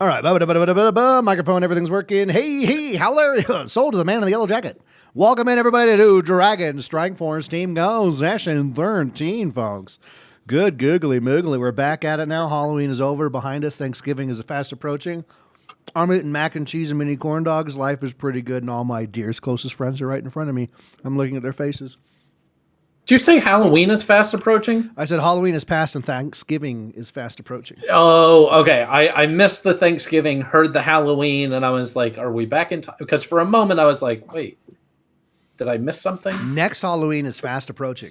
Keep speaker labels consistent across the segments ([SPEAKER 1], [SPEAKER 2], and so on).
[SPEAKER 1] All right. Microphone, everything's working. Hey, howler. Sold to the man in the yellow jacket. Welcome in, everybody, to Dragon Strike Force Team Go Session 13, folks. Good googly moogly. We're back at it now. Halloween is over. Behind us, Thanksgiving is fast approaching. I'm eating mac and cheese and mini corn dogs. Life is pretty good, and all my dearest, closest friends are right in front of me. I'm looking at their faces.
[SPEAKER 2] Did you say Halloween is fast approaching?
[SPEAKER 1] I said Halloween is past and Thanksgiving is fast approaching.
[SPEAKER 2] Oh, okay. I missed the Thanksgiving, heard the Halloween, and I was like, are we back in time? Because for a moment I was like, wait, did I miss something?
[SPEAKER 1] Next Halloween is fast approaching.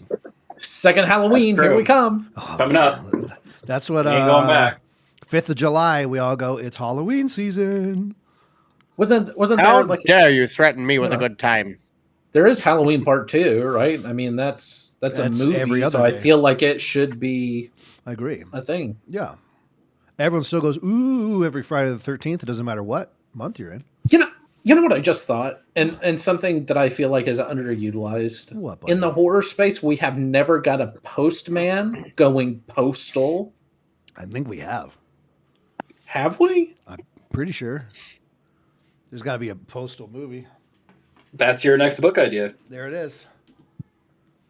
[SPEAKER 2] Second Halloween, here we come.
[SPEAKER 1] Oh,
[SPEAKER 3] Coming up.
[SPEAKER 1] That's what
[SPEAKER 3] Ain't going back.
[SPEAKER 1] 5th of July, we all go, it's Halloween season.
[SPEAKER 2] Wasn't
[SPEAKER 4] How
[SPEAKER 2] there like
[SPEAKER 4] dare you threaten me with a good time?
[SPEAKER 2] there is Halloween Part 2, right? I mean that's a movie,
[SPEAKER 1] every other
[SPEAKER 2] so I
[SPEAKER 1] day.
[SPEAKER 2] feel like it should be
[SPEAKER 1] I agree.
[SPEAKER 2] a thing.
[SPEAKER 1] Yeah. Everyone still goes, ooh, every Friday the 13th. It doesn't matter what month you're in.
[SPEAKER 2] You know what I just thought? And something that I feel like is underutilized.
[SPEAKER 1] What, buddy?
[SPEAKER 2] In the horror space, we have never got a postman going postal.
[SPEAKER 1] I think we have.
[SPEAKER 2] Have we?
[SPEAKER 1] I'm pretty sure. There's got to be a postal movie.
[SPEAKER 3] That's your next book idea.
[SPEAKER 1] There it is.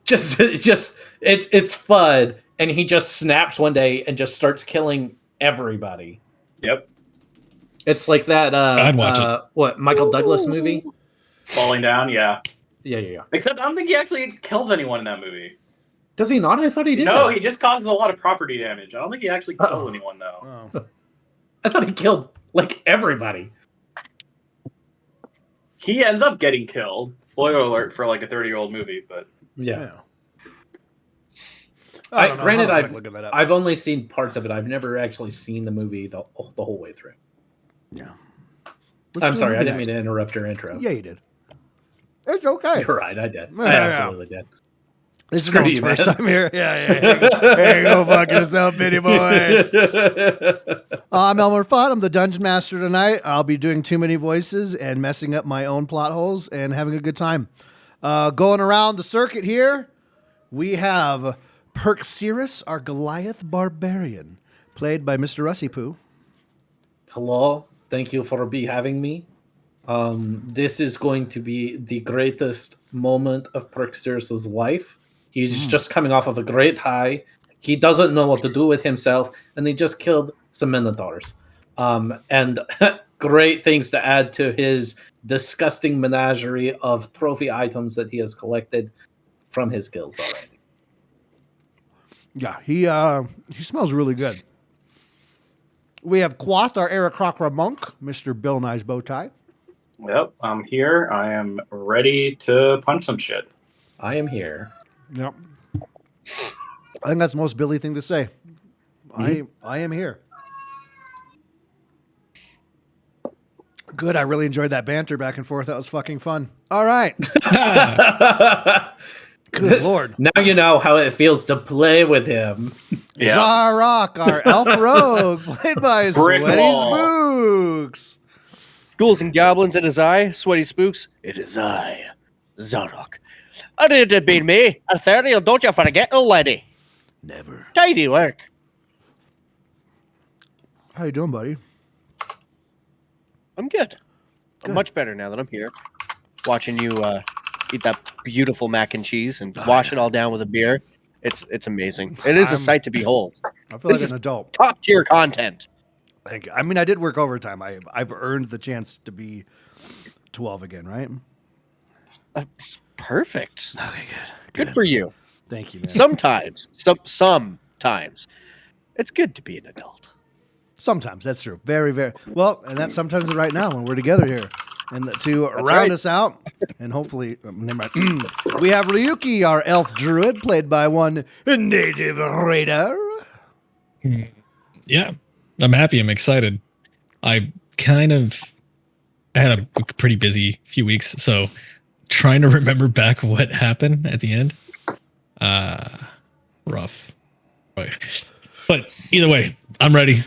[SPEAKER 2] Just it's Fudd, and he just snaps one day and just starts killing everybody.
[SPEAKER 3] Yep.
[SPEAKER 2] It's like that
[SPEAKER 5] I'd watch it.
[SPEAKER 2] What, Michael Douglas movie?
[SPEAKER 3] Falling down, yeah.
[SPEAKER 2] Yeah.
[SPEAKER 3] Except I don't think he actually kills anyone in that movie.
[SPEAKER 2] Does he not? I thought he did.
[SPEAKER 3] No,
[SPEAKER 2] that.
[SPEAKER 3] he just causes a lot of property damage. I don't think he actually kills anyone, though.
[SPEAKER 1] Oh.
[SPEAKER 2] I thought he killed like everybody.
[SPEAKER 3] He ends up getting killed. Spoiler alert for like a 30-year-old movie, but
[SPEAKER 2] Yeah.
[SPEAKER 1] I don't know.
[SPEAKER 2] Granted,
[SPEAKER 1] I don't feel like looking that up.
[SPEAKER 2] I've only seen parts of it. I've never actually seen the movie the whole way through.
[SPEAKER 1] Yeah.
[SPEAKER 2] I'm sorry, I didn't mean to interrupt your intro.
[SPEAKER 1] Yeah, you did. It's okay.
[SPEAKER 2] You're right, I did.
[SPEAKER 1] Yeah,
[SPEAKER 2] I
[SPEAKER 1] yeah.
[SPEAKER 2] absolutely did.
[SPEAKER 1] This is
[SPEAKER 2] Screw
[SPEAKER 1] Nolan's
[SPEAKER 2] you,
[SPEAKER 1] first
[SPEAKER 2] man.
[SPEAKER 1] time here. Yeah. Here you go, fuck yourself, bitty boy. I'm Elmer Fudd. I'm the Dungeon Master tonight. I'll be doing too many voices and messing up my own plot holes and having a good time. Going around the circuit here, we have Perxirus, our Goliath Barbarian, played by Mr. Russie Poo.
[SPEAKER 2] Hello, thank you for having me. This is going to be the greatest moment of Perxirus' life. He's just coming off of a great high. He doesn't know what to do with himself, and he just killed some Minotaurs. And great things to add to his disgusting menagerie of trophy items that he has collected from his kills already.
[SPEAKER 1] Yeah, he smells really good. We have Quath, our Aarakocra monk, Mr. Bill Nye's bow tie.
[SPEAKER 3] yep, I'm here. I am ready to punch some shit.
[SPEAKER 2] I am here.
[SPEAKER 1] Yep. I think that's the most Billy thing to say. I am here. Good. I really enjoyed that banter back and forth. That was fucking fun. All right. Good Lord.
[SPEAKER 2] Now you know how it feels to play with him.
[SPEAKER 3] Yeah.
[SPEAKER 1] Zarok, our elf rogue, played by
[SPEAKER 3] Brick
[SPEAKER 1] Sweaty
[SPEAKER 3] wall.
[SPEAKER 1] Spooks.
[SPEAKER 4] Ghouls and goblins, it is I, Sweaty Spooks. It is I, Zarok. And it had been me, Ethereal, don't you forget, old lady.
[SPEAKER 1] Never.
[SPEAKER 4] Tidy work.
[SPEAKER 1] How you doing, buddy?
[SPEAKER 4] I'm good. I'm
[SPEAKER 1] Good.
[SPEAKER 4] much better now that I'm here. Watching you eat that beautiful mac and cheese and wash it all down with a beer. It's amazing. It is a sight to behold.
[SPEAKER 1] I feel like
[SPEAKER 4] This is
[SPEAKER 1] an adult.
[SPEAKER 4] top tier content.
[SPEAKER 1] Thank you. I mean, I did work overtime. I've earned the chance to be 12 again, right?
[SPEAKER 4] It's perfect.
[SPEAKER 1] Okay,
[SPEAKER 4] Good for you.
[SPEAKER 1] Thank you, man.
[SPEAKER 4] Sometimes, sometimes, it's good to be an adult.
[SPEAKER 1] Sometimes that's true. Very, very well, and that's sometimes right now when we're together here. And to round
[SPEAKER 4] right.
[SPEAKER 1] us out, and hopefully, never mind. We have Ryuki, our elf druid, played by one native raider.
[SPEAKER 5] Yeah, I'm happy. I'm excited. I had a pretty busy few weeks, so trying to remember back what happened at the end. Rough. But either way, I'm ready.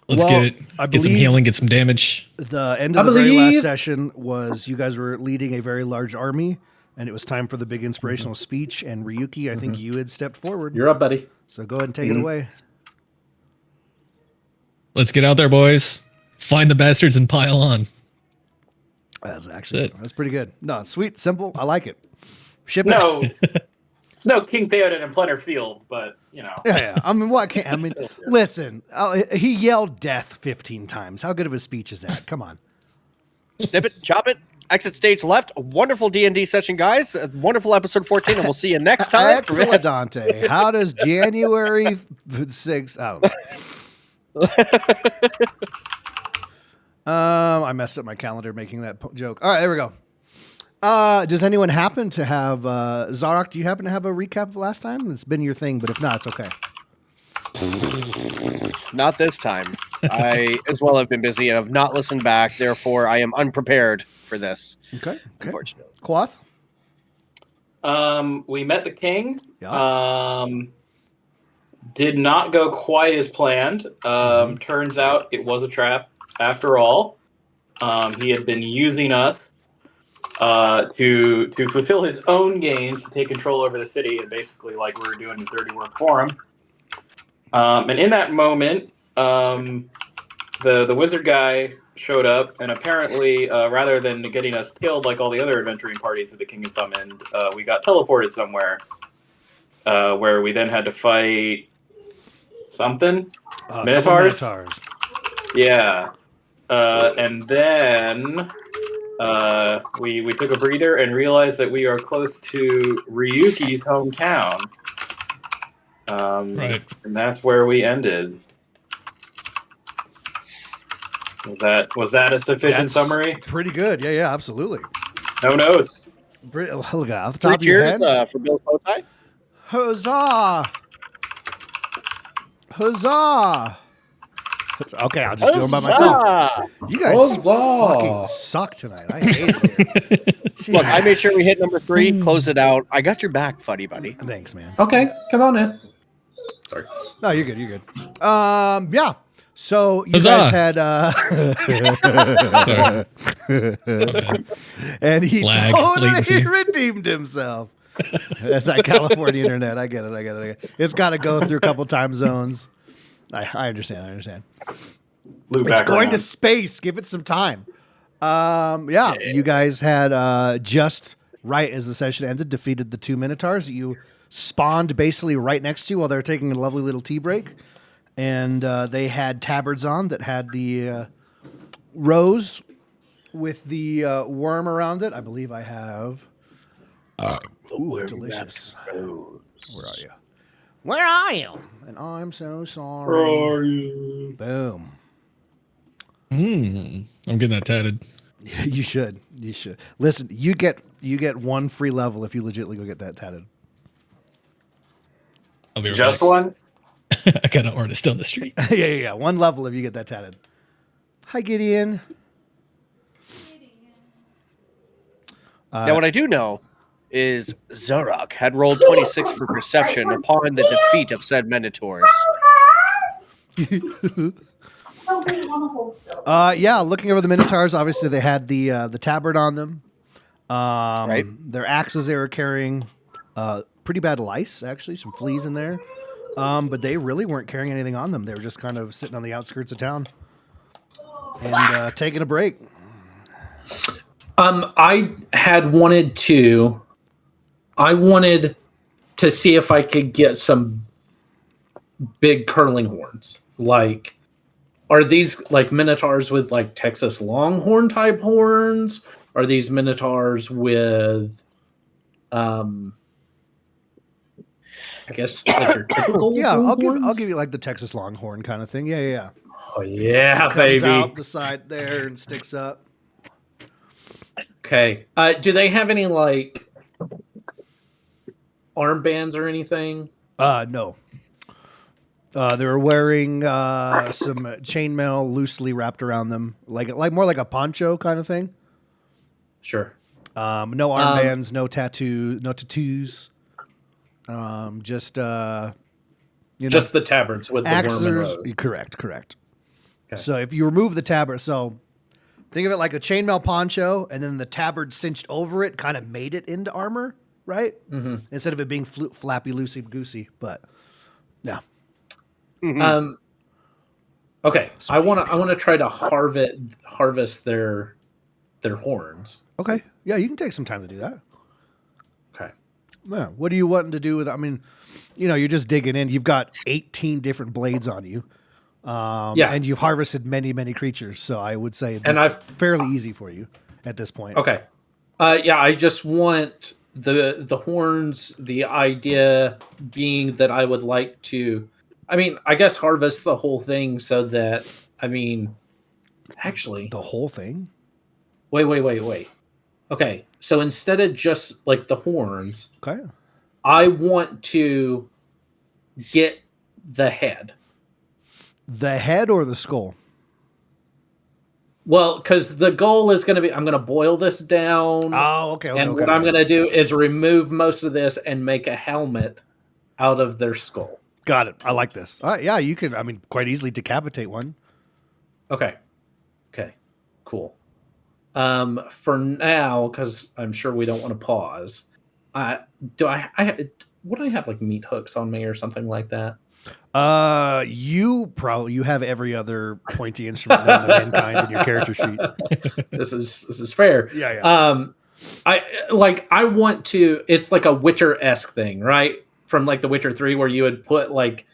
[SPEAKER 5] Let's
[SPEAKER 1] Well,
[SPEAKER 5] get it.
[SPEAKER 1] I
[SPEAKER 5] Get some
[SPEAKER 1] believe-
[SPEAKER 5] healing, get some damage.
[SPEAKER 1] The end of the very last session was you guys were leading a very large army, and it was time for the big inspirational speech. And Ryuki, I think you had stepped forward.
[SPEAKER 2] You're up, buddy.
[SPEAKER 1] So go ahead and take it away.
[SPEAKER 5] Let's get out there, boys. find the bastards and pile on.
[SPEAKER 1] That's pretty good. No, sweet, simple. I like it. Ship it.
[SPEAKER 3] No, it's no King Theoden and Plenner Field, but you know.
[SPEAKER 1] Yeah. I mean, what can I mean? Listen, he yelled death 15 times. How good of a speech is that? Come on.
[SPEAKER 4] Snip it, chop it, exit stage left. A wonderful D&D session, guys. A wonderful episode 14, and we'll see you next time.
[SPEAKER 1] Excellent, Dante. How does January 6th? I don't know. I messed up my calendar making that joke. All right, there we go. Does anyone happen to have Zarok? Do you happen to have a recap of last time? It's been your thing, but if not, it's okay.
[SPEAKER 4] Not this time. I as well have been busy and have not listened back. Therefore, I am unprepared for this.
[SPEAKER 1] Okay.
[SPEAKER 4] Unfortunately.
[SPEAKER 1] Quoth?
[SPEAKER 3] We met the king.
[SPEAKER 1] Yeah.
[SPEAKER 3] Did not go quite as planned. Turns out it was a trap after all. He had been using us to fulfill his own gains, to take control over the city, and basically like we were doing the dirty work for him. And in that moment, the wizard guy showed up, and apparently, rather than getting us killed like all the other adventuring parties that the king had summoned, we got teleported somewhere, where we then had to fight something. Minotaurs?
[SPEAKER 1] Minotaurs.
[SPEAKER 3] Yeah. And then we took a breather and realized that we are close to Ryuki's hometown.
[SPEAKER 5] Right.
[SPEAKER 3] And that's where we ended. Was that a sufficient
[SPEAKER 1] That's
[SPEAKER 3] summary?
[SPEAKER 1] Pretty good. Yeah, absolutely.
[SPEAKER 3] No notes.
[SPEAKER 1] Look off the
[SPEAKER 4] Three
[SPEAKER 1] top of your
[SPEAKER 4] cheers
[SPEAKER 1] head.
[SPEAKER 4] for Bill Bowtie.
[SPEAKER 1] Huzzah! Huzzah! Okay, I'll just do them by myself.
[SPEAKER 4] Huzzah!
[SPEAKER 1] You guys fucking suck tonight. I hate it.
[SPEAKER 4] Look, I made sure we hit number 3, close it out. I got your back, buddy.
[SPEAKER 1] Thanks, man.
[SPEAKER 2] Okay, come on in. Sorry.
[SPEAKER 1] No, you're good. You're good. Yeah. So you
[SPEAKER 5] Huzzah!
[SPEAKER 1] guys had
[SPEAKER 5] Sorry.
[SPEAKER 1] and he
[SPEAKER 5] Lag,
[SPEAKER 1] totally
[SPEAKER 5] latency.
[SPEAKER 1] redeemed himself. That's that California internet. I get it. It's got to go through a couple time zones. I understand.
[SPEAKER 3] Loop
[SPEAKER 1] It's
[SPEAKER 3] back
[SPEAKER 1] going to
[SPEAKER 3] around.
[SPEAKER 1] space. Give it some time. Yeah, you guys had just right as the session ended, defeated the 2 Minotaurs that you spawned basically right next to you while they were taking a lovely little tea break. And they had tabards on that had the rose with the worm around it. I believe I have. Ooh, delicious. Where are you? Where are you? And I'm so sorry. Boom.
[SPEAKER 5] I'm getting that tatted.
[SPEAKER 1] You should. Listen, you get one free level if you legitimately go get that tatted.
[SPEAKER 5] I'll be right
[SPEAKER 3] Just
[SPEAKER 5] back.
[SPEAKER 3] one?
[SPEAKER 5] I got an artist on the street.
[SPEAKER 1] Yeah. One level if you get that tatted. Hi, Gideon.
[SPEAKER 4] Now, what I do know is Zarok had rolled 26 for perception upon the defeat of said Minotaurs.
[SPEAKER 1] Yeah, looking over the Minotaurs, obviously they had the tabard on them.
[SPEAKER 4] Right.
[SPEAKER 1] Their axes they were carrying, pretty bad lice, actually, some fleas in there. But they really weren't carrying anything on them. They were just kind of sitting on the outskirts of town and taking a break.
[SPEAKER 2] I wanted to see if I could get some big curling horns. Like, are these like Minotaurs with like Texas Longhorn type horns? Are these Minotaurs with, I guess like your typical
[SPEAKER 1] Yeah, I'll
[SPEAKER 2] horns?
[SPEAKER 1] give you like the Texas Longhorn kind of thing. Yeah.
[SPEAKER 2] Oh yeah,
[SPEAKER 1] Comes
[SPEAKER 2] baby.
[SPEAKER 1] out the side there and sticks up.
[SPEAKER 2] Okay. Do they have any like armbands or anything?
[SPEAKER 1] No. They were wearing some chainmail loosely wrapped around them, like more like a poncho kind of thing.
[SPEAKER 2] Sure.
[SPEAKER 1] No armbands, no tattoos. Just
[SPEAKER 2] Just the tabards with the worm and
[SPEAKER 1] axes.
[SPEAKER 2] rose.
[SPEAKER 1] Correct.
[SPEAKER 2] Okay.
[SPEAKER 1] So if you remove the tabard, so think of it like a chainmail poncho, and then the tabard cinched over it, kind of made it into armor, right?
[SPEAKER 2] Mm-hmm.
[SPEAKER 1] Instead of it being flappy, loosey goosey. But yeah,
[SPEAKER 2] Okay, I want to try to harvest their horns.
[SPEAKER 1] Okay. Yeah, you can take some time to do that.
[SPEAKER 2] Okay.
[SPEAKER 1] Yeah. What are you wanting to do with? I mean, you're just digging in. You've got 18 different blades on you.
[SPEAKER 2] Yeah.
[SPEAKER 1] And you've harvested many, many creatures. So I would say
[SPEAKER 2] And I've
[SPEAKER 1] fairly easy for you at this point.
[SPEAKER 2] Okay. Yeah, I just want the horns. The idea being that I would like to, I guess harvest the whole thing so that actually,
[SPEAKER 1] The whole thing?
[SPEAKER 2] wait. Okay, so instead of just like the horns,
[SPEAKER 1] Okay.
[SPEAKER 2] I want to get the head.
[SPEAKER 1] The head or the skull?
[SPEAKER 2] Well, because the goal is going to be, I'm going to boil this down.
[SPEAKER 1] Oh, okay.
[SPEAKER 2] And what I'm going to do is remove most of this and make a helmet out of their skull.
[SPEAKER 1] Got it. I like this. All right, yeah, you could, quite easily decapitate one.
[SPEAKER 2] Okay. Cool. For now, because I'm sure we don't want to pause. Would I have like meat hooks on me or something like that?
[SPEAKER 1] You have every other pointy instrument known to mankind in your character sheet.
[SPEAKER 2] This is fair.
[SPEAKER 1] Yeah.
[SPEAKER 2] I want to. It's like a Witcher-esque thing, right? From like The Witcher 3, where you would put like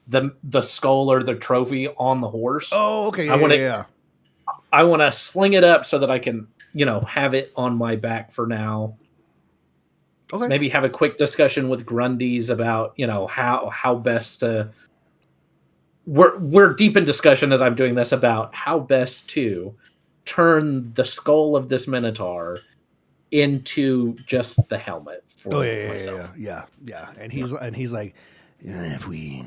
[SPEAKER 2] the skull or the trophy on the horse.
[SPEAKER 1] Oh, okay. Yeah.
[SPEAKER 2] I want to sling it up so that I can, have it on my back for now.
[SPEAKER 1] Okay.
[SPEAKER 2] Maybe have a quick discussion with Grundy's about, how best to. We're deep in discussion as I'm doing this about how best to turn the skull of this Minotaur into just the helmet for myself.
[SPEAKER 1] Yeah. And he's like, if we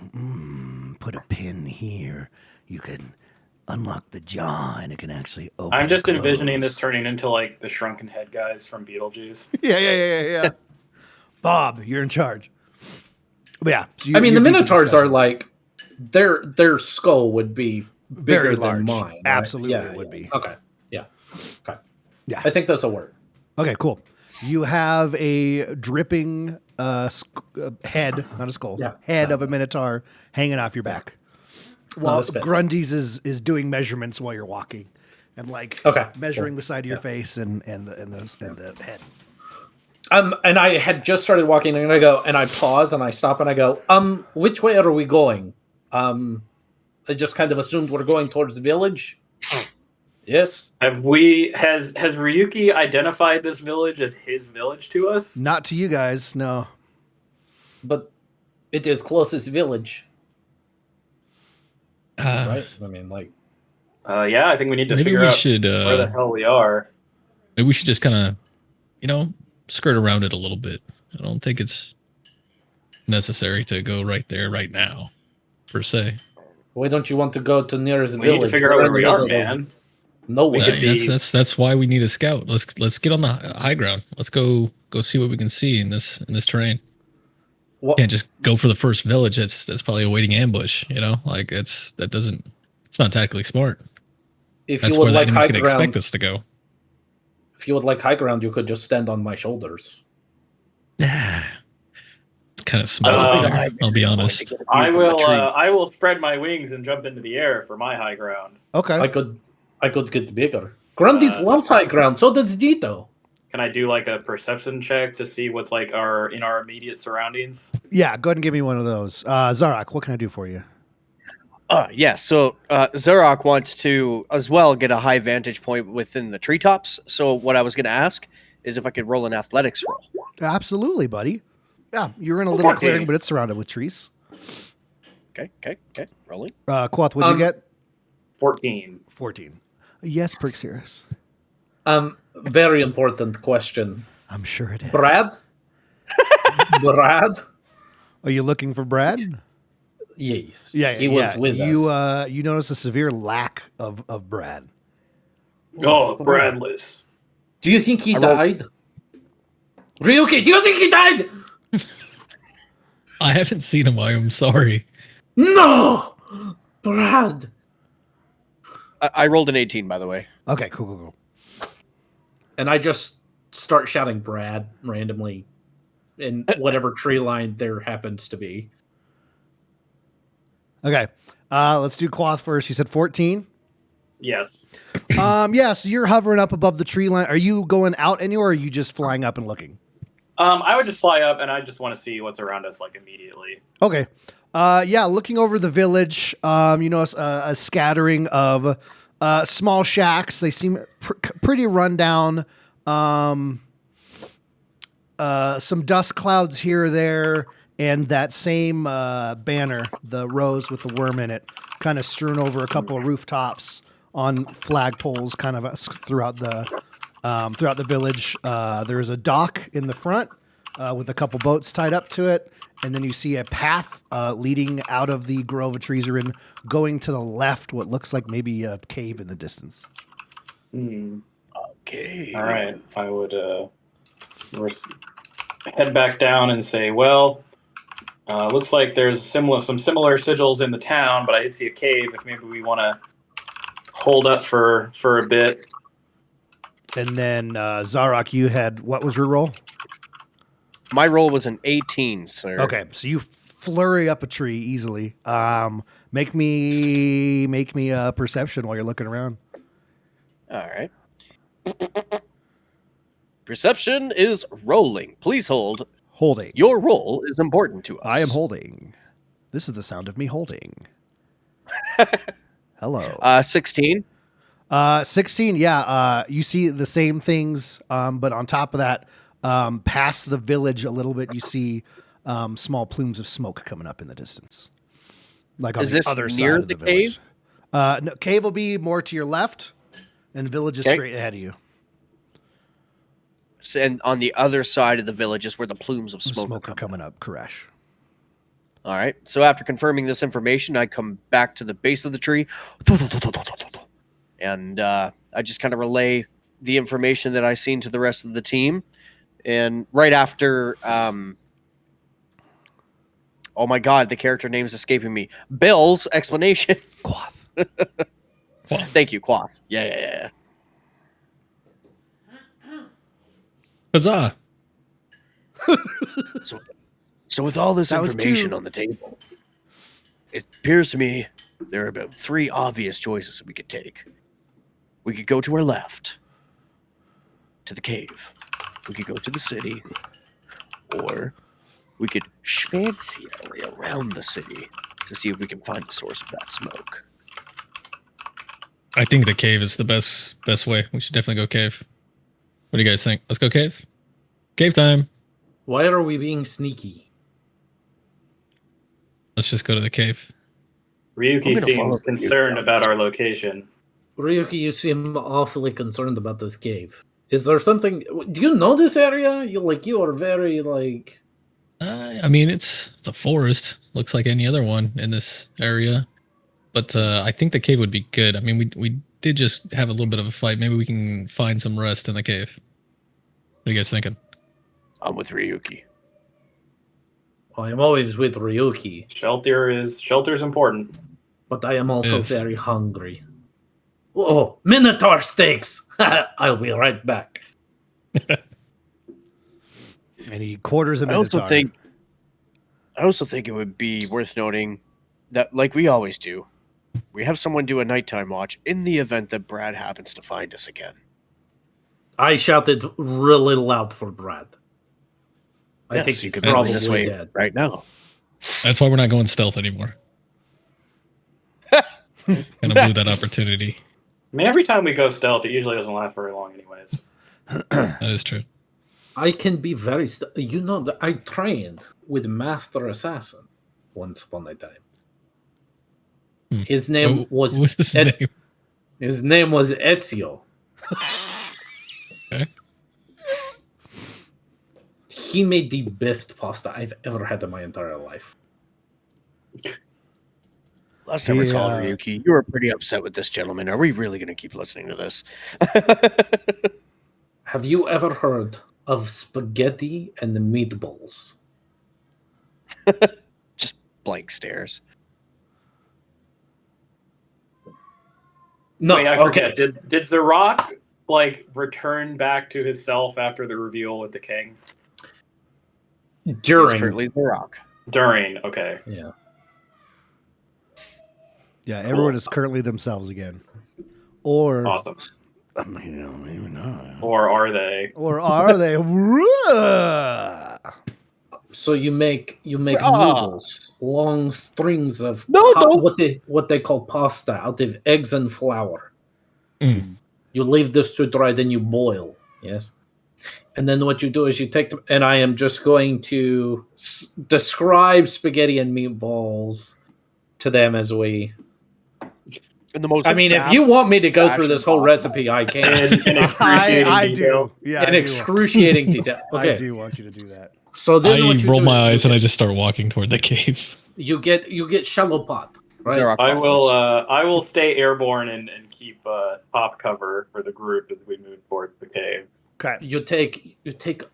[SPEAKER 1] put a pin here, you can unlock the jaw and it can actually open.
[SPEAKER 3] I'm just
[SPEAKER 1] and
[SPEAKER 3] envisioning
[SPEAKER 1] close.
[SPEAKER 3] this turning into like the shrunken head guys from Beetlejuice.
[SPEAKER 1] Yeah. Bob, you're in charge. But yeah. So
[SPEAKER 2] the Minotaurs are like their skull would be bigger
[SPEAKER 1] very
[SPEAKER 2] than
[SPEAKER 1] large.
[SPEAKER 2] mine. Right?
[SPEAKER 1] Absolutely, it would be.
[SPEAKER 2] Okay. Yeah. Okay.
[SPEAKER 1] Yeah.
[SPEAKER 2] I think this will work.
[SPEAKER 1] Okay, cool. You have a dripping head, not a skull, head of a Minotaur hanging off your back. While Grundy's is doing measurements while you're walking, and measuring the side of your face and the head.
[SPEAKER 2] And I had just started walking, and I go, and I pause, and I stop, and I go, which way are we going? I just kind of assumed we're going towards the village. Yes.
[SPEAKER 3] Has Ryuki identified this village as his village to us?
[SPEAKER 1] Not to you guys, no.
[SPEAKER 2] But it is closest village. Right?
[SPEAKER 3] Yeah, I think we need to figure out where the hell we are.
[SPEAKER 5] Maybe we should just kind of, skirt around it a little bit. I don't think it's necessary to go right there right now, per se.
[SPEAKER 2] Why don't you want to go to nearest
[SPEAKER 3] We
[SPEAKER 2] village?
[SPEAKER 3] need to figure out where we are, man.
[SPEAKER 2] No way.
[SPEAKER 5] That's why we need a scout. Let's get on the high ground. Let's go see what we can see in this terrain. Can't just go for the first village. That's probably a waiting ambush. It's not tactically smart. That's where the enemy's gonna expect us to go.
[SPEAKER 2] If you would like high ground, you could just stand on my shoulders.
[SPEAKER 5] It's kind of smells up there. I'll be honest.
[SPEAKER 3] I will spread my wings and jump into the air for my high ground.
[SPEAKER 1] Okay.
[SPEAKER 2] I could get bigger. Grundy's loves high ground, so does Dito.
[SPEAKER 3] Can I do like a perception check to see what's like in our immediate surroundings?
[SPEAKER 1] Yeah, go ahead and give me one of those. Zarak, what can I do for you?
[SPEAKER 4] Yeah, so Zarok wants to as well get a high vantage point within the treetops. So what I was going to ask is if I could roll an athletics roll.
[SPEAKER 1] Absolutely, buddy. Yeah, you're in a little clearing, but it's surrounded with trees.
[SPEAKER 4] Okay, rolling.
[SPEAKER 1] Quoth, what'd you get?
[SPEAKER 3] 14.
[SPEAKER 1] 14. Yes, Perixirus.
[SPEAKER 2] Very important question.
[SPEAKER 1] I'm sure it is.
[SPEAKER 2] Brad? Brad?
[SPEAKER 1] Are you looking for Brad?
[SPEAKER 2] Yes.
[SPEAKER 1] Yeah,
[SPEAKER 2] he was with us.
[SPEAKER 1] You notice a severe lack of Brad.
[SPEAKER 3] Oh, Bradless.
[SPEAKER 2] Do you think he died? Ryuki, do you think he died?
[SPEAKER 5] I haven't seen him. I'm sorry.
[SPEAKER 2] No! Brad!
[SPEAKER 4] I rolled an 18, by the way.
[SPEAKER 1] Okay, cool.
[SPEAKER 2] And I just start shouting Brad randomly in whatever tree line there happens to be.
[SPEAKER 1] Okay. Let's do Quoth first. You said 14.
[SPEAKER 3] Yes.
[SPEAKER 1] Yeah. So you're hovering up above the tree line. Are you going out anywhere? Or are you just flying up and looking?
[SPEAKER 3] I would just fly up, and I just want to see what's around us, like, immediately.
[SPEAKER 1] Okay. Yeah. Looking over the village, you notice a scattering of small shacks. They seem pretty run down. Some dust clouds here or there, and that same banner, the rose with the worm in it, kind of strewn over a couple of rooftops on flagpoles, kind of throughout the village. There's a dock in the front with a couple boats tied up to it, and then you see a path leading out of the grove of trees you're in, going to the left. What looks like maybe a cave in the distance.
[SPEAKER 4] Okay.
[SPEAKER 3] All right. I would head back down and say, well, looks like there's some similar sigils in the town, but I did see a cave. If maybe we want to hold up for a bit.
[SPEAKER 1] And then Zarok, you had, what was your roll?
[SPEAKER 4] My roll was an 18, sir.
[SPEAKER 1] Okay, so you flurry up a tree easily. Make me a perception while you're looking around.
[SPEAKER 4] All right. Perception is rolling. Please hold.
[SPEAKER 1] Holding.
[SPEAKER 4] Your roll is important to us.
[SPEAKER 1] I am holding. This is the sound of me holding. Hello.
[SPEAKER 4] 16.
[SPEAKER 1] 16, yeah. You see the same things, but on top of that, past the village a little bit, you see small plumes of smoke coming up in the distance. Like on
[SPEAKER 4] Is
[SPEAKER 1] the
[SPEAKER 4] this
[SPEAKER 1] other
[SPEAKER 4] near
[SPEAKER 1] side of
[SPEAKER 4] the
[SPEAKER 1] the village.
[SPEAKER 4] cave?
[SPEAKER 1] No, cave will be more to your left, and village is
[SPEAKER 4] Okay.
[SPEAKER 1] straight ahead of you.
[SPEAKER 4] And on the other side of the village is where the plumes of smoke,
[SPEAKER 1] Smoke
[SPEAKER 4] are
[SPEAKER 1] are coming up, Koresh.
[SPEAKER 4] All right. So after confirming this information, I come back to the base of the tree, and I just kind of relay the information that I seen to the rest of the team. And right after, oh my God, the character name is escaping me. Bill's explanation.
[SPEAKER 1] Quoth.
[SPEAKER 4] Thank you, Quoth. Yeah.
[SPEAKER 5] Huzzah!
[SPEAKER 4] So with all this
[SPEAKER 1] That was
[SPEAKER 4] information
[SPEAKER 1] two.
[SPEAKER 4] on the table, it appears to me there are about 3 obvious choices that we could take. We could go to our left, to the cave. We could go to the city, or we could fancy our way around the city to see if we can find the source of that smoke.
[SPEAKER 5] I think the cave is the best way. We should definitely go cave. What do you guys think? Let's go cave. Cave time.
[SPEAKER 2] Why are we being sneaky?
[SPEAKER 5] Let's just go to the cave.
[SPEAKER 3] Ryuki
[SPEAKER 4] gonna follow
[SPEAKER 3] seems
[SPEAKER 4] Ryuki.
[SPEAKER 3] concerned about our location.
[SPEAKER 2] Ryuki, you seem awfully concerned about this cave. Is there something? Do you know this area? You are very like.
[SPEAKER 5] I mean, it's a forest. Looks like any other one in this area. But I think the cave would be good. I mean, we did just have a little bit of a fight. Maybe we can find some rest in the cave. What are you guys thinking?
[SPEAKER 4] I'm with Ryuki.
[SPEAKER 2] I am always with Ryuki,
[SPEAKER 3] Shelter's important.
[SPEAKER 2] but I am also
[SPEAKER 5] Yes.
[SPEAKER 2] very hungry. Oh, Minotaur steaks! I'll be right back.
[SPEAKER 1] And he quarters a
[SPEAKER 4] I also
[SPEAKER 1] minotaur.
[SPEAKER 4] think it would be worth noting that, like we always do, we have someone do a nighttime watch in the event that Brad happens to find us again.
[SPEAKER 2] I shouted really loud for Brad. I
[SPEAKER 4] Yes,
[SPEAKER 2] think
[SPEAKER 4] you
[SPEAKER 2] he's
[SPEAKER 4] could be going this
[SPEAKER 2] probably
[SPEAKER 4] way
[SPEAKER 2] dead.
[SPEAKER 4] right now.
[SPEAKER 5] That's why we're not going stealth anymore. Kind of blew that opportunity.
[SPEAKER 3] I mean, every time we go stealth, it usually doesn't last very long, anyways.
[SPEAKER 5] That is true.
[SPEAKER 2] I can be very. I trained with Master Assassin once upon a time.
[SPEAKER 5] Hmm.
[SPEAKER 2] His name
[SPEAKER 5] What
[SPEAKER 2] was
[SPEAKER 5] was his name?
[SPEAKER 2] His name was Ezio.
[SPEAKER 5] Okay.
[SPEAKER 2] He made the best pasta I've ever had in my entire life.
[SPEAKER 4] Last time I called
[SPEAKER 1] Yeah.
[SPEAKER 4] Ryuki, you were pretty upset with this gentleman. Are we really going to keep listening to this?
[SPEAKER 2] Have you ever heard of spaghetti and meatballs?
[SPEAKER 4] Just blank stares.
[SPEAKER 2] No,
[SPEAKER 3] Wait, I
[SPEAKER 2] okay.
[SPEAKER 3] forget. Did The Rock return back to his self after the reveal with the king?
[SPEAKER 4] He's
[SPEAKER 2] During,
[SPEAKER 4] currently The Rock.
[SPEAKER 3] During, okay.
[SPEAKER 2] yeah.
[SPEAKER 1] Yeah, everyone is currently themselves again. Or
[SPEAKER 3] Awesome.
[SPEAKER 1] I mean, maybe not.
[SPEAKER 3] Or are they?
[SPEAKER 1] Or are they?
[SPEAKER 2] So you make
[SPEAKER 4] Ah.
[SPEAKER 2] noodles, long strings of
[SPEAKER 4] No.
[SPEAKER 2] what they call pasta out of eggs and flour.
[SPEAKER 5] Mm.
[SPEAKER 2] You leave this to dry, then you boil. Yes. And then what you do is you take them, and I am just going to describe spaghetti and meatballs to them as we.
[SPEAKER 4] In the most
[SPEAKER 2] I mean, if you want me to go through this whole
[SPEAKER 4] fashion
[SPEAKER 2] recipe, I can.
[SPEAKER 3] In excruciating
[SPEAKER 1] I
[SPEAKER 3] detail.
[SPEAKER 1] do. Yeah,
[SPEAKER 2] In
[SPEAKER 1] I do.
[SPEAKER 2] excruciating detail. Okay.
[SPEAKER 1] I do want you to do that.
[SPEAKER 2] So then what
[SPEAKER 5] I
[SPEAKER 2] you
[SPEAKER 5] roll
[SPEAKER 2] do
[SPEAKER 5] my
[SPEAKER 2] is
[SPEAKER 5] eyes and I just start walking toward the cave.
[SPEAKER 2] you get shallow pot, right?
[SPEAKER 4] Xerox
[SPEAKER 3] I will.
[SPEAKER 4] follows.
[SPEAKER 3] I will stay airborne and keep top cover for the group as we move towards the cave.
[SPEAKER 1] Okay.
[SPEAKER 2] You take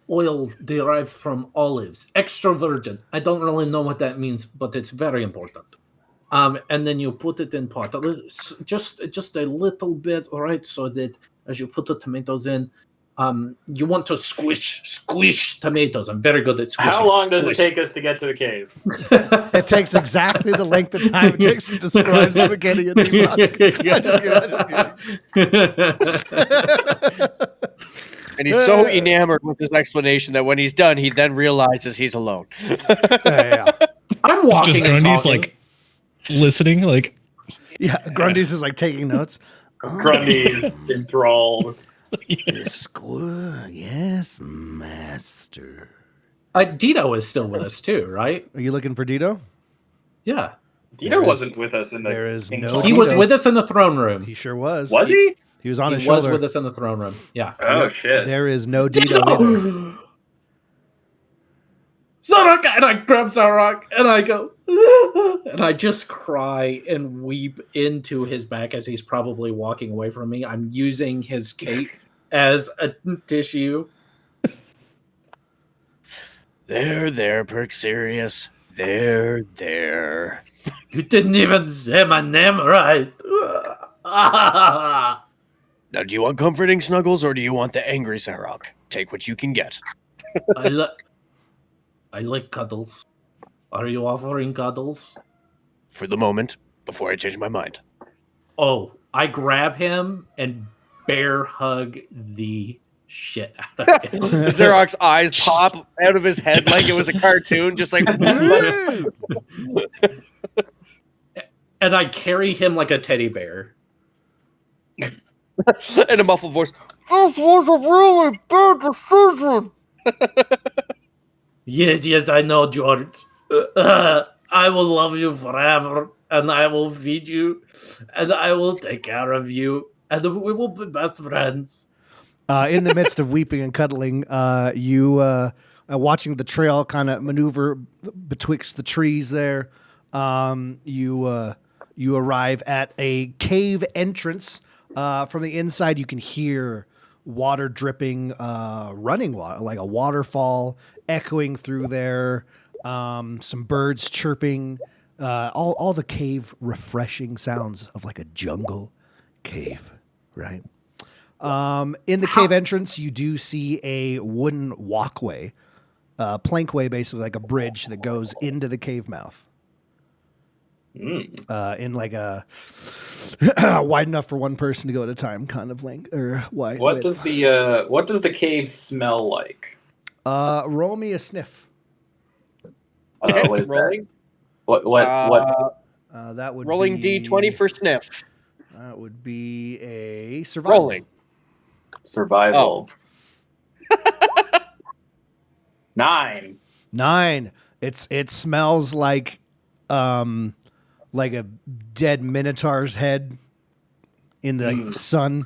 [SPEAKER 2] oil derived from olives, extra virgin. I don't really know what that means, but it's very important. And then you put it in pot, just a little bit, all right, so that as you put the tomatoes in, you want to squish tomatoes. I'm very good at squishing.
[SPEAKER 3] How long does it
[SPEAKER 2] Squish.
[SPEAKER 3] take us to get to the cave?
[SPEAKER 1] It takes exactly the length of time it takes to describe spaghetti and meatballs.
[SPEAKER 4] And he's so enamored with his explanation that when he's done, he then realizes he's alone.
[SPEAKER 1] Yeah.
[SPEAKER 2] I'm
[SPEAKER 5] It's
[SPEAKER 2] walking.
[SPEAKER 5] just
[SPEAKER 2] and
[SPEAKER 5] Grundy's
[SPEAKER 2] talking.
[SPEAKER 5] like listening, like
[SPEAKER 1] Yeah, Grundy's is like taking notes.
[SPEAKER 3] Grundy's enthralled.
[SPEAKER 1] Yes, master.
[SPEAKER 2] Dito is still with us too, right?
[SPEAKER 1] Are you looking for Dito?
[SPEAKER 2] Yeah,
[SPEAKER 3] Dito
[SPEAKER 1] There is-
[SPEAKER 3] wasn't with us in the.
[SPEAKER 1] there is
[SPEAKER 3] in
[SPEAKER 1] no
[SPEAKER 3] class.
[SPEAKER 2] he was
[SPEAKER 1] Dito.
[SPEAKER 2] with us in the throne room.
[SPEAKER 1] He sure was.
[SPEAKER 3] Was he?
[SPEAKER 1] He was on his
[SPEAKER 2] He was
[SPEAKER 1] shoulder.
[SPEAKER 2] with us in the throne room. Yeah.
[SPEAKER 3] Oh shit!
[SPEAKER 1] There is no Dito either.
[SPEAKER 2] Zarok, and I grab Zarok and I go, and I just cry and weep into his back as he's probably walking away from me. I'm using his cape as a tissue.
[SPEAKER 4] There, Perxerius. There.
[SPEAKER 2] You didn't even say my name right.
[SPEAKER 4] Now, do you want comforting snuggles or do you want the angry Xerox? Take what you can get.
[SPEAKER 2] I like cuddles. Are you offering cuddles?
[SPEAKER 4] For the moment, before I change my mind.
[SPEAKER 2] Oh, I grab him and bear hug the shit out of him.
[SPEAKER 4] Xerox's eyes pop out of his head like it was a cartoon, just like.
[SPEAKER 2] And I carry him like a teddy bear.
[SPEAKER 4] In a muffled voice. This was a really bad decision.
[SPEAKER 2] Yes, I know, George. I will love you forever, and I will feed you, and I will take care of you, and we will be best friends.
[SPEAKER 1] In the midst of weeping and cuddling, you watching the trail kind of maneuver betwixt the trees there. You arrive at a cave entrance. From the inside, you can hear water dripping, running water, like a waterfall echoing through there. Some birds chirping. All the cave refreshing sounds of like a jungle cave, right? In the cave entrance, you do see a wooden walkway, plankway, basically like a bridge that goes into the cave mouth. In like a wide enough for one person to go at a time kind of length or wide.
[SPEAKER 3] What does the cave smell like?
[SPEAKER 1] Roll me a sniff.
[SPEAKER 4] Okay,
[SPEAKER 3] What is
[SPEAKER 4] rolling.
[SPEAKER 3] that? What?
[SPEAKER 1] That would
[SPEAKER 4] Rolling
[SPEAKER 1] be,
[SPEAKER 4] D20 for sniff.
[SPEAKER 1] That would be a survival.
[SPEAKER 4] Rolling.
[SPEAKER 3] Survival. 9.
[SPEAKER 1] 9. It smells like a dead minotaur's head in the sun,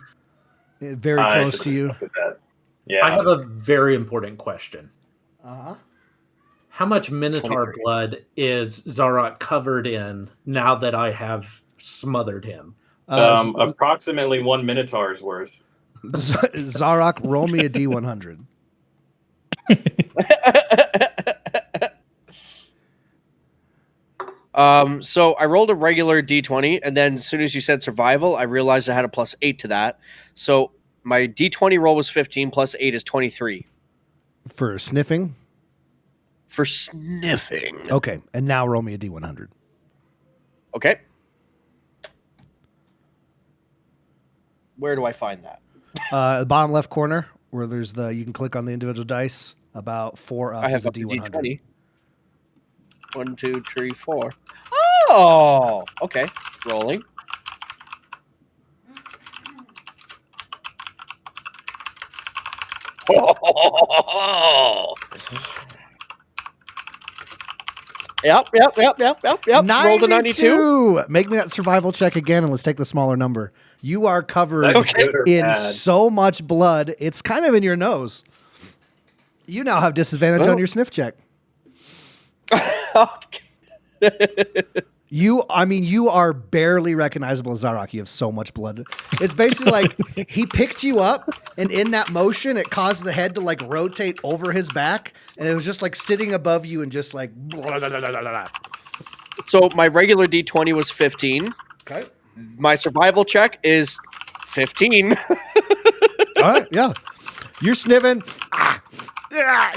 [SPEAKER 1] very
[SPEAKER 3] I
[SPEAKER 1] close to
[SPEAKER 3] should've
[SPEAKER 1] you.
[SPEAKER 3] expected that. Yeah.
[SPEAKER 2] I have a very important question.
[SPEAKER 1] Uh-huh.
[SPEAKER 2] How much Minotaur
[SPEAKER 4] 23.
[SPEAKER 2] blood is Zarok covered in now that I have smothered him?
[SPEAKER 3] Approximately 1 Minotaur's worth.
[SPEAKER 1] Zarok, roll me a D100.
[SPEAKER 4] So I rolled a regular D20, and then as soon as you said survival, I realized I had a +8 to that. So my D20 roll was 15, +8 is 23.
[SPEAKER 1] For sniffing?
[SPEAKER 4] For sniffing.
[SPEAKER 1] Okay, and now roll me a D100.
[SPEAKER 4] Okay. Where do I find that?
[SPEAKER 1] The bottom left corner where there's you can click on the individual dice. About 4 up
[SPEAKER 4] I have
[SPEAKER 1] is a
[SPEAKER 4] up to
[SPEAKER 1] D100.
[SPEAKER 4] D20. 1, 2, 3, 4. Oh, okay. Rolling. Yep. Rolled a 92.
[SPEAKER 1] Make me that survival check again, and let's take the smaller number. You are covered
[SPEAKER 3] Is that good or
[SPEAKER 1] in
[SPEAKER 3] bad?
[SPEAKER 1] so much blood, it's kind of in your nose. You now have disadvantage on your sniff check. You are barely recognizable as Zarok. You have so much blood. It's basically like he picked you up, and in that motion, it caused the head to like rotate over his back, and it was just like sitting above you and just like. Blah, blah, blah, blah, blah.
[SPEAKER 4] So my regular D20 was 15.
[SPEAKER 1] Okay.
[SPEAKER 4] My survival check is 15.
[SPEAKER 1] All right. Yeah. You're sniffing.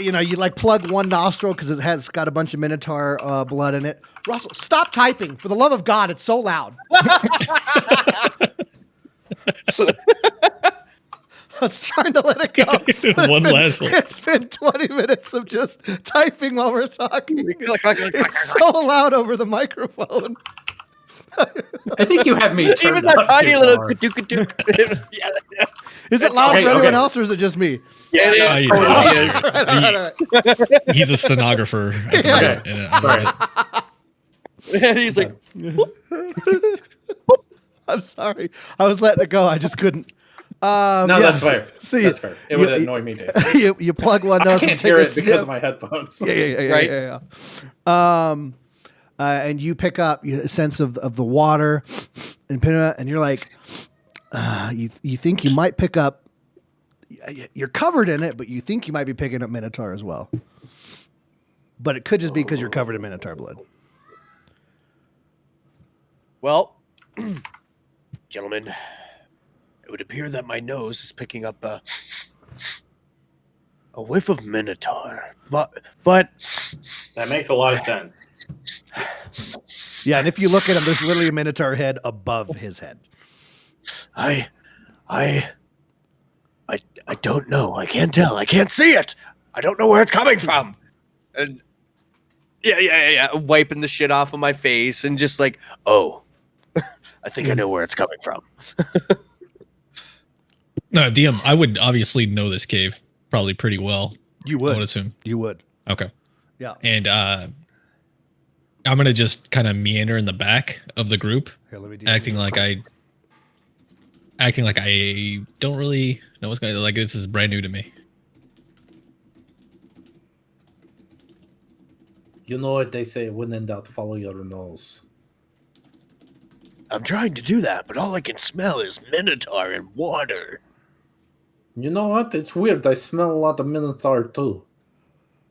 [SPEAKER 1] You know, you like plug one nostril because it has got a bunch of Minotaur blood in it. Russell, stop typing. For the love of God, it's so loud. I was trying to let it go.
[SPEAKER 5] One last one.
[SPEAKER 1] It's been 20 minutes of just typing while we're talking. It's so loud over the microphone.
[SPEAKER 2] I think you have me
[SPEAKER 4] Even
[SPEAKER 2] turned
[SPEAKER 4] that
[SPEAKER 2] up
[SPEAKER 4] tiny
[SPEAKER 2] too
[SPEAKER 4] little
[SPEAKER 2] hard.
[SPEAKER 4] yeah.
[SPEAKER 1] Is it loud
[SPEAKER 2] okay,
[SPEAKER 1] for anyone
[SPEAKER 2] okay.
[SPEAKER 1] else or is it just me?
[SPEAKER 4] Yeah,
[SPEAKER 5] Oh, you know,
[SPEAKER 1] All right.
[SPEAKER 5] he's a stenographer. At the
[SPEAKER 2] Okay.
[SPEAKER 5] moment, and I love it.
[SPEAKER 4] And he's like,
[SPEAKER 1] I'm sorry. I was letting it go. I just couldn't.
[SPEAKER 2] No,
[SPEAKER 1] yeah.
[SPEAKER 2] that's fair.
[SPEAKER 1] See,
[SPEAKER 2] That's fair. It would annoy me too.
[SPEAKER 1] you plug one
[SPEAKER 2] I
[SPEAKER 1] nose
[SPEAKER 2] can't
[SPEAKER 1] and take
[SPEAKER 2] hear
[SPEAKER 1] a
[SPEAKER 2] it because
[SPEAKER 1] sniff.
[SPEAKER 2] of my headphones.
[SPEAKER 1] Yeah,
[SPEAKER 4] Right.
[SPEAKER 1] yeah. And you pick up a sense of the water and Pinna, and you're like, you think you might pick up. You're covered in it, but you think you might be picking up Minotaur as well. But it could just be because you're covered in Minotaur blood.
[SPEAKER 4] well, gentlemen, it would appear that my nose is picking up a whiff of Minotaur. But
[SPEAKER 3] That makes a lot of sense.
[SPEAKER 1] Yeah, and if you look at him, there's literally a Minotaur head above his head.
[SPEAKER 4] I don't know. I can't tell. I can't see it. I don't know where it's coming from. And yeah. Wiping the shit off of my face and just like, oh, I think I know where it's coming from.
[SPEAKER 5] No, DM, I would obviously know this cave probably pretty well.
[SPEAKER 1] You
[SPEAKER 5] I would
[SPEAKER 1] would.
[SPEAKER 5] assume.
[SPEAKER 1] You would.
[SPEAKER 5] Okay.
[SPEAKER 1] Yeah.
[SPEAKER 5] And I'm gonna just kind of meander in the back of the group,
[SPEAKER 1] Here, let me do
[SPEAKER 5] acting like I don't really know what's going on. Like this is brand new to me.
[SPEAKER 2] You know what they say, when in doubt, follow your nose.
[SPEAKER 4] I'm trying to do that, but all I can smell is Minotaur and water.
[SPEAKER 2] You know what? It's weird. I smell a lot of Minotaur too.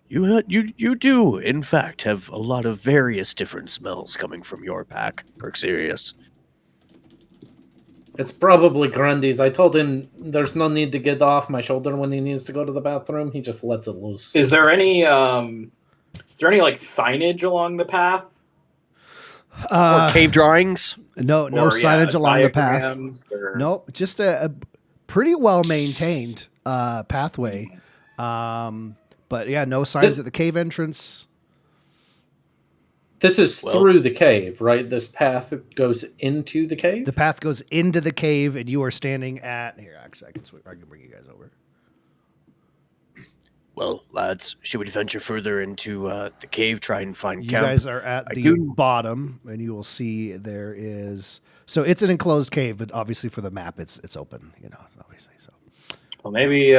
[SPEAKER 4] You do, in fact, have a lot of various different smells coming from your pack, Perxerius.
[SPEAKER 2] It's probably Grundy's. I told him there's no need to get off my shoulder when he needs to go to the bathroom. He just lets it loose.
[SPEAKER 3] Is there any like signage along the path?
[SPEAKER 4] Or cave drawings.
[SPEAKER 1] No
[SPEAKER 3] Or,
[SPEAKER 1] signage along the path.
[SPEAKER 3] diagrams or-
[SPEAKER 1] No, just a pretty well maintained pathway. But yeah, no signs at the cave entrance.
[SPEAKER 2] This is
[SPEAKER 4] Well-
[SPEAKER 2] through the cave, right? This path goes into the cave?
[SPEAKER 1] The path goes into the cave, and you are standing at here. Actually, I can bring you guys over.
[SPEAKER 4] Well, lads, should we venture further into the cave, try and find
[SPEAKER 1] You
[SPEAKER 4] camp?
[SPEAKER 1] guys are at
[SPEAKER 4] I
[SPEAKER 1] the
[SPEAKER 4] do-
[SPEAKER 1] bottom, and you will see there is. So it's an enclosed cave, but obviously for the map, it's open. You know, obviously. So
[SPEAKER 3] Well, maybe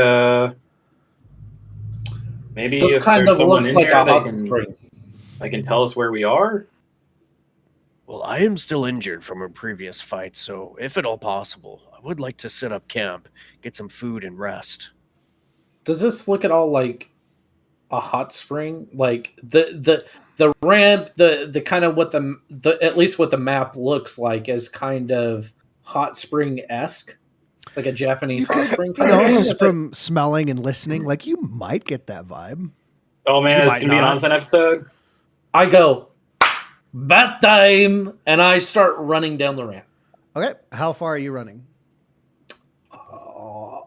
[SPEAKER 2] This
[SPEAKER 3] if
[SPEAKER 2] kind
[SPEAKER 3] there's
[SPEAKER 2] of
[SPEAKER 3] someone
[SPEAKER 2] looks
[SPEAKER 3] in
[SPEAKER 2] like
[SPEAKER 3] here
[SPEAKER 2] a
[SPEAKER 3] that
[SPEAKER 2] hot
[SPEAKER 3] can-
[SPEAKER 2] spring.
[SPEAKER 3] They can tell us where we are.
[SPEAKER 4] Well, I am still injured from a previous fight, so if at all possible, I would like to set up camp, get some food and rest.
[SPEAKER 2] Does this look at all like a hot spring? Like the ramp, the kind of what the at least what the map looks like is kind of hot spring esque, like a Japanese hot spring.
[SPEAKER 1] you
[SPEAKER 2] Kind of
[SPEAKER 1] know,
[SPEAKER 2] thing?
[SPEAKER 1] just
[SPEAKER 2] Is it-
[SPEAKER 1] from smelling and listening, like you might get that vibe.
[SPEAKER 3] Oh man,
[SPEAKER 1] You
[SPEAKER 3] it's
[SPEAKER 1] might
[SPEAKER 3] gonna be an
[SPEAKER 1] not.
[SPEAKER 3] onsen episode.
[SPEAKER 2] I go bath time, and I start running down the ramp.
[SPEAKER 1] Okay, how far are you running?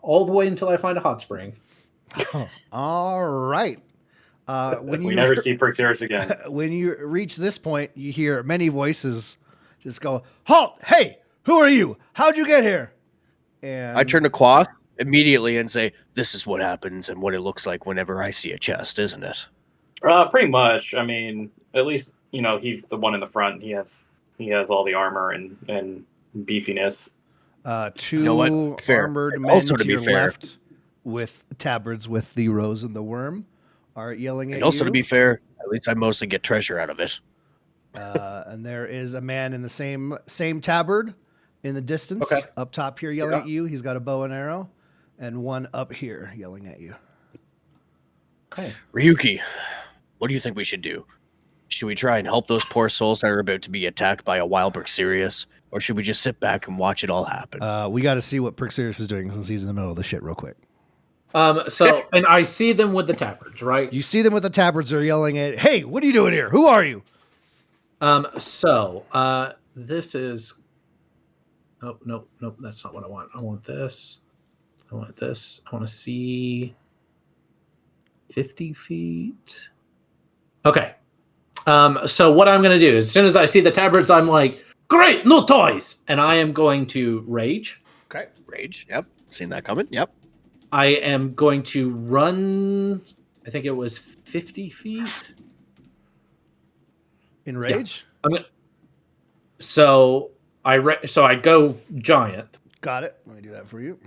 [SPEAKER 2] all the way until I find a hot spring.
[SPEAKER 1] All right. When
[SPEAKER 3] We
[SPEAKER 1] you
[SPEAKER 3] never see Perixeris again.
[SPEAKER 1] when you reach this point, you hear many voices just go, "Halt! Hey, who are you? How'd you get here?" And
[SPEAKER 4] I turn to Quoth immediately and say, "This is what happens and what it looks like whenever I see a chest, isn't it?"
[SPEAKER 3] Pretty much. I mean, at least he's the one in the front. He has all the armor and beefiness.
[SPEAKER 1] two
[SPEAKER 4] You know what? Fair.
[SPEAKER 1] armored
[SPEAKER 4] And
[SPEAKER 1] men
[SPEAKER 4] also,
[SPEAKER 1] to
[SPEAKER 4] to be
[SPEAKER 1] your
[SPEAKER 4] fair-
[SPEAKER 1] left with tabards with the rose and the worm are yelling at
[SPEAKER 4] And also,
[SPEAKER 1] you.
[SPEAKER 4] to be fair, at least I mostly get treasure out of it.
[SPEAKER 1] And there is a man in the same tabard in the distance,
[SPEAKER 2] Okay.
[SPEAKER 1] up top here yelling
[SPEAKER 2] Yeah.
[SPEAKER 1] at you. He's got a bow and arrow, and one up here yelling at you.
[SPEAKER 2] Okay.
[SPEAKER 4] Ryuki, what do you think we should do? Should we try and help those poor souls that are about to be attacked by a wild Perixeris, or should we just sit back and watch it all happen?
[SPEAKER 1] We got to see what Perixeris is doing since he's in the middle of the shit real quick.
[SPEAKER 2] So, and I see them with the tabards, right?
[SPEAKER 1] You see them with the tabards. They're yelling at, "Hey, what are you doing here? Who are you?"
[SPEAKER 2] This is. Oh, no, that's not what I want. I want this. I want this. I want to see 50 feet. Okay. So what I'm going to do, as soon as I see the tabards, I'm like, great, no toys. And I am going to rage.
[SPEAKER 1] Okay.
[SPEAKER 4] Rage. Yep. Seen that coming. Yep.
[SPEAKER 2] I am going to run, I think it was 50 feet.
[SPEAKER 1] In rage.
[SPEAKER 2] So I go giant.
[SPEAKER 1] Got it. Let me do that for you.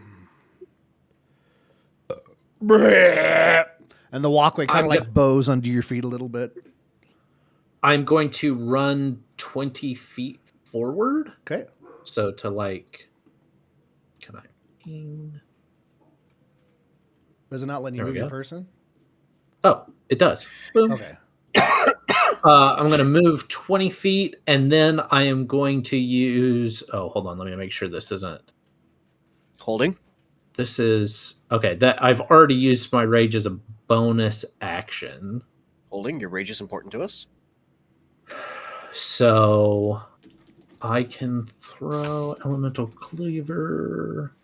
[SPEAKER 1] And the walkway kind
[SPEAKER 2] I'm
[SPEAKER 1] of like bows under your feet a little bit.
[SPEAKER 2] I'm going to run 20 feet forward.
[SPEAKER 1] Okay.
[SPEAKER 2] So to like, can I ping?
[SPEAKER 1] Does it not let you
[SPEAKER 2] There we
[SPEAKER 1] move your
[SPEAKER 2] go.
[SPEAKER 1] person?
[SPEAKER 2] Oh, it does. Boom.
[SPEAKER 1] Okay.
[SPEAKER 2] I'm going to move 20 feet and then I am going to use, oh, hold on. Let me make sure this isn't,
[SPEAKER 4] Holding.
[SPEAKER 2] this is, okay. That I've already used my rage as a bonus action.
[SPEAKER 4] Holding. Your rage is important to us.
[SPEAKER 2] So I can throw elemental cleaver.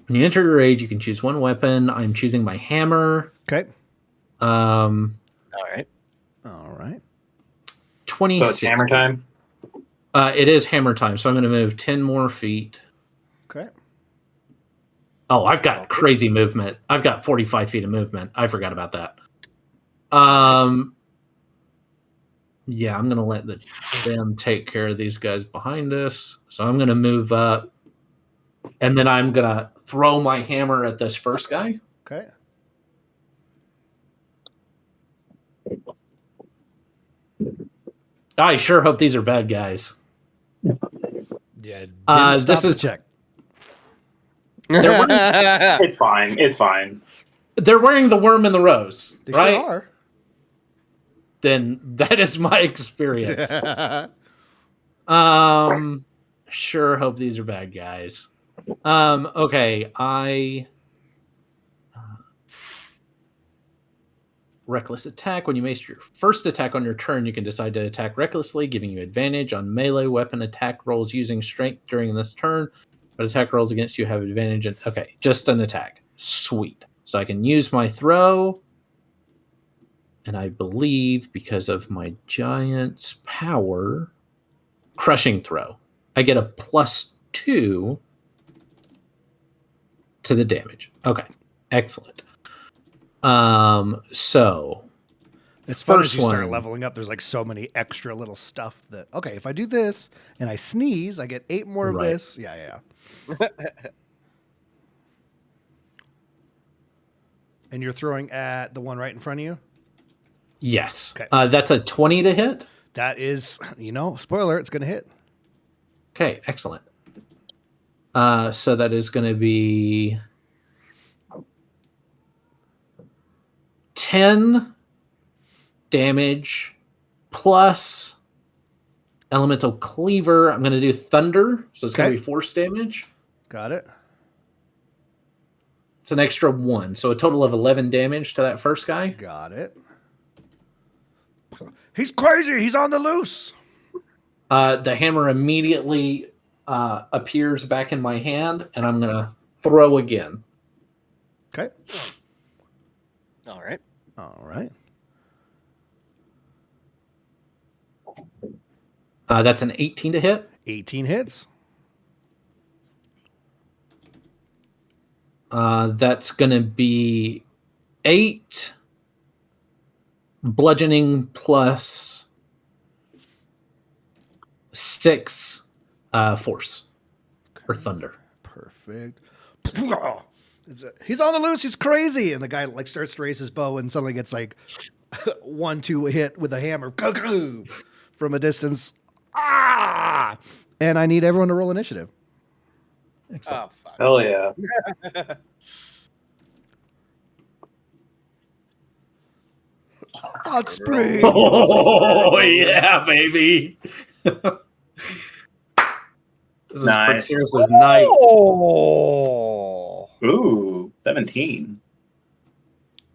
[SPEAKER 2] When you enter your rage, you can choose one weapon. I'm choosing my hammer.
[SPEAKER 1] Okay.
[SPEAKER 2] Um,
[SPEAKER 4] All right.
[SPEAKER 1] All right.
[SPEAKER 2] 26.
[SPEAKER 3] So it's hammer time.
[SPEAKER 2] It is hammer time, so I'm going to move 10 more feet.
[SPEAKER 1] Okay.
[SPEAKER 2] Oh, I've got crazy movement. I've got 45 feet of movement. I forgot about that. Yeah, I'm going to let them take care of these guys behind us. So I'm going to move up. And then I'm going to throw my hammer at this first guy.
[SPEAKER 1] Okay.
[SPEAKER 2] I sure hope these are bad guys.
[SPEAKER 1] Yeah. Didn't
[SPEAKER 2] This
[SPEAKER 1] stop to
[SPEAKER 2] is-
[SPEAKER 1] check.
[SPEAKER 3] It's fine. It's fine.
[SPEAKER 2] They're wearing the worm and the rose,
[SPEAKER 1] They
[SPEAKER 2] right?
[SPEAKER 1] sure
[SPEAKER 2] Then that is my experience.
[SPEAKER 1] are.
[SPEAKER 2] Sure hope these are bad guys. Okay, reckless attack. When you make your first attack on your turn, you can decide to attack recklessly, giving you advantage on melee weapon attack rolls using strength during this turn. But attack rolls against you have advantage. Okay, just an attack. Sweet. So I can use my throw. And I believe because of my giant's power, crushing throw, I get a +2 to the damage. Okay, excellent. So
[SPEAKER 1] It's fun as
[SPEAKER 2] first
[SPEAKER 1] you start
[SPEAKER 2] one-
[SPEAKER 1] leveling up. There's like so many extra little stuff that, okay, if I do this and I sneeze, I get 8 more of
[SPEAKER 2] Right.
[SPEAKER 1] this. Yeah. And you're throwing at the one right in front of you?
[SPEAKER 2] Yes,
[SPEAKER 1] Okay.
[SPEAKER 2] That's a 20 to hit.
[SPEAKER 1] That is, spoiler, it's going to hit.
[SPEAKER 2] Okay, excellent. So that is going to be 10 damage plus elemental cleaver. I'm going to do thunder, so it's going
[SPEAKER 1] Okay.
[SPEAKER 2] to be force damage.
[SPEAKER 1] Got it.
[SPEAKER 2] It's an extra 1, so a total of 11 damage to that first guy.
[SPEAKER 1] Got it. He's crazy. He's on the loose.
[SPEAKER 2] The hammer immediately appears back in my hand, and I'm going to throw again.
[SPEAKER 1] Okay.
[SPEAKER 4] All right.
[SPEAKER 1] All right.
[SPEAKER 2] That's an 18 to hit.
[SPEAKER 1] 18 hits.
[SPEAKER 2] That's going to be 8 bludgeoning plus 6 force or thunder.
[SPEAKER 1] Perfect. He's on the loose. He's crazy. And the guy like starts to raise his bow and suddenly gets like 1-2 hit with a hammer from a distance. Ah! And I need everyone to roll initiative.
[SPEAKER 2] Excellent.
[SPEAKER 4] Oh, fuck.
[SPEAKER 3] Hell yeah.
[SPEAKER 1] Hot spring.
[SPEAKER 2] Oh, yeah, baby. This is
[SPEAKER 3] Nice.
[SPEAKER 2] Perseus' night.
[SPEAKER 4] Oh,
[SPEAKER 3] Ooh, 17.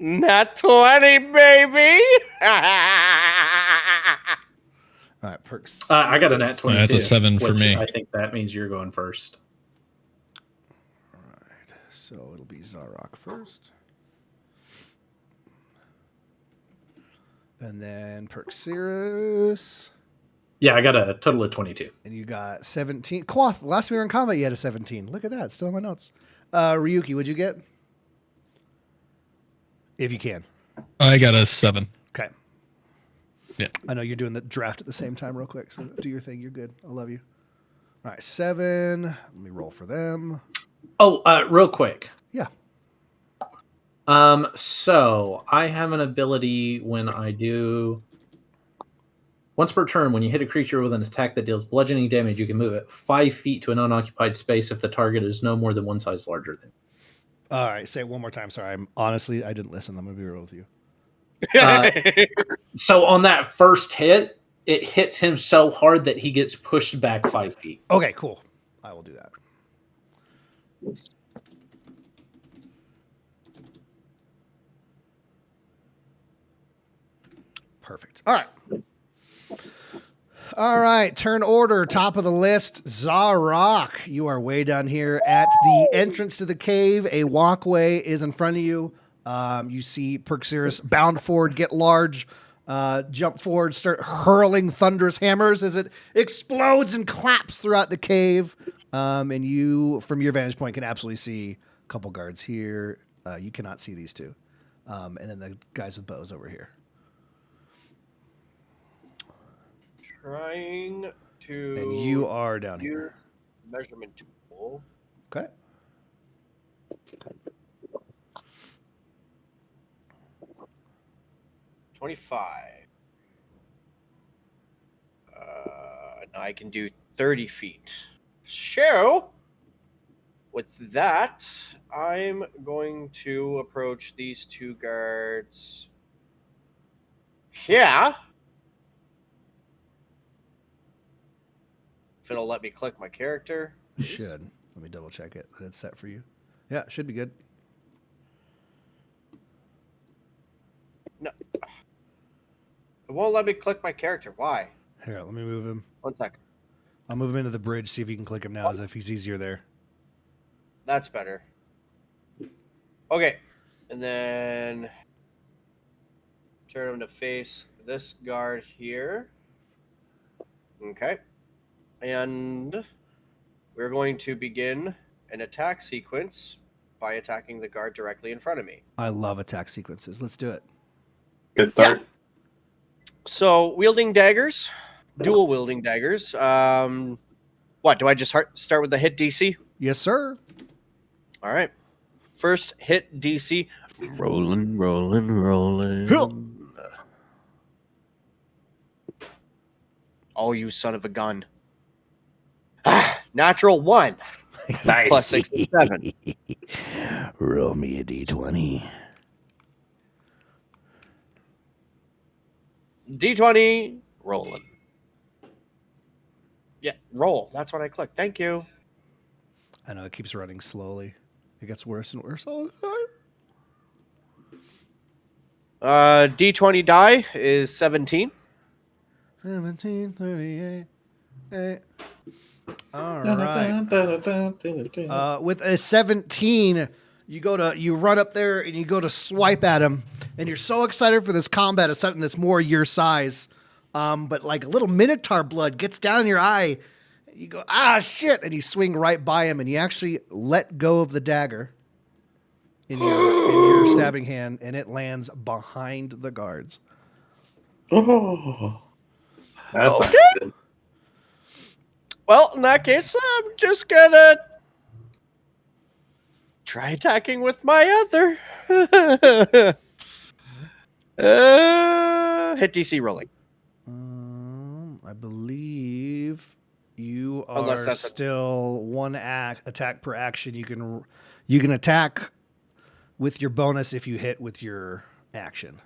[SPEAKER 4] not 20, baby.
[SPEAKER 1] All right, perks.
[SPEAKER 2] I got a nat 20.
[SPEAKER 5] That's a 7 for
[SPEAKER 2] which
[SPEAKER 5] me.
[SPEAKER 2] I think that means you're going first.
[SPEAKER 1] All right. So it'll be Zarok first. And then Perxirus.
[SPEAKER 2] Yeah, I got a total of 22.
[SPEAKER 1] And you got 17. Quoth, last time we were in combat, you had a 17. Look at that. It's still in my notes. Ryuki, what'd you get? If you can.
[SPEAKER 5] I got a 7.
[SPEAKER 1] Okay.
[SPEAKER 5] Yeah.
[SPEAKER 1] I know you're doing the draft at the same time real quick, so do your thing. You're good. I love you. All right, 7. Let me roll for them.
[SPEAKER 2] Oh, real quick.
[SPEAKER 1] Yeah.
[SPEAKER 2] So I have an ability when I do once per turn, when you hit a creature with an attack that deals bludgeoning damage, you can move it 5 feet to an unoccupied space if the target is no more than one size larger than.
[SPEAKER 1] All right, say it one more time. Sorry, I didn't listen. I'm gonna be real with you.
[SPEAKER 2] So on that first hit, it hits him so hard that he gets pushed back 5 feet.
[SPEAKER 1] Okay, cool. I will do that. Perfect. All right. All right. Turn order. Top of the list. Zarok. You are way down here at the entrance to the cave. A walkway is in front of you. You see Perxirus bound forward, get large, jump forward, start hurling thunderous hammers as it explodes and claps throughout the cave. And you, from your vantage point, can absolutely see a couple guards here. You cannot see these two. And then the guys with bows over here.
[SPEAKER 4] Trying to.
[SPEAKER 1] And you are down here.
[SPEAKER 4] Measurement tool.
[SPEAKER 1] Okay.
[SPEAKER 4] $25. Now I can do 30 feet. So, with that, I'm going to approach these two guards. Yeah. If it'll let me click my character.
[SPEAKER 1] Should. Let me double check it that it's set for you. Yeah, should be good.
[SPEAKER 4] No. It won't let me click my character. Why?
[SPEAKER 1] Here, let me move him.
[SPEAKER 4] 1 second.
[SPEAKER 1] I'll move him into the bridge, see if you can click him now, as if he's easier there.
[SPEAKER 4] That's better. Okay. And then turn him to face this guard here. Okay. And we're going to begin an attack sequence by attacking the guard directly in front of me.
[SPEAKER 1] I love attack sequences. Let's do it.
[SPEAKER 3] Good start.
[SPEAKER 4] Yeah. So, wielding daggers, dual wielding daggers. What, do I just start with the hit DC?
[SPEAKER 1] Yes, sir.
[SPEAKER 4] All right. First hit DC.
[SPEAKER 6] Rolling, rolling, rolling.
[SPEAKER 4] Oh, you son of a gun. Natural 1.
[SPEAKER 3] Nice.
[SPEAKER 4] Plus 67.
[SPEAKER 1] Roll me a d20.
[SPEAKER 4] D20. Rolling. Yeah, roll. That's what I clicked. Thank you.
[SPEAKER 1] I know it keeps running slowly. It gets worse and worse all the time.
[SPEAKER 4] D20 die is 17.
[SPEAKER 1] 1738. All right. With a 17, you run up there and you go to swipe at him, and you're so excited for this combat of something that's more your size. But like a little minotaur blood gets down in your eye. You go, ah, shit, and you swing right by him, and you actually let go of the dagger in your stabbing hand, and it lands behind the guards.
[SPEAKER 2] Oh.
[SPEAKER 3] That's
[SPEAKER 4] Okay.
[SPEAKER 3] not good.
[SPEAKER 4] Well, in that case, I'm just gonna try attacking with my other. Hit DC rolling.
[SPEAKER 1] I believe you
[SPEAKER 4] Unless
[SPEAKER 1] are
[SPEAKER 4] that's
[SPEAKER 1] still one attack per action. You can attack with your bonus if you hit with your action.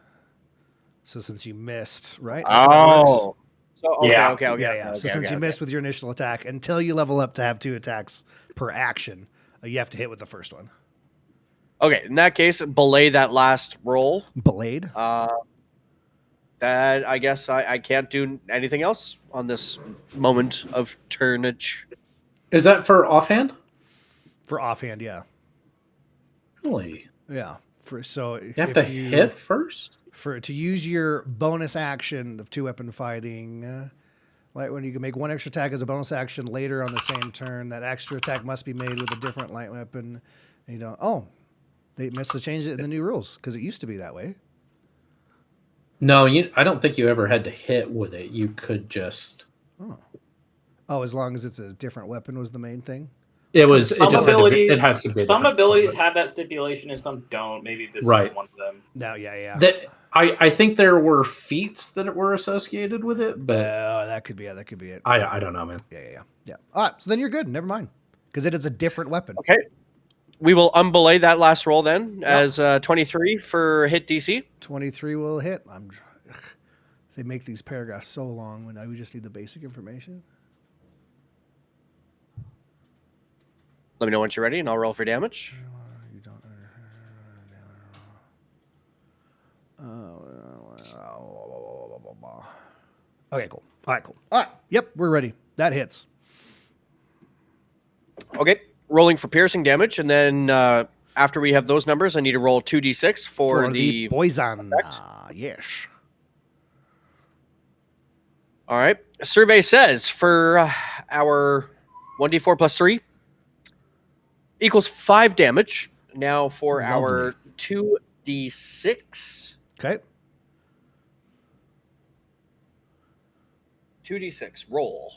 [SPEAKER 1] So since you missed, right? That's how it works?
[SPEAKER 4] Oh. So, okay,
[SPEAKER 3] Yeah.
[SPEAKER 4] okay.
[SPEAKER 1] Yeah. So since you missed with your initial attack, until you level up to have 2 attacks per action, you have to hit with the first one.
[SPEAKER 4] Okay, in that case, belay that last roll.
[SPEAKER 1] Blade.
[SPEAKER 4] That I guess I can't do anything else on this moment of turnage.
[SPEAKER 2] Is that for offhand?
[SPEAKER 1] For offhand, yeah.
[SPEAKER 2] Really?
[SPEAKER 1] Yeah. So
[SPEAKER 2] You have to hit first?
[SPEAKER 1] to use your bonus action of 2-weapon fighting, like when you can make one extra attack as a bonus action later on the same turn, that extra attack must be made with a different light weapon. And you don't. Oh, they must have changed it in the new rules because it used to be that way.
[SPEAKER 2] No, I don't think you ever had to hit with it. You could just.
[SPEAKER 1] Oh, as long as it's a different weapon was the main thing.
[SPEAKER 2] It was. It
[SPEAKER 3] Some
[SPEAKER 2] just had to be,
[SPEAKER 3] abilities,
[SPEAKER 2] it has to be.
[SPEAKER 3] some
[SPEAKER 2] different.
[SPEAKER 3] abilities have that stipulation and some don't. Maybe this
[SPEAKER 2] Right.
[SPEAKER 3] is one of them.
[SPEAKER 1] No, yeah.
[SPEAKER 2] I think there were feats that were associated with it, but
[SPEAKER 1] That could be it. That could be it.
[SPEAKER 2] I don't know, man.
[SPEAKER 1] Yeah. All right, so then you're good. Never mind, because it is a different weapon.
[SPEAKER 4] Okay. We will unbelay that last roll then as 23 for hit DC.
[SPEAKER 1] 23 will hit. They make these paragraphs so long when we just need the basic information.
[SPEAKER 4] Let me know once you're ready, and I'll roll for damage.
[SPEAKER 1] You don't. Okay, cool. All right, cool. All right. Yep, we're ready. That hits.
[SPEAKER 4] Okay. Rolling for piercing damage, and then after we have those numbers, I need to roll 2d6 for the
[SPEAKER 1] poison.
[SPEAKER 4] effect.
[SPEAKER 1] Yes.
[SPEAKER 4] All right. Survey says for our 1d4 plus 3 equals 5 damage. Now for our 2d6.
[SPEAKER 1] Okay.
[SPEAKER 4] 2d6. Roll.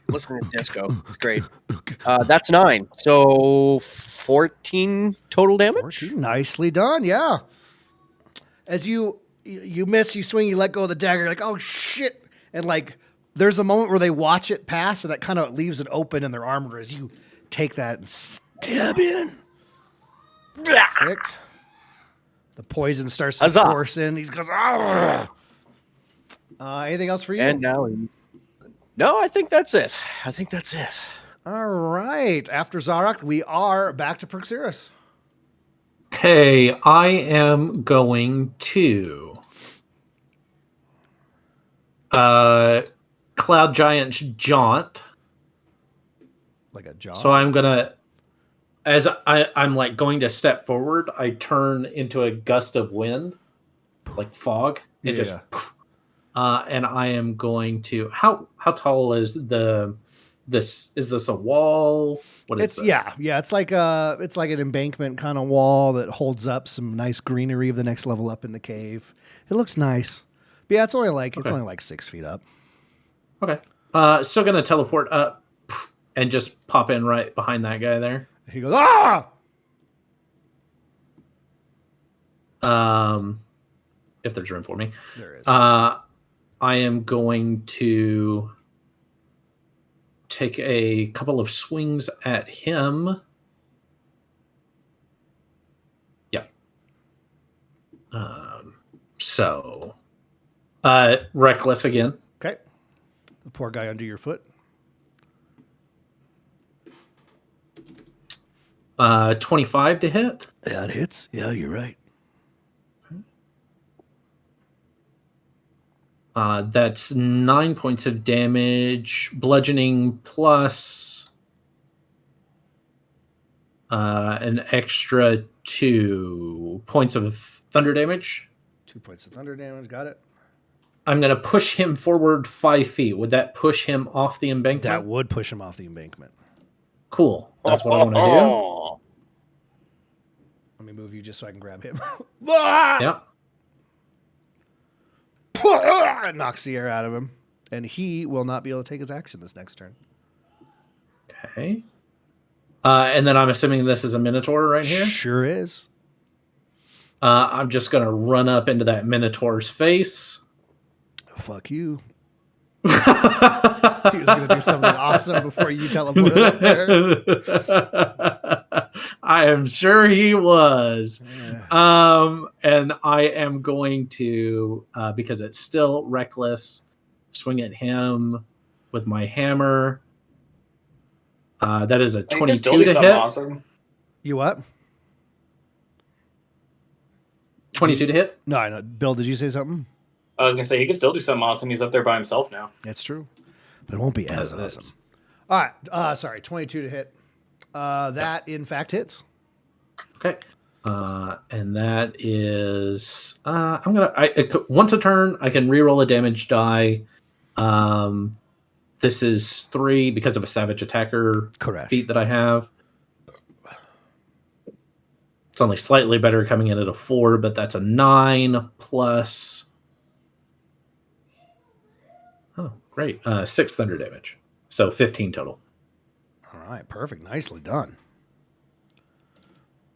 [SPEAKER 4] Listen to disco. It's great. That's 9. So 14 total damage.
[SPEAKER 1] 14. Nicely done. Yeah. As you miss, you swing, you let go of the dagger. You're like, oh shit! And like, there's a moment where they watch it pass, and that kind of leaves it open in their armor as you take that and stab in. Perfect. The poison starts to
[SPEAKER 4] Huzzah.
[SPEAKER 1] course in. He goes, ah. Anything else for you?
[SPEAKER 4] And now, no, I think that's it.
[SPEAKER 1] All right. After Zarak, we are back to Perxiris.
[SPEAKER 2] Okay, I am going to Cloud Giant's Jaunt.
[SPEAKER 1] Like a jaw.
[SPEAKER 2] So I'm gonna, as I'm like going to step forward, I turn into a gust of wind, like fog. It just, and I am going to. How tall is this? Is this a wall? What is this?
[SPEAKER 1] Yeah. It's like an embankment kind of wall that holds up some nice greenery of the next level up in the cave. It looks nice. But yeah, it's only like 6 feet up.
[SPEAKER 2] Okay. Still gonna teleport up and just pop in right behind that guy there.
[SPEAKER 1] He goes, ah!
[SPEAKER 2] If there's room for me.
[SPEAKER 1] There is.
[SPEAKER 2] I am going to take a couple of swings at him. Yeah. Reckless again.
[SPEAKER 1] Okay. The poor guy under your foot.
[SPEAKER 2] 25 to hit.
[SPEAKER 1] That hits. Yeah, you're right.
[SPEAKER 2] That's 9 points of damage, bludgeoning plus an extra 2 points of thunder damage.
[SPEAKER 1] 2 points of thunder damage. Got it.
[SPEAKER 2] I'm going to push him forward 5 feet. Would that push him off the embankment?
[SPEAKER 1] That would push him off the embankment.
[SPEAKER 2] Cool. That's what I want to do.
[SPEAKER 1] Let me move you just so I can grab him.
[SPEAKER 2] Yep.
[SPEAKER 1] Knocks the air out of him. And he will not be able to take his action this next turn.
[SPEAKER 2] Okay. And then I'm assuming this is a Minotaur right here.
[SPEAKER 1] Sure is.
[SPEAKER 2] I'm just going to run up into that Minotaur's face.
[SPEAKER 1] Fuck you. He was going to do something awesome before you teleported up there.
[SPEAKER 2] I am sure he was.
[SPEAKER 1] Yeah.
[SPEAKER 2] And I am going to, because it's still reckless, swing at him with my hammer. That is a
[SPEAKER 3] You can still
[SPEAKER 2] 22
[SPEAKER 3] do
[SPEAKER 2] to
[SPEAKER 3] something
[SPEAKER 2] hit.
[SPEAKER 3] awesome.
[SPEAKER 1] You what?
[SPEAKER 2] 22 to hit.
[SPEAKER 1] No, I know. Bill, did you say something?
[SPEAKER 3] I was gonna say he can still do something awesome. He's up there by himself now.
[SPEAKER 1] That's true. But it won't be as awesome. All right. Sorry. 22 to hit. That, in fact, hits.
[SPEAKER 2] Okay. And that is I'm gonna once a turn I can reroll a damage die. This is 3 because of a savage attacker
[SPEAKER 1] Correct.
[SPEAKER 2] feat that I have. It's only slightly better coming in at a 4, but that's a 9 plus. Oh, great! 6 thunder damage, so 15 total.
[SPEAKER 1] All right. Perfect. Nicely done.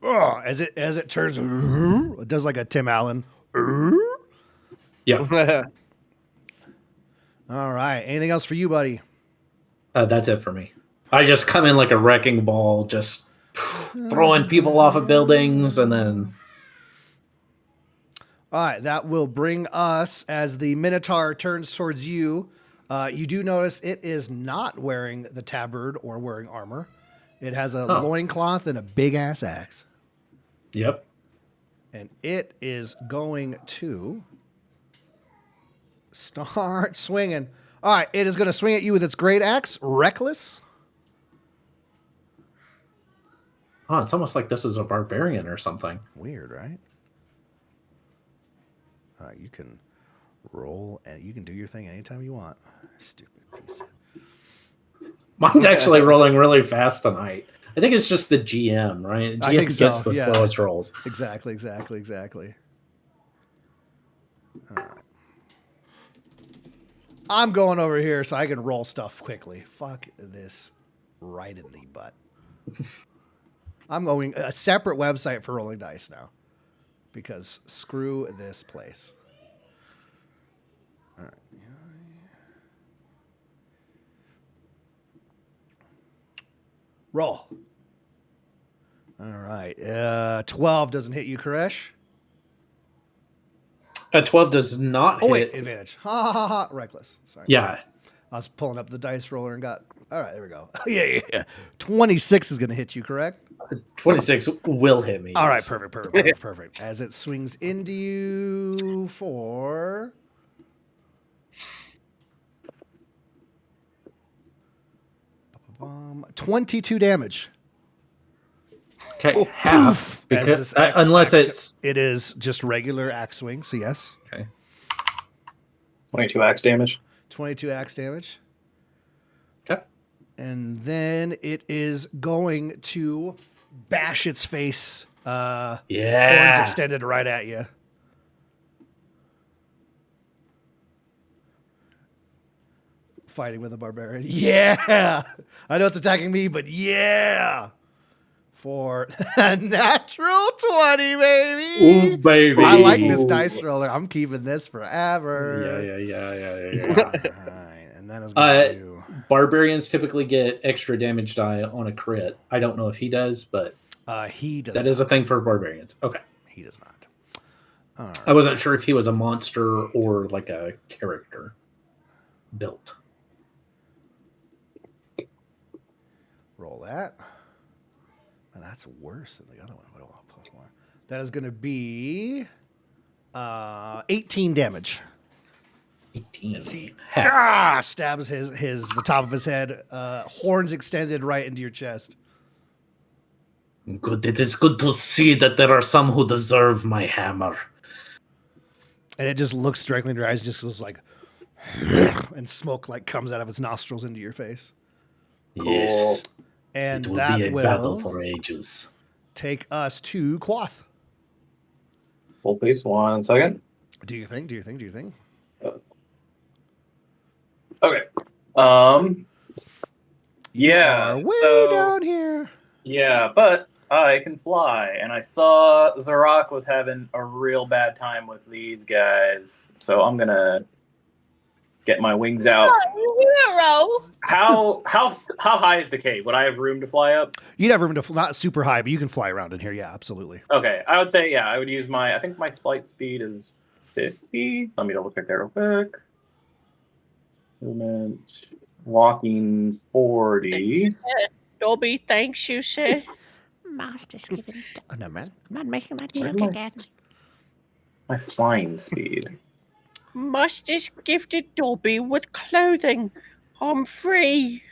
[SPEAKER 1] Oh, as it turns, it does like a Tim Allen.
[SPEAKER 2] Yeah,
[SPEAKER 1] All right. Anything else for you, buddy?
[SPEAKER 2] that's it for me. I just come in like a wrecking ball, just throwing people off of buildings, and then.
[SPEAKER 1] All right, that will bring us as the Minotaur turns towards you. You do notice it is not wearing the tabard or wearing armor. It has a loincloth and a big ass axe.
[SPEAKER 2] Yep.
[SPEAKER 1] And it is going to start swinging. All right, it is going to swing at you with its great axe, Reckless.
[SPEAKER 2] Oh, it's almost like this is a barbarian or something.
[SPEAKER 1] Weird, right? You can roll and you can do your thing anytime you want. Stupid piece.
[SPEAKER 2] Mine's actually rolling really fast tonight. I think it's just the GM, right? GM
[SPEAKER 1] I think so,
[SPEAKER 2] gets the
[SPEAKER 1] yeah.
[SPEAKER 2] slowest rolls.
[SPEAKER 1] Exactly. All right. I'm going over here so I can roll stuff quickly. Fuck this right in the butt. I'm going a separate website for rolling dice now because screw this place. All right. Roll. All right. 12 doesn't hit you, Koresh.
[SPEAKER 2] 12 does not
[SPEAKER 1] Oh,
[SPEAKER 2] hit.
[SPEAKER 1] wait. Advantage. Ha ha ha ha. Reckless. Sorry.
[SPEAKER 2] Yeah.
[SPEAKER 1] I was pulling up the dice roller and got. All right. There we go. Yeah. 26 is going to hit you, correct?
[SPEAKER 2] 26 will hit me.
[SPEAKER 1] All right.
[SPEAKER 2] yes.
[SPEAKER 1] Perfect. As it swings into you for. Um, 22 damage.
[SPEAKER 2] Okay, half.
[SPEAKER 1] As
[SPEAKER 2] Because,
[SPEAKER 1] this axe-
[SPEAKER 2] unless
[SPEAKER 1] axe-
[SPEAKER 2] it's.
[SPEAKER 1] It is just regular axe swing, so yes.
[SPEAKER 2] Okay.
[SPEAKER 3] 22 axe damage.
[SPEAKER 1] 22 axe damage.
[SPEAKER 2] Okay.
[SPEAKER 1] And then it is going to bash its face. Horns
[SPEAKER 2] Yeah.
[SPEAKER 1] extended right at you. Fighting with a barbarian. Yeah. I know it's attacking me, but yeah. For a natural 20, baby.
[SPEAKER 2] Ooh, baby.
[SPEAKER 1] I like this dice roller. I'm keeping this forever.
[SPEAKER 2] Yeah.
[SPEAKER 1] All right. And that is going to do.
[SPEAKER 2] Barbarians typically get extra damage die on a crit. I don't know if he does, but
[SPEAKER 1] He does
[SPEAKER 2] that
[SPEAKER 1] not.
[SPEAKER 2] is a thing for barbarians. Okay.
[SPEAKER 1] He does not. All right.
[SPEAKER 2] I wasn't sure if he was a monster or like a character built.
[SPEAKER 1] Roll that. And that's that's worse than the other one. What do I plus more? That is going to be 18 damage.
[SPEAKER 2] 18.
[SPEAKER 1] Stabs the top of his head, horns extended right into your chest.
[SPEAKER 2] Good. It is good to see that there are some who deserve my hammer.
[SPEAKER 1] And it just looks directly into your eyes, just goes like, and smoke like comes out of its nostrils into your face.
[SPEAKER 2] Yes.
[SPEAKER 1] And
[SPEAKER 2] It will
[SPEAKER 1] that
[SPEAKER 2] be a
[SPEAKER 1] will
[SPEAKER 2] battle for ages.
[SPEAKER 1] take us to Quoth.
[SPEAKER 3] Hold please 1 second.
[SPEAKER 1] Do you think?
[SPEAKER 3] Okay. Yeah.
[SPEAKER 1] Are way
[SPEAKER 3] so-
[SPEAKER 1] down here.
[SPEAKER 3] Yeah, but I can fly, and I saw Zarak was having a real bad time with these guys, so I'm gonna get my wings out.
[SPEAKER 7] Hero.
[SPEAKER 3] How high is the cave? Would I have room to fly up?
[SPEAKER 1] You'd have room to not super high, but you can fly around in here. Yeah, absolutely.
[SPEAKER 3] Okay, I would say I would use I think my flight speed is 50. Let me double check that real quick. Movement, walking 40.
[SPEAKER 7] Dobby, thanks you, sir.
[SPEAKER 8] Master's given.
[SPEAKER 1] Oh, no, man.
[SPEAKER 8] I'm not making that
[SPEAKER 3] Where
[SPEAKER 8] joke
[SPEAKER 3] am I?
[SPEAKER 8] again.
[SPEAKER 3] My flying speed.
[SPEAKER 7] Master's gifted Dobby with clothing. I'm free.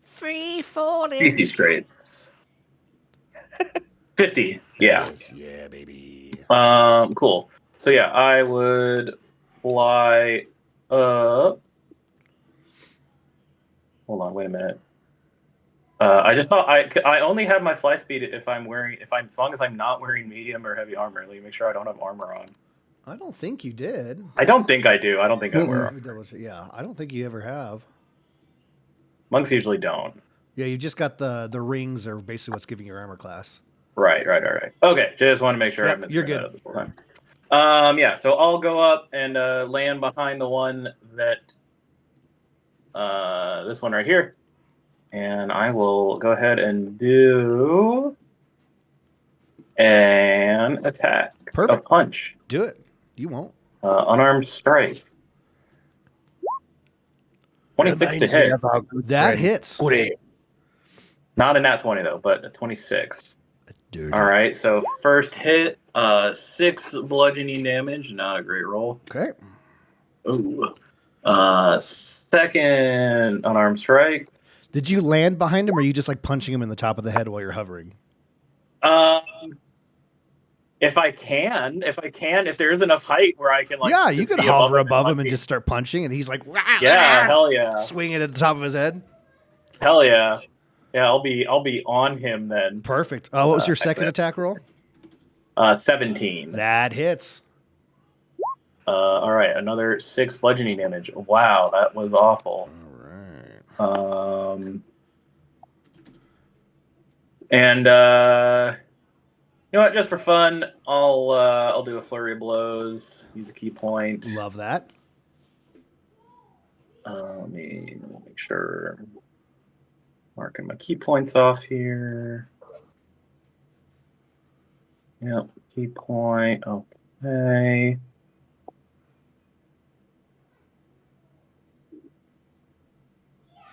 [SPEAKER 8] Free falling.
[SPEAKER 3] Easy straights. 50. Yeah.
[SPEAKER 1] Yeah, baby.
[SPEAKER 3] Cool. So yeah, I would fly up. Hold on, wait a minute. I just thought I only have my fly speed if I'm as long as I'm not wearing medium or heavy armor. Let me make sure I don't have armor on.
[SPEAKER 1] I don't think you did.
[SPEAKER 3] I don't think I do. I don't think I
[SPEAKER 1] Let
[SPEAKER 3] wear.
[SPEAKER 1] me double check. Yeah, I don't think you ever have.
[SPEAKER 3] Monks usually don't.
[SPEAKER 1] Yeah, you just got the rings are basically what's giving your armor class.
[SPEAKER 3] Right. Okay, just want to make sure I
[SPEAKER 1] Yep,
[SPEAKER 3] haven't
[SPEAKER 1] you're
[SPEAKER 3] screwed that
[SPEAKER 1] good.
[SPEAKER 3] up this whole time. Yeah, so I'll go up and land behind the one that this one right here. And I will go ahead and do an attack.
[SPEAKER 1] Perfect.
[SPEAKER 3] A punch.
[SPEAKER 1] Do it. You won't.
[SPEAKER 3] Unarmed strike. 26 to
[SPEAKER 4] Reminds me
[SPEAKER 3] hit.
[SPEAKER 4] of our good
[SPEAKER 1] That
[SPEAKER 4] friend
[SPEAKER 1] hits.
[SPEAKER 4] Goody.
[SPEAKER 3] Not a nat 20 though, but a 26.
[SPEAKER 1] Dude.
[SPEAKER 3] All right, so first hit, 6 bludgeoning damage. Not a great roll.
[SPEAKER 1] Okay.
[SPEAKER 3] Ooh. Second unarmed strike.
[SPEAKER 1] Did you land behind him, or are you just like punching him in the top of the head while you're hovering?
[SPEAKER 3] If I can, if there is enough height where I can like,
[SPEAKER 1] yeah, you
[SPEAKER 3] just
[SPEAKER 1] could
[SPEAKER 3] be
[SPEAKER 1] hover
[SPEAKER 3] him
[SPEAKER 1] above him and
[SPEAKER 3] punching.
[SPEAKER 1] just start punching, and he's like, "Wah,
[SPEAKER 3] Yeah,
[SPEAKER 1] wah,"
[SPEAKER 3] hell yeah,
[SPEAKER 1] swinging at the top of his head.
[SPEAKER 3] hell yeah, yeah. I'll be on him then.
[SPEAKER 1] Perfect. What was your second
[SPEAKER 3] actually-
[SPEAKER 1] attack roll?
[SPEAKER 3] 17.
[SPEAKER 1] That hits.
[SPEAKER 3] All right, another 6 bludgeoning damage. Wow, that was awful.
[SPEAKER 1] All right.
[SPEAKER 3] And you know what? Just for fun, I'll do a flurry of blows. Use a key point.
[SPEAKER 1] Love that.
[SPEAKER 3] Let me make sure. Marking my key points off here. Yep, key point. Okay.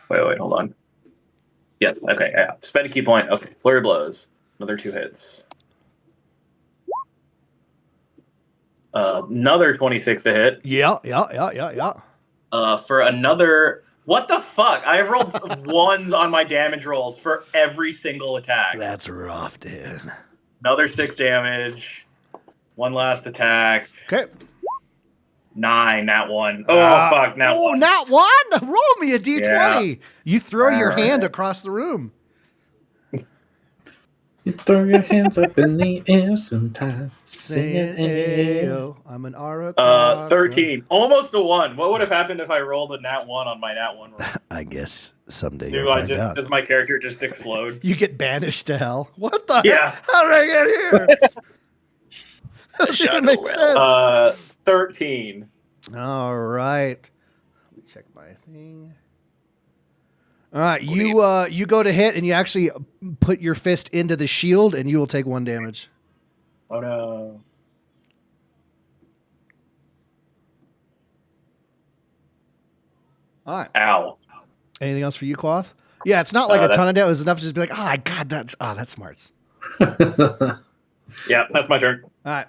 [SPEAKER 3] Wait, hold on. Yes, okay, yeah. Spend a key point. Okay, flurry of blows. Another 2 hits. Another 26 to hit.
[SPEAKER 1] Yeah.
[SPEAKER 3] For another. What the fuck? I rolled ones on my damage rolls for every single attack.
[SPEAKER 1] That's rough, dude.
[SPEAKER 3] Another 6 damage. One last attack.
[SPEAKER 1] Okay.
[SPEAKER 3] 9, that one. Oh, fuck, now
[SPEAKER 1] Oh, not one? Roll me a d20. You throw your
[SPEAKER 3] All
[SPEAKER 1] hand
[SPEAKER 3] right.
[SPEAKER 1] across the room.
[SPEAKER 2] You throw your hands up in the air sometimes.
[SPEAKER 1] Saying,
[SPEAKER 2] Saying,
[SPEAKER 1] "Ayo, I'm an Arakocra."
[SPEAKER 3] 13. Almost a 1. What would have happened if I rolled a nat 1 on my nat 1 roll?
[SPEAKER 1] I guess someday
[SPEAKER 3] Does my character just explode?
[SPEAKER 1] You get banished to hell. What the
[SPEAKER 3] Yeah.
[SPEAKER 1] heck? How did I get here? That doesn't even make sense.
[SPEAKER 3] 13.
[SPEAKER 1] All right. Let me check my thing. All right, you go to hit and you actually put your fist into the shield and you will take 1 damage.
[SPEAKER 3] Oh no.
[SPEAKER 1] All right.
[SPEAKER 3] Ow.
[SPEAKER 1] Anything else for you, Quoth? Yeah, it's not like a
[SPEAKER 3] that's-
[SPEAKER 1] ton of damage. It was enough to just be like, God, that's smarts.
[SPEAKER 3] Yeah, that's my turn.
[SPEAKER 1] All right.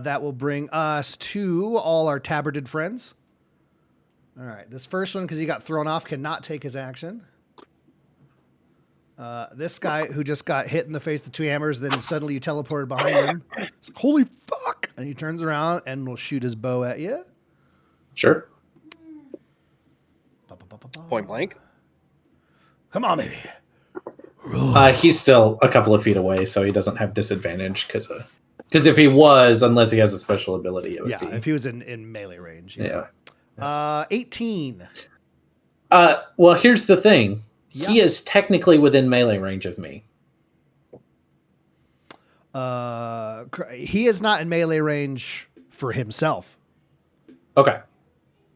[SPEAKER 1] That will bring us to all our tabarded friends. All right. This first one, because he got thrown off, cannot take his action. This guy who just got hit in the face with 2 hammers, then suddenly you teleported behind him. It's like, holy fuck! And he turns around and will shoot his bow at you.
[SPEAKER 2] Sure.
[SPEAKER 4] Point blank.
[SPEAKER 1] Come on, baby.
[SPEAKER 2] He's still a couple of feet away, so he doesn't have disadvantage because if he was, unless he has a special ability, it would
[SPEAKER 1] Yeah,
[SPEAKER 2] be.
[SPEAKER 1] if he was in melee range.
[SPEAKER 2] Yeah.
[SPEAKER 1] 18.
[SPEAKER 2] Well, here's the thing.
[SPEAKER 1] Yeah.
[SPEAKER 2] He is technically within melee range of me.
[SPEAKER 1] He is not in melee range for himself.
[SPEAKER 2] Okay.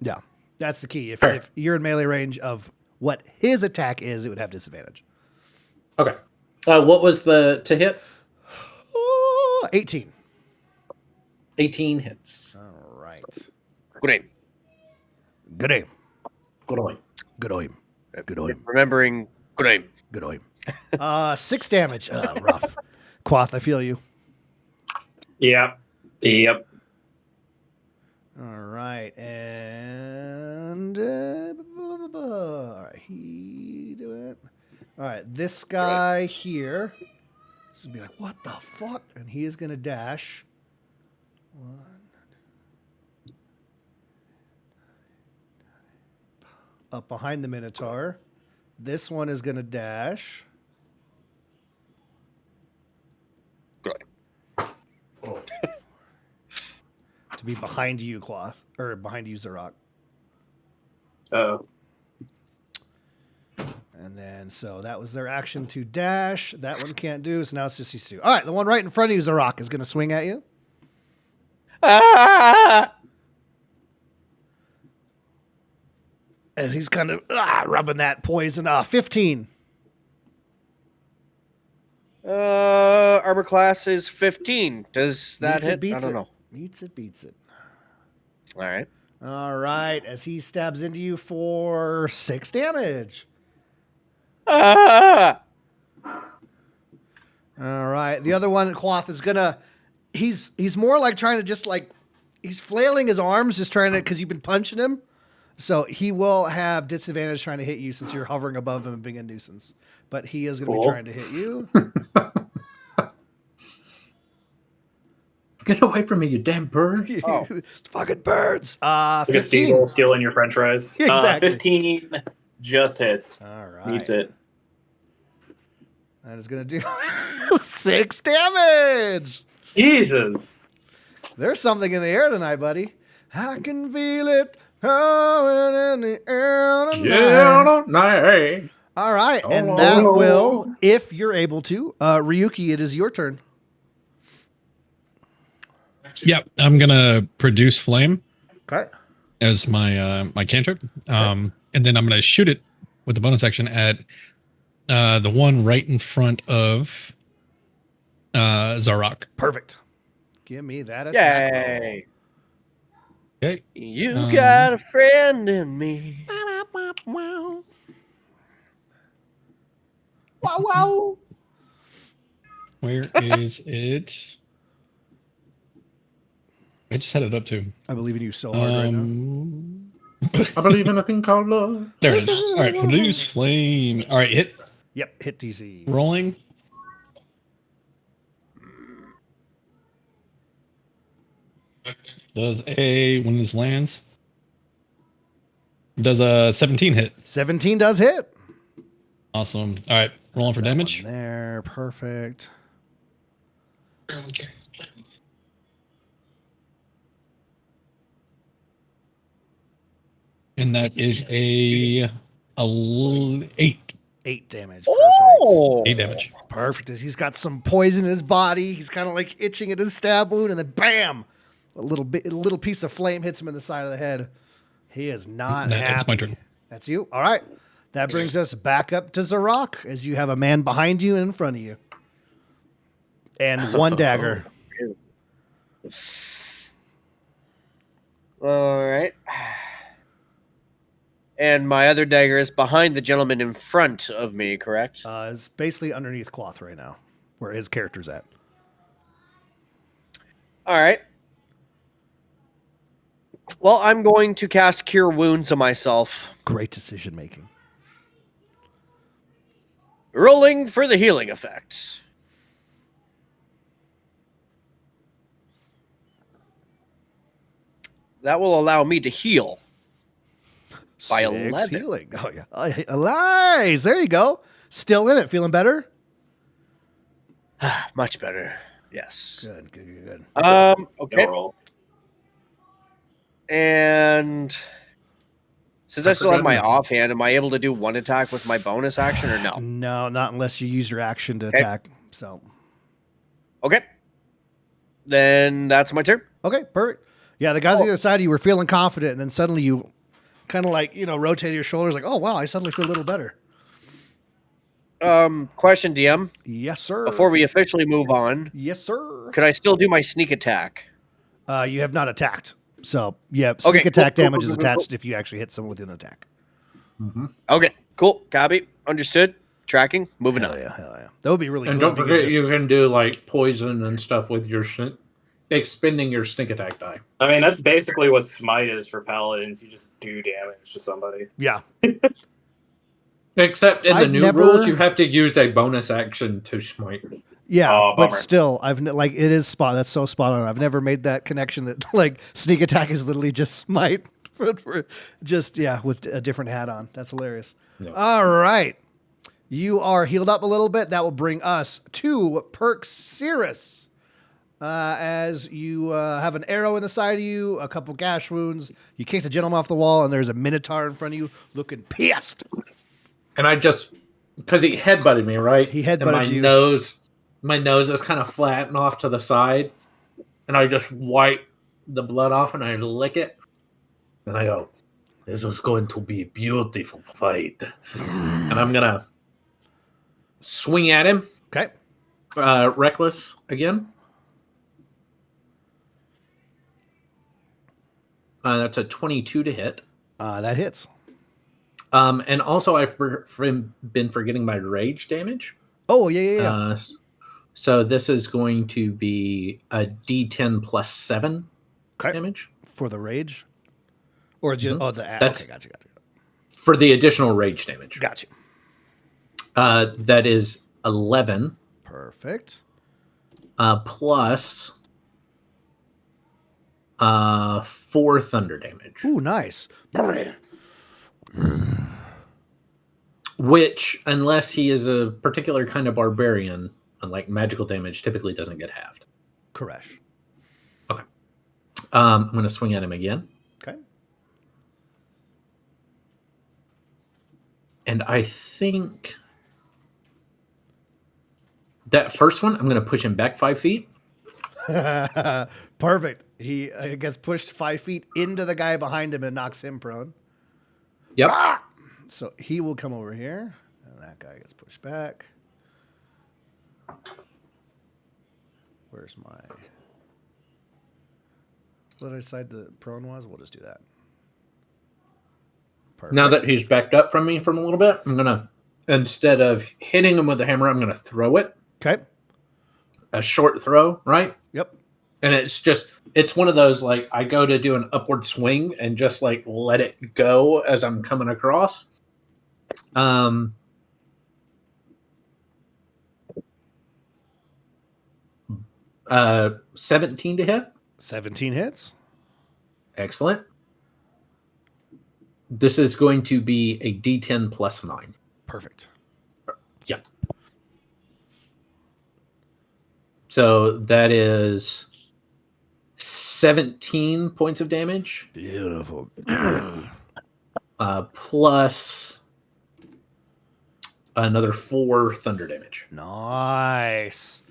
[SPEAKER 1] Yeah, that's the key.
[SPEAKER 2] Fair.
[SPEAKER 1] If you're in melee range of what his attack is, it would have disadvantage.
[SPEAKER 2] Okay. What was the to hit?
[SPEAKER 1] 18.
[SPEAKER 2] 18 hits.
[SPEAKER 1] All right.
[SPEAKER 4] Good aim.
[SPEAKER 1] Good aim.
[SPEAKER 2] Good on.
[SPEAKER 1] Good aim. Good aim.
[SPEAKER 4] Remembering good aim.
[SPEAKER 1] Good aim. 6 damage. Rough. Quath, I feel you.
[SPEAKER 3] Yep. Yep.
[SPEAKER 1] All right. And all right, he do it. All right, this guy here. This would be like, what the fuck? And he is gonna dash. 1. Up behind the Minotaur. This one is gonna dash.
[SPEAKER 4] Good.
[SPEAKER 1] To be behind you, Quath. Or behind you, Zarok.
[SPEAKER 3] Oh.
[SPEAKER 1] And then, so that was their action to dash. That one can't do, so now it's just these 2. All right, the one right in front of you, Zarok, is going to swing at you.
[SPEAKER 7] Ah!
[SPEAKER 1] As he's kind of rubbing that poison. 15.
[SPEAKER 4] Armor class is 15. Does that
[SPEAKER 1] Meets it,
[SPEAKER 4] hit? I
[SPEAKER 1] beats
[SPEAKER 4] don't
[SPEAKER 1] it.
[SPEAKER 4] know.
[SPEAKER 1] Meets it, beats it.
[SPEAKER 4] All right.
[SPEAKER 1] All right, as he stabs into you for 6 damage.
[SPEAKER 7] Ah!
[SPEAKER 1] All right, the other one, Quath, is gonna. He's more like trying to just like he's flailing his arms, just trying to because you've been punching him. So he will have disadvantage trying to hit you since you're hovering above him and being a nuisance. But he is going to be trying to hit you.
[SPEAKER 2] Get away from me, you damn bird.
[SPEAKER 4] Oh.
[SPEAKER 1] Fucking birds.
[SPEAKER 3] Like a
[SPEAKER 1] 15.
[SPEAKER 3] seagull stealing your french fries.
[SPEAKER 1] Exactly.
[SPEAKER 3] 15 just hits.
[SPEAKER 1] All right.
[SPEAKER 3] Meets it.
[SPEAKER 1] That is going to do 6 damage.
[SPEAKER 3] Jesus.
[SPEAKER 1] There's something in the air tonight, buddy. I can feel it coming in the air tonight. All right, and that will, if you're able to, Ryuki, it is your turn.
[SPEAKER 5] Yep, I'm gonna produce flame
[SPEAKER 1] Okay.
[SPEAKER 5] as my my cantrip, and then I'm gonna shoot it with the bonus action at the one right in front of Zarok.
[SPEAKER 1] Perfect. Give me that attack. roll.
[SPEAKER 4] Yay.
[SPEAKER 5] Okay,
[SPEAKER 4] You
[SPEAKER 5] Um,
[SPEAKER 4] got a friend in me.
[SPEAKER 8] Wow.
[SPEAKER 7] Wow, wow.
[SPEAKER 5] where is it? I just had it up too.
[SPEAKER 1] I believe in you so hard right now.
[SPEAKER 2] I believe in a thing called love.
[SPEAKER 5] There it is. All right, produce flame. All right, hit
[SPEAKER 1] Yep, hit DC.
[SPEAKER 5] rolling. Does when this lands? Does a 17 hit?
[SPEAKER 1] 17 does hit.
[SPEAKER 5] Awesome. All right, rolling for
[SPEAKER 1] That
[SPEAKER 5] damage.
[SPEAKER 1] one there, perfect.
[SPEAKER 5] And that is a 8.
[SPEAKER 1] 8 damage. Perfect.
[SPEAKER 4] Oh.
[SPEAKER 5] 8 damage.
[SPEAKER 1] Perfect. As he's got some poison in his body, he's kind of like itching at his stab wound, and then bam, a little piece of flame hits him in the side of the head. He is not happy.
[SPEAKER 5] That's my turn.
[SPEAKER 1] That's you. All right. That brings us back up to Zarok, as you have a man behind you and in front of you, and one dagger.
[SPEAKER 4] All right. And my other dagger is behind the gentleman in front of me, correct?
[SPEAKER 1] It's basically underneath Quath right now. where his character's at.
[SPEAKER 4] All right. Well, I'm going to cast Cure Wounds on myself.
[SPEAKER 1] Great decision making.
[SPEAKER 4] Rolling for the healing effect. That will allow me to heal by 11.
[SPEAKER 1] Healing. Oh yeah, nice. There you go. Still in it. Feeling better.
[SPEAKER 4] Much better. Yes.
[SPEAKER 1] Good.
[SPEAKER 4] Okay.
[SPEAKER 3] Roll.
[SPEAKER 4] And since I still have my
[SPEAKER 2] forgot.
[SPEAKER 4] offhand, am I able to do one attack with my bonus action or no?
[SPEAKER 1] No, not unless you use your action to
[SPEAKER 4] Okay.
[SPEAKER 1] attack. So
[SPEAKER 4] Okay. Then that's my turn.
[SPEAKER 1] okay, perfect. Yeah, the guys on the other side of you were feeling confident, and then suddenly you kind of like rotate your shoulders, like, oh wow, I suddenly feel a little better.
[SPEAKER 4] Question, DM.
[SPEAKER 1] Yes, sir.
[SPEAKER 4] Before we officially move on,
[SPEAKER 1] Yes, sir.
[SPEAKER 4] could I still do my sneak attack?
[SPEAKER 1] You have not attacked. So, yeah, sneak
[SPEAKER 4] Okay,
[SPEAKER 1] attack
[SPEAKER 4] cool,
[SPEAKER 1] damage
[SPEAKER 4] cool,
[SPEAKER 1] is
[SPEAKER 4] cool, cool.
[SPEAKER 1] attached if you actually hit someone with an attack.
[SPEAKER 4] Okay, cool. Copy. Understood. Tracking. Moving
[SPEAKER 1] Hell
[SPEAKER 4] on.
[SPEAKER 1] yeah. That would be really
[SPEAKER 2] And
[SPEAKER 1] cool.
[SPEAKER 2] don't
[SPEAKER 1] if you could
[SPEAKER 2] forget, you
[SPEAKER 1] just-
[SPEAKER 2] can do like poison and stuff with your expending your sneak attack die.
[SPEAKER 3] I mean, that's basically what smite is for paladins. You just do damage to somebody.
[SPEAKER 1] Yeah.
[SPEAKER 2] Except in the
[SPEAKER 1] I've
[SPEAKER 2] new
[SPEAKER 1] never-
[SPEAKER 2] rules, you have to use a bonus action to smite.
[SPEAKER 1] Yeah,
[SPEAKER 3] Oh,
[SPEAKER 1] but
[SPEAKER 3] bummer.
[SPEAKER 1] still, it is spot. That's so spot on. I've never made that connection that like sneak attack is literally just smite for just with a different hat on. That's hilarious.
[SPEAKER 2] Yeah.
[SPEAKER 1] All right, you are healed up a little bit. That will bring us to Perxirus. As you have an arrow in the side of you, a couple gash wounds. You kick the gentleman off the wall, and there's a minotaur in front of you, looking pissed.
[SPEAKER 2] And I just, because he headbutted me, right?
[SPEAKER 1] He headbutted
[SPEAKER 2] and my
[SPEAKER 1] you.
[SPEAKER 2] My nose is kind of flat and off to the side. And I just wipe the blood off and I lick it. And I go, this is going to be a beautiful fight. And I'm going to swing at him.
[SPEAKER 1] Okay.
[SPEAKER 2] Reckless again. That's a 22 to hit.
[SPEAKER 1] That hits.
[SPEAKER 2] And also, I've been forgetting my rage damage.
[SPEAKER 1] Oh yeah.
[SPEAKER 2] So this is going to be a D10 plus 7
[SPEAKER 1] Okay.
[SPEAKER 2] damage
[SPEAKER 1] For the rage, or just
[SPEAKER 2] Mhm.
[SPEAKER 1] the
[SPEAKER 2] That's-
[SPEAKER 1] okay, gotcha.
[SPEAKER 2] for the additional rage damage.
[SPEAKER 1] Gotcha.
[SPEAKER 2] That is 11
[SPEAKER 1] Perfect.
[SPEAKER 2] plus 4 thunder damage,
[SPEAKER 1] Ooh, nice.
[SPEAKER 2] which, unless he is a particular kind of barbarian, unlike magical damage, typically doesn't get halved.
[SPEAKER 1] Koresh.
[SPEAKER 2] I'm going to swing at him again.
[SPEAKER 1] Okay.
[SPEAKER 2] And I think that first one, I'm going to push him back 5 feet.
[SPEAKER 1] Perfect. He gets pushed 5 feet into the guy behind him and knocks him prone.
[SPEAKER 2] Yep.
[SPEAKER 1] So he will come over here, and that guy gets pushed back. Where's my... What did I decide the prone was? We'll just do that. Perfect.
[SPEAKER 2] Now that he's backed up from me from a little bit, I'm going to, instead of hitting him with the hammer, I'm going to throw it.
[SPEAKER 1] Okay.
[SPEAKER 2] A short throw, right?
[SPEAKER 1] Yep.
[SPEAKER 2] And it's one of those, like, I go to do an upward swing and just, like, let it go as I'm coming across. 17 to hit.
[SPEAKER 1] 17 hits.
[SPEAKER 2] Excellent. This is going to be a D10 plus 9.
[SPEAKER 1] Perfect.
[SPEAKER 2] Yeah. So that is 17 points of damage.
[SPEAKER 1] Beautiful.
[SPEAKER 2] Plus another 4 thunder damage.
[SPEAKER 1] Nice.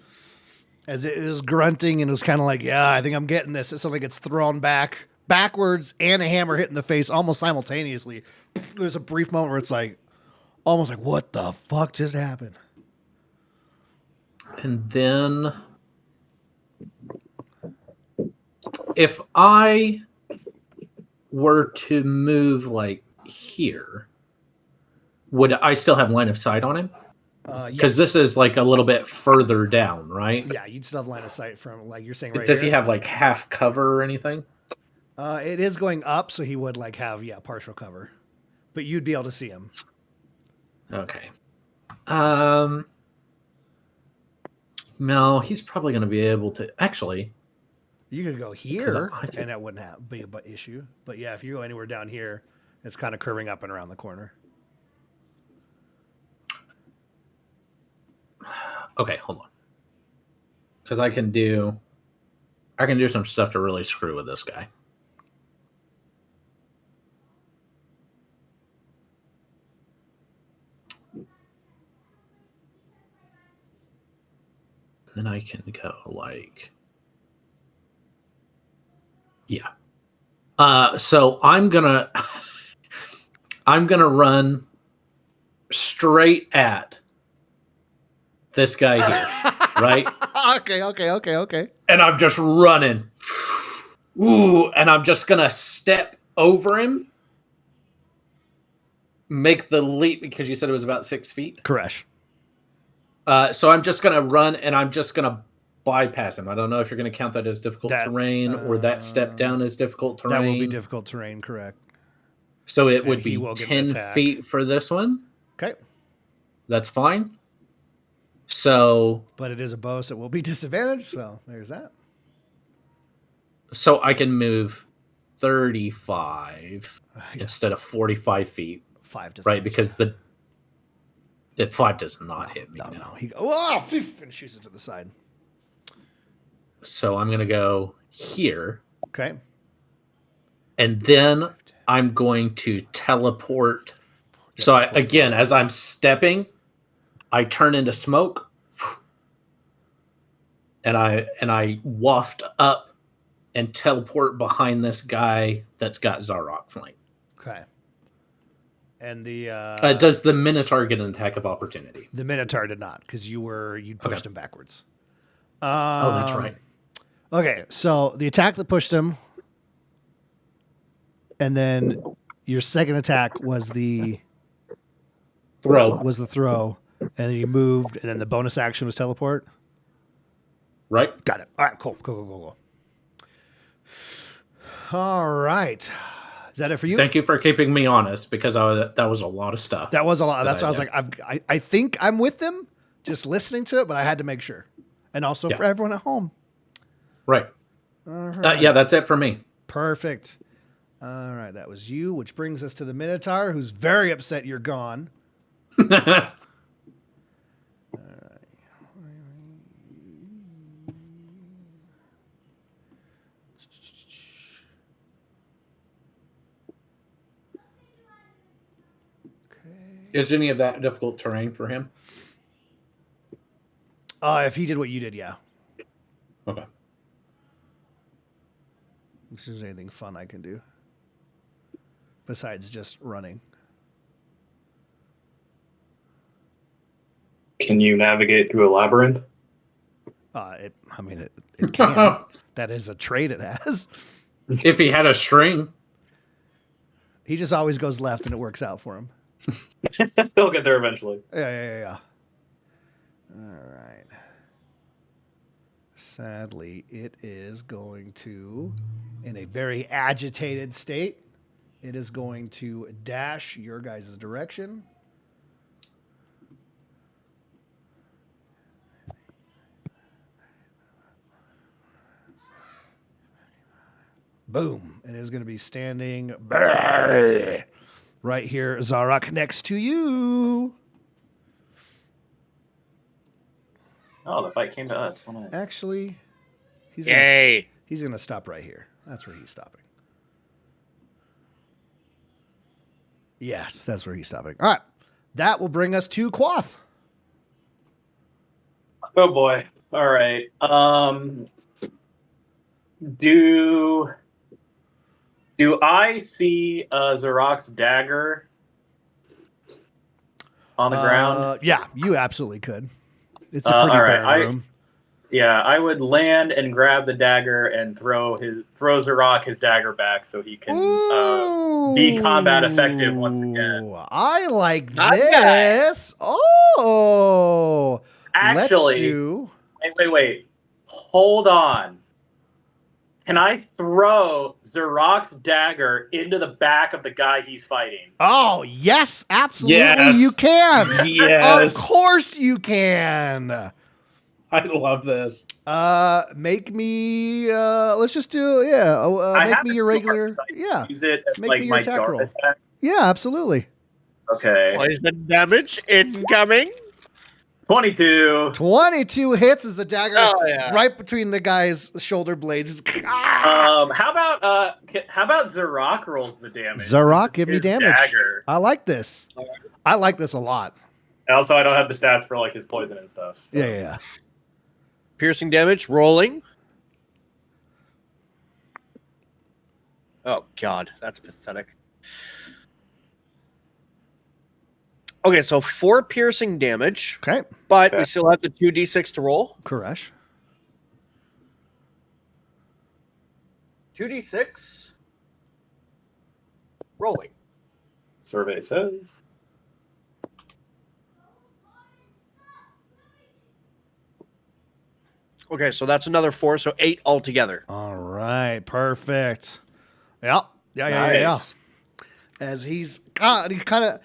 [SPEAKER 1] As it was grunting and it was kind of like, yeah, I think I'm getting this. It suddenly gets thrown backwards and a hammer hit in the face almost simultaneously. There's a brief moment where it's like, almost like, what the fuck just happened?
[SPEAKER 2] And then if I were to move like here, would I still have line of sight on him? Because this is like a little bit further down, right?
[SPEAKER 1] Yeah, you'd still have line of sight from, like you're saying right
[SPEAKER 2] Does
[SPEAKER 1] here.
[SPEAKER 2] he have like half cover or anything?
[SPEAKER 1] It is going up, so he would like have partial cover, but you'd be able to see him.
[SPEAKER 2] Okay. No, he's probably going to be able to. Actually,
[SPEAKER 1] You could go here,
[SPEAKER 2] I could-
[SPEAKER 1] and that wouldn't be an issue. But yeah, if you go anywhere down here, it's kind of curving up and around the corner.
[SPEAKER 2] okay, hold on. Because I can do some stuff to really screw with this guy. Then I can go like, yeah. So I'm gonna run straight at this guy here, right?
[SPEAKER 1] Okay.
[SPEAKER 2] And I'm just running. Ooh, and I'm just gonna step over him, make the leap because you said it was about 6 feet.
[SPEAKER 1] Correct.
[SPEAKER 2] So I'm just gonna run and I'm just gonna bypass him. I don't know if you're gonna count that as difficult terrain or that step down as difficult terrain.
[SPEAKER 1] That will be difficult terrain, correct.
[SPEAKER 2] So it
[SPEAKER 1] And
[SPEAKER 2] would
[SPEAKER 1] he
[SPEAKER 2] be
[SPEAKER 1] will get an
[SPEAKER 2] 10
[SPEAKER 1] attack.
[SPEAKER 2] feet for this one.
[SPEAKER 1] Okay.
[SPEAKER 2] That's fine. So
[SPEAKER 1] But it is a bow, so it will be disadvantaged. So there's that.
[SPEAKER 2] I can move 35 instead of 45 feet,
[SPEAKER 1] 5 does
[SPEAKER 2] right?
[SPEAKER 1] not
[SPEAKER 2] Because
[SPEAKER 1] hit.
[SPEAKER 2] the 5 does not hit me.
[SPEAKER 1] No. He and shoots it to the side.
[SPEAKER 2] So I'm going to go here,
[SPEAKER 1] Okay.
[SPEAKER 2] and then I'm going to teleport. So again, as I'm stepping, I turn into smoke, and I waft up and teleport behind this guy that's got Zarok flank.
[SPEAKER 1] Okay. And the
[SPEAKER 2] Does the Minotaur get an attack of opportunity?
[SPEAKER 1] the Minotaur did not, because you pushed
[SPEAKER 2] Okay.
[SPEAKER 1] him backwards.
[SPEAKER 2] Oh, that's right.
[SPEAKER 1] Okay, so the attack that pushed him, and then your second attack was the
[SPEAKER 2] Throw.
[SPEAKER 1] and then you moved, and then the bonus action was teleport.
[SPEAKER 2] Right?
[SPEAKER 1] Got it. All right, cool. All right. Is that it for you?
[SPEAKER 2] Thank you for keeping me honest, because that was a lot of stuff.
[SPEAKER 1] That was a lot.
[SPEAKER 2] that
[SPEAKER 1] That's why I was like, I think I'm with them, just listening to it, but I had to make sure. And also
[SPEAKER 2] Yeah.
[SPEAKER 1] for everyone at home.
[SPEAKER 2] Right.
[SPEAKER 1] All right.
[SPEAKER 2] Yeah, that's it for me.
[SPEAKER 1] Perfect. All right, that was you, which brings us to the Minotaur, who's very upset you're gone.
[SPEAKER 2] Is any of that difficult terrain for him?
[SPEAKER 1] If he did what you did, yeah.
[SPEAKER 2] Okay.
[SPEAKER 1] If there's anything fun I can do besides just running.
[SPEAKER 3] Can you navigate through a labyrinth?
[SPEAKER 1] It can. That is a trait it has.
[SPEAKER 2] If he had a string.
[SPEAKER 1] He just always goes left and it works out for him.
[SPEAKER 3] He'll get there eventually.
[SPEAKER 1] Yeah. All right. Sadly, it is going to, in a very agitated state, it is going to dash your guys' direction. Boom. It is going to be standing right here, Zarok, next to you.
[SPEAKER 3] Oh, the fight came to us. Oh, nice.
[SPEAKER 1] Actually, he's
[SPEAKER 4] Yay!
[SPEAKER 1] gonna stop right here. That's where he's stopping. Yes, that's where he's stopping. All right. That will bring us to Quoth.
[SPEAKER 3] Oh boy. All right. Do I see Zarok's dagger on the ground?
[SPEAKER 1] Yeah, you absolutely could. It's a pretty
[SPEAKER 3] all right,
[SPEAKER 1] barren room.
[SPEAKER 3] I would land and grab the dagger and throw Zarok his dagger back so he can be combat effective once again.
[SPEAKER 1] Ooh, I like
[SPEAKER 4] Not
[SPEAKER 1] this. Oh, let's
[SPEAKER 3] Actually,
[SPEAKER 1] do.
[SPEAKER 3] wait. Hold on. Can I throw Zarok's dagger into the back of the guy he's fighting?
[SPEAKER 1] Oh, yes, absolutely,
[SPEAKER 2] Yes.
[SPEAKER 1] you can.
[SPEAKER 2] Yes.
[SPEAKER 1] Of course, you can.
[SPEAKER 2] I love this.
[SPEAKER 1] Make me. Let's just do.
[SPEAKER 3] I
[SPEAKER 1] make
[SPEAKER 3] have
[SPEAKER 1] me
[SPEAKER 3] to
[SPEAKER 1] your
[SPEAKER 3] do
[SPEAKER 1] regular.
[SPEAKER 3] it.
[SPEAKER 1] Yeah,
[SPEAKER 3] Use it as
[SPEAKER 1] Make
[SPEAKER 3] like
[SPEAKER 1] me your
[SPEAKER 3] my
[SPEAKER 1] attack
[SPEAKER 3] dart
[SPEAKER 1] roll.
[SPEAKER 3] attack.
[SPEAKER 1] yeah, absolutely.
[SPEAKER 3] Okay.
[SPEAKER 4] Poison damage incoming.
[SPEAKER 3] 22.
[SPEAKER 1] 22 hits as the dagger
[SPEAKER 4] Oh, yeah.
[SPEAKER 1] right between the guy's shoulder blades.
[SPEAKER 3] How about Zarok rolls the damage?
[SPEAKER 1] Zarok,
[SPEAKER 3] It's
[SPEAKER 1] give me
[SPEAKER 3] his
[SPEAKER 1] damage.
[SPEAKER 3] Dagger.
[SPEAKER 1] I like this. I like this a lot.
[SPEAKER 3] Also, I don't have the stats for like his poison and stuff. So.
[SPEAKER 1] Yeah.
[SPEAKER 4] Piercing damage, rolling. Oh, God. That's pathetic. Okay, so 4 piercing damage,
[SPEAKER 1] Okay,
[SPEAKER 4] but we
[SPEAKER 3] Okay.
[SPEAKER 4] still have the 2d6 to roll.
[SPEAKER 1] Koresh.
[SPEAKER 4] 2d6. Rolling.
[SPEAKER 3] Survey says.
[SPEAKER 4] Okay, so that's another 4, so 8 altogether.
[SPEAKER 1] All right, perfect. Yeah.
[SPEAKER 3] Nice.
[SPEAKER 1] As he kind of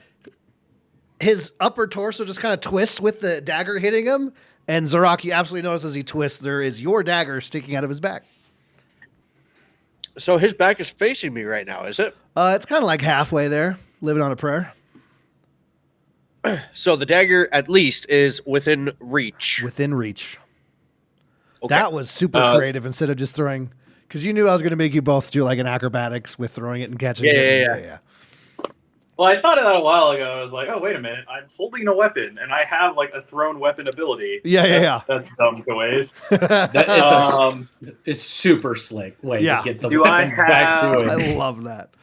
[SPEAKER 1] his upper torso just kind of twists with the dagger hitting him, and Zarok, you absolutely notice as he twists, there is your dagger sticking out of his back.
[SPEAKER 4] So his back is facing me right now, is it?
[SPEAKER 1] It's kind of like halfway there, living on a prayer.
[SPEAKER 4] So the dagger, at least, is within reach.
[SPEAKER 1] Within reach.
[SPEAKER 4] Okay.
[SPEAKER 1] That was super creative instead of just throwing, because you knew I was going to make you both do like an acrobatics with throwing it and catching it.
[SPEAKER 4] Yeah.
[SPEAKER 3] Well, I thought of that a while ago. I was like, oh, wait a minute. I'm holding a weapon, and I have like a thrown weapon ability.
[SPEAKER 1] Yeah.
[SPEAKER 3] That's dumb to waste.
[SPEAKER 2] It's super slick way
[SPEAKER 1] Yeah.
[SPEAKER 2] to get the
[SPEAKER 3] Do I
[SPEAKER 2] weapon back to
[SPEAKER 3] have-
[SPEAKER 2] him.
[SPEAKER 1] I love that.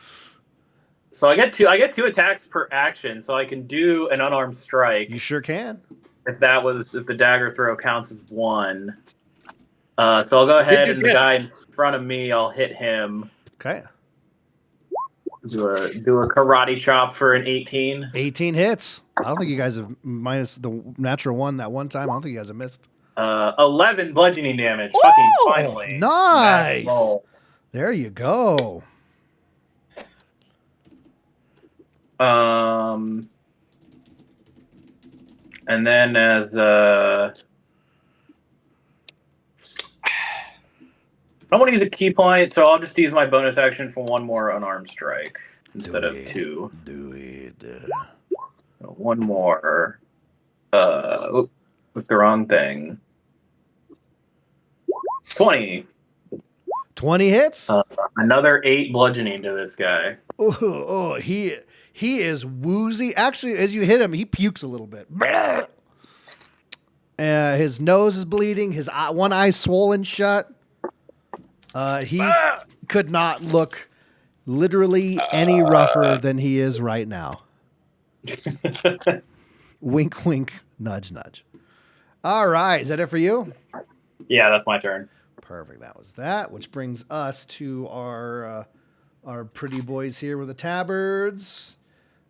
[SPEAKER 3] So I get two attacks per action, so I can do an unarmed strike.
[SPEAKER 1] You sure can.
[SPEAKER 3] If the dagger throw counts as 1. So I'll go ahead and the guy in front of me, I'll hit him.
[SPEAKER 1] Okay.
[SPEAKER 3] Do a karate chop for an 18.
[SPEAKER 1] 18 hits. I don't think you guys have, minus the natural one that one time, I don't think you guys have missed.
[SPEAKER 3] 11 bludgeoning damage.
[SPEAKER 1] Ooh,
[SPEAKER 3] Fucking finally.
[SPEAKER 1] nice.
[SPEAKER 3] Max roll.
[SPEAKER 1] There you go.
[SPEAKER 3] And then as I want to use a key point, so I'll just use my bonus action for one more unarmed strike instead of 2.
[SPEAKER 1] Do it.
[SPEAKER 3] So one more. With the wrong thing. 20.
[SPEAKER 1] 20 hits.
[SPEAKER 3] Another 8 bludgeoning to this guy.
[SPEAKER 1] Oh, he is woozy. Actually, as you hit him, he pukes a little bit. His nose is bleeding. His one eye swollen shut. He could not look literally any rougher than he is right now. Wink, wink, nudge, nudge. All right. Is that it for you?
[SPEAKER 3] Yeah, that's my turn.
[SPEAKER 1] Perfect. That was that, which brings us to our pretty boys here with the tabards.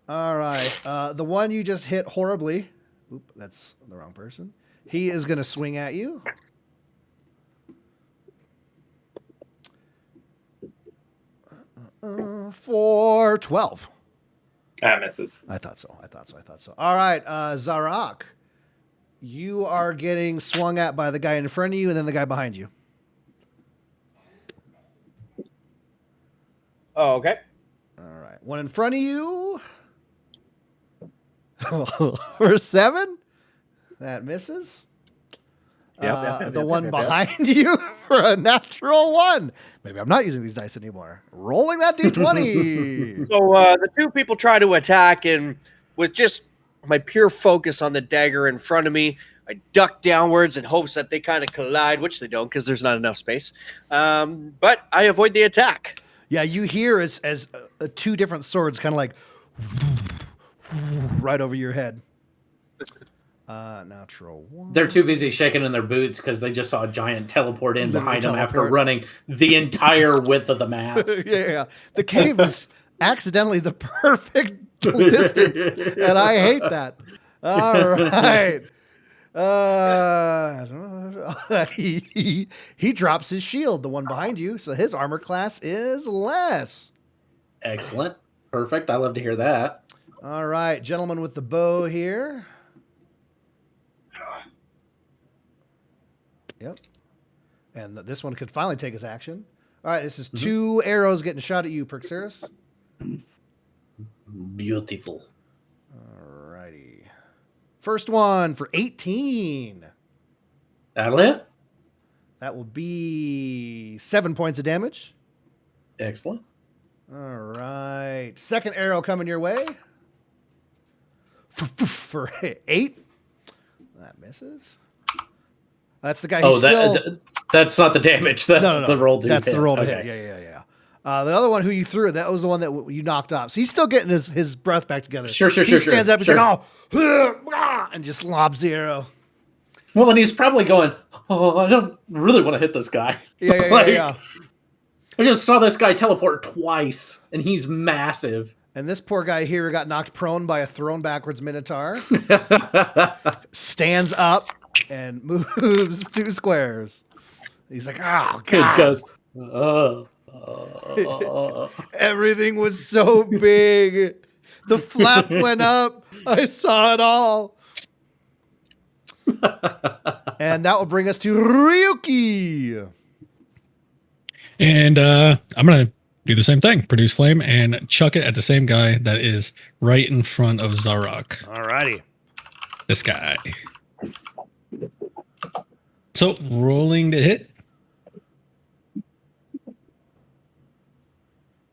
[SPEAKER 1] All right. The one you just hit horribly. Oop, that's the wrong person. He is going to swing at you. For 12.
[SPEAKER 3] That misses.
[SPEAKER 1] I thought so. All right. Zarok, you are getting swung at by the guy in front of you and then the guy behind you.
[SPEAKER 4] Oh, okay.
[SPEAKER 1] All right. One in front of you. For 7. That misses. The one behind you for a natural 1. Maybe I'm not using these dice anymore. Rolling that d20.
[SPEAKER 4] So the two people try to attack, and with just my pure focus on the dagger in front of me, I duck downwards in hopes that they kind of collide, which they don't because there's not enough space. But I avoid the attack.
[SPEAKER 1] Yeah, you hear as two different swords kind of like right over your head. Natural 1.
[SPEAKER 2] They're too busy shaking in their boots because they just saw a giant teleport in
[SPEAKER 1] Literally
[SPEAKER 2] behind them after
[SPEAKER 1] teleport.
[SPEAKER 2] running the entire width of the map.
[SPEAKER 1] yeah. The cave was accidentally the perfect distance, and I hate that. All right. He drops his shield, the one behind you, so his armor class is less.
[SPEAKER 2] Excellent. Perfect. I love to hear that.
[SPEAKER 1] All right, gentleman with the bow here. Yep. And this one could finally take his action. All right, this is 2 arrows getting shot at you, Perxeris.
[SPEAKER 2] Beautiful.
[SPEAKER 1] All righty. First one for 18.
[SPEAKER 2] That'll hit.
[SPEAKER 1] That will be 7 points of damage.
[SPEAKER 2] Excellent.
[SPEAKER 1] All right. Second arrow coming your way. For 8. That misses. That's the guy who's
[SPEAKER 2] that's not the damage. That's the roll to
[SPEAKER 1] That's
[SPEAKER 2] hit.
[SPEAKER 1] the roll to
[SPEAKER 2] Okay.
[SPEAKER 1] hit. Yeah. The other one who you threw, that was the one that you knocked off. So he's still getting his breath back together.
[SPEAKER 2] Sure.
[SPEAKER 1] He stands up, he's like, oh, and just lobs the arrow.
[SPEAKER 2] Well, and he's probably going, oh, I don't really want to hit this guy.
[SPEAKER 1] Yeah.
[SPEAKER 2] I just saw this guy teleport twice, and he's massive.
[SPEAKER 1] And this poor guy here got knocked prone by a thrown backwards Minotaur. Stands up and moves 2 squares. He's like, oh, God.
[SPEAKER 2] He goes,
[SPEAKER 1] Everything was so big. The flap went up. I saw it all. And that will bring us to Ryuki.
[SPEAKER 5] And I'm going to do the same thing. Produce flame and chuck it at the same guy that is right in front of Zarok.
[SPEAKER 1] All righty.
[SPEAKER 5] This guy. So rolling to hit.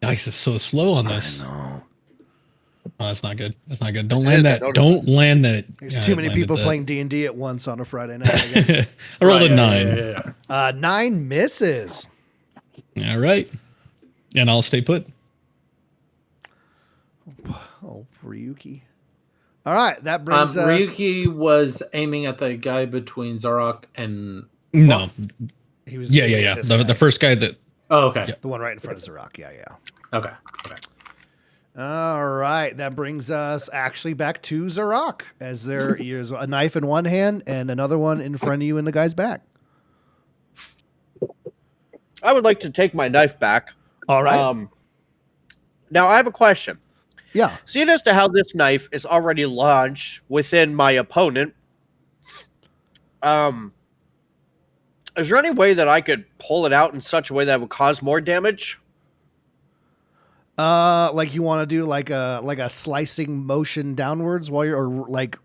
[SPEAKER 5] Dice is so slow on this.
[SPEAKER 1] No.
[SPEAKER 5] Oh, that's not good. That's not good. Don't land that. Don't land that.
[SPEAKER 1] There's too many people playing D&D at once on a Friday night, I guess.
[SPEAKER 5] I rolled a 9.
[SPEAKER 1] 9 misses.
[SPEAKER 5] All right. And I'll stay put.
[SPEAKER 1] Oh, Ryuki. All right, that brings us...
[SPEAKER 2] Ryuki was aiming at the guy between Zarok and...
[SPEAKER 5] No.
[SPEAKER 1] He was
[SPEAKER 5] Yeah. The first guy that...
[SPEAKER 2] Oh, okay.
[SPEAKER 5] Yeah.
[SPEAKER 1] The one right in front of Zarok. Yeah.
[SPEAKER 2] Okay.
[SPEAKER 1] All right, that brings us actually back to Zarok, as there is a knife in one hand and another one in front of you in the guy's back.
[SPEAKER 9] I would like to take my knife back.
[SPEAKER 1] All right.
[SPEAKER 9] Now, I have a question.
[SPEAKER 1] Yeah.
[SPEAKER 9] Seeing as to how this knife is already lodged within my opponent, is there any way that I could pull it out in such a way that would cause more damage?
[SPEAKER 1] Like you want to do like a slicing motion downwards while you're like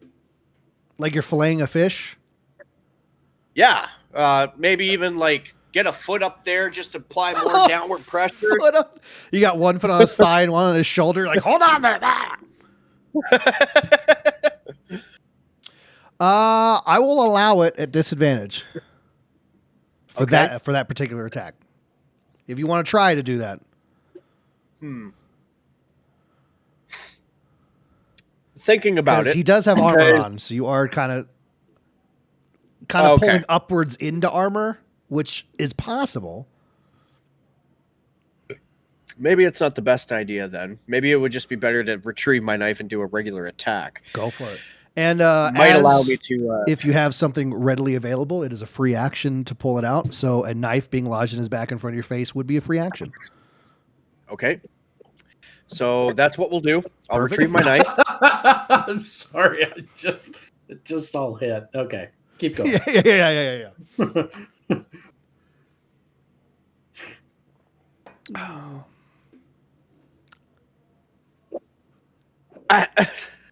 [SPEAKER 1] you're filleting a fish?
[SPEAKER 9] Yeah. Maybe even like get a foot up there just to apply more downward pressure.
[SPEAKER 1] Foot up. You got one foot on his thigh and one on his shoulder. Like, hold on there. I will allow it at disadvantage for that particular attack. If you want to try to do that.
[SPEAKER 9] Thinking about it.
[SPEAKER 1] He does have armor on, so you are kind of pulling upwards into armor, which is possible.
[SPEAKER 9] Maybe it's not the best idea then. Maybe it would just be better to retrieve my knife and do a regular attack.
[SPEAKER 1] Go for it. And
[SPEAKER 9] might allow me to.
[SPEAKER 1] If you have something readily available, it is a free action to pull it out. So a knife being lodged in his back in front of your face would be a free action.
[SPEAKER 9] Okay. So that's what we'll do. I'll retrieve my knife.
[SPEAKER 2] I'm sorry, it just all hit. Okay, keep going.
[SPEAKER 1] Yeah.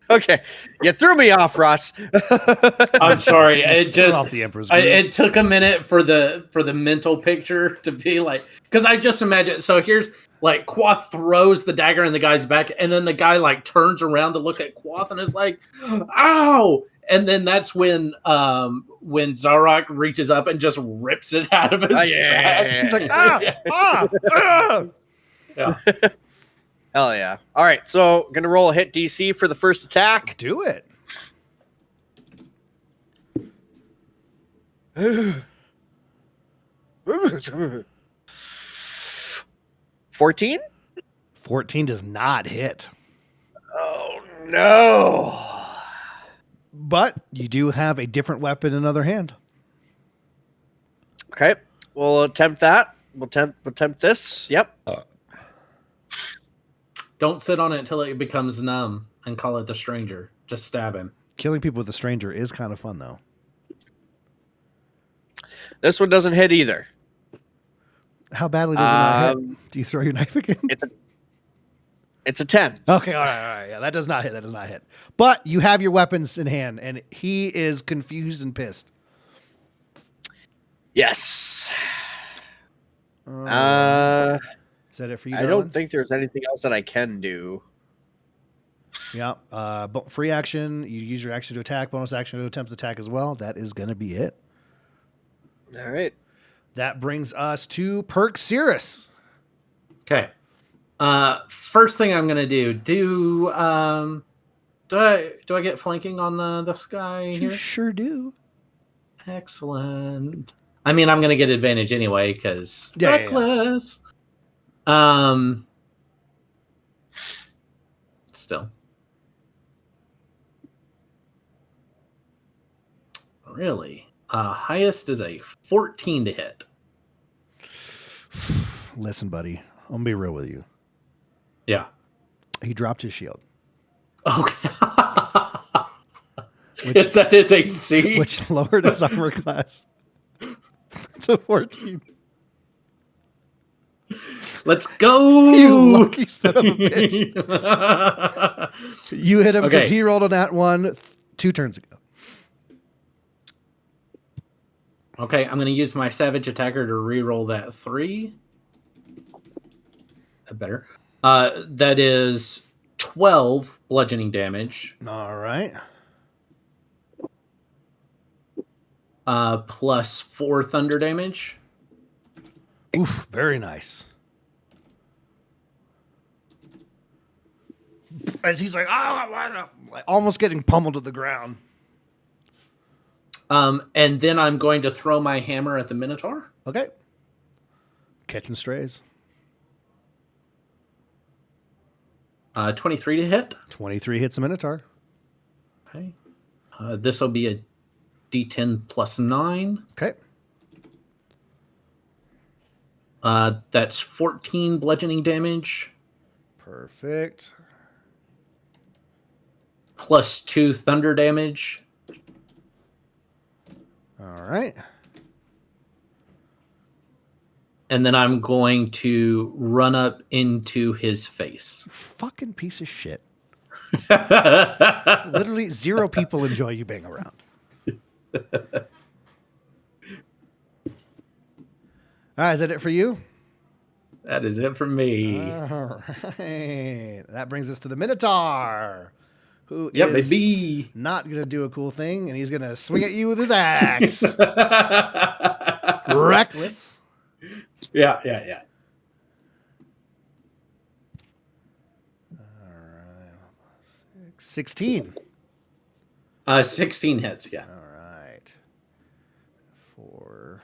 [SPEAKER 9] Okay, you threw me off, Ross.
[SPEAKER 2] I'm sorry. It just
[SPEAKER 1] Off the Emperor's
[SPEAKER 2] it took a minute for the mental picture to be like, because I just imagine. So here's like Quoth throws the dagger in the guy's back, and then the guy like turns around to look at Quoth and is like, "Ow!" And then that's when Zarok reaches up and just rips it out of his back.
[SPEAKER 1] He's like,
[SPEAKER 2] Yeah.
[SPEAKER 9] Hell yeah. All right, so going to roll a hit DC for the first attack.
[SPEAKER 1] do it.
[SPEAKER 9] $14?
[SPEAKER 1] 14 does not hit.
[SPEAKER 9] Oh no.
[SPEAKER 1] But you do have a different weapon in other hand.
[SPEAKER 9] Okay. We'll attempt that. We'll attempt this. Yep.
[SPEAKER 2] Don't sit on it until it becomes numb and call it the stranger. Just stab him.
[SPEAKER 1] Killing people with a stranger is kind of fun, though.
[SPEAKER 9] This one doesn't hit either.
[SPEAKER 1] How badly does it not hit? Do you throw your knife again?
[SPEAKER 9] It's a 10.
[SPEAKER 1] Okay, all right. Yeah, that does not hit. That does not hit. But you have your weapons in hand, and he is confused and pissed.
[SPEAKER 9] Yes.
[SPEAKER 1] Is that it for you,
[SPEAKER 9] I
[SPEAKER 1] darling?
[SPEAKER 9] don't think there's anything else that I can do.
[SPEAKER 1] Yeah. Free action. You use your action to attack. Bonus action to attempt to attack as well. That is going to be it.
[SPEAKER 9] All right.
[SPEAKER 1] That brings us to Perk-Cirrus.
[SPEAKER 2] Okay. First thing I'm gonna do. Do I get flanking on this guy
[SPEAKER 1] You
[SPEAKER 2] here?
[SPEAKER 1] sure do.
[SPEAKER 2] Excellent. I mean, I'm gonna get advantage anyway because
[SPEAKER 1] Yeah, yeah, yeah.
[SPEAKER 2] reckless. Still. Really? Highest is a 14 to hit.
[SPEAKER 1] Listen, buddy. I'm going to be real with you.
[SPEAKER 2] Yeah.
[SPEAKER 1] He dropped his shield,
[SPEAKER 2] Okay.
[SPEAKER 1] Which-
[SPEAKER 2] Is that his AC?
[SPEAKER 1] which lowered his armor class to 14.
[SPEAKER 2] Let's go!
[SPEAKER 1] You lucky son of a bitch. You hit him because
[SPEAKER 2] Okay.
[SPEAKER 1] he rolled on that one 2 turns ago.
[SPEAKER 2] Okay, I'm going to use my Savage Attacker to reroll that 3. Better. That is 12 bludgeoning damage,
[SPEAKER 1] All right.
[SPEAKER 2] plus 4 thunder damage.
[SPEAKER 1] Oof, very nice. As he's like, like almost getting pummeled to the ground.
[SPEAKER 2] And then I'm going to throw my hammer at the Minotaur.
[SPEAKER 1] Okay. Catching strays.
[SPEAKER 2] 23 to hit.
[SPEAKER 1] 23 hits a Minotaur.
[SPEAKER 2] Okay. This will be a D10 plus 9.
[SPEAKER 1] Okay.
[SPEAKER 2] That's 14 bludgeoning damage,
[SPEAKER 1] Perfect.
[SPEAKER 2] plus 2 thunder damage.
[SPEAKER 1] All right.
[SPEAKER 2] And then I'm going to run up into his face.
[SPEAKER 1] Fucking piece of shit. Literally 0 people enjoy you being around. All right, is that it for you?
[SPEAKER 2] That is it for me.
[SPEAKER 1] All right. That brings us to the Minotaur, who
[SPEAKER 2] Yep,
[SPEAKER 1] is
[SPEAKER 2] baby.
[SPEAKER 1] not going to do a cool thing, and he's going to swing at you with his axe. Reckless.
[SPEAKER 2] Yeah.
[SPEAKER 1] All right. 16.
[SPEAKER 2] 16 hits, yeah.
[SPEAKER 1] All right. 4.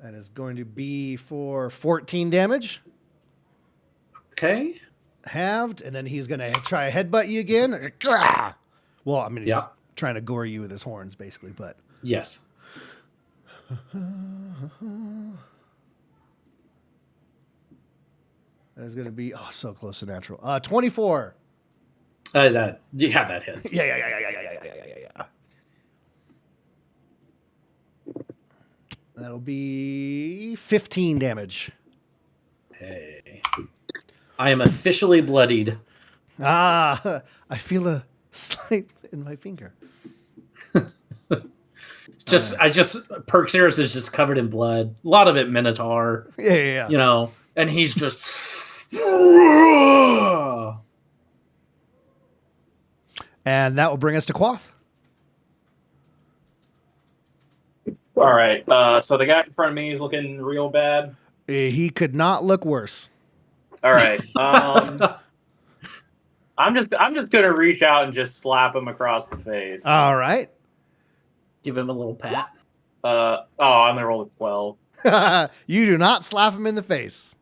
[SPEAKER 1] That is going to be for 14 damage.
[SPEAKER 2] Okay.
[SPEAKER 1] Halved, and then he's going to try to headbutt you again. Well, I mean, he's
[SPEAKER 2] Yeah.
[SPEAKER 1] trying to gore you with his horns, basically, but
[SPEAKER 2] Yes.
[SPEAKER 1] that is going to be, so close to natural. 24.
[SPEAKER 2] That hits.
[SPEAKER 1] Yeah. That'll be 15 damage.
[SPEAKER 2] Hey. I am officially bloodied.
[SPEAKER 1] I feel a slight in my finger.
[SPEAKER 2] Perk-Cirrus is just covered in blood. A lot of it Minotaur,
[SPEAKER 1] Yeah.
[SPEAKER 2] you know, and he's just.
[SPEAKER 1] And that will bring us to Quoth.
[SPEAKER 3] All right. So the guy in front of me is looking real bad.
[SPEAKER 1] He could not look worse.
[SPEAKER 3] All right. I'm just gonna reach out and just slap him across the face.
[SPEAKER 1] All right.
[SPEAKER 2] Give him a little pat.
[SPEAKER 3] I'm gonna roll a 12.
[SPEAKER 1] You do not slap him in the face.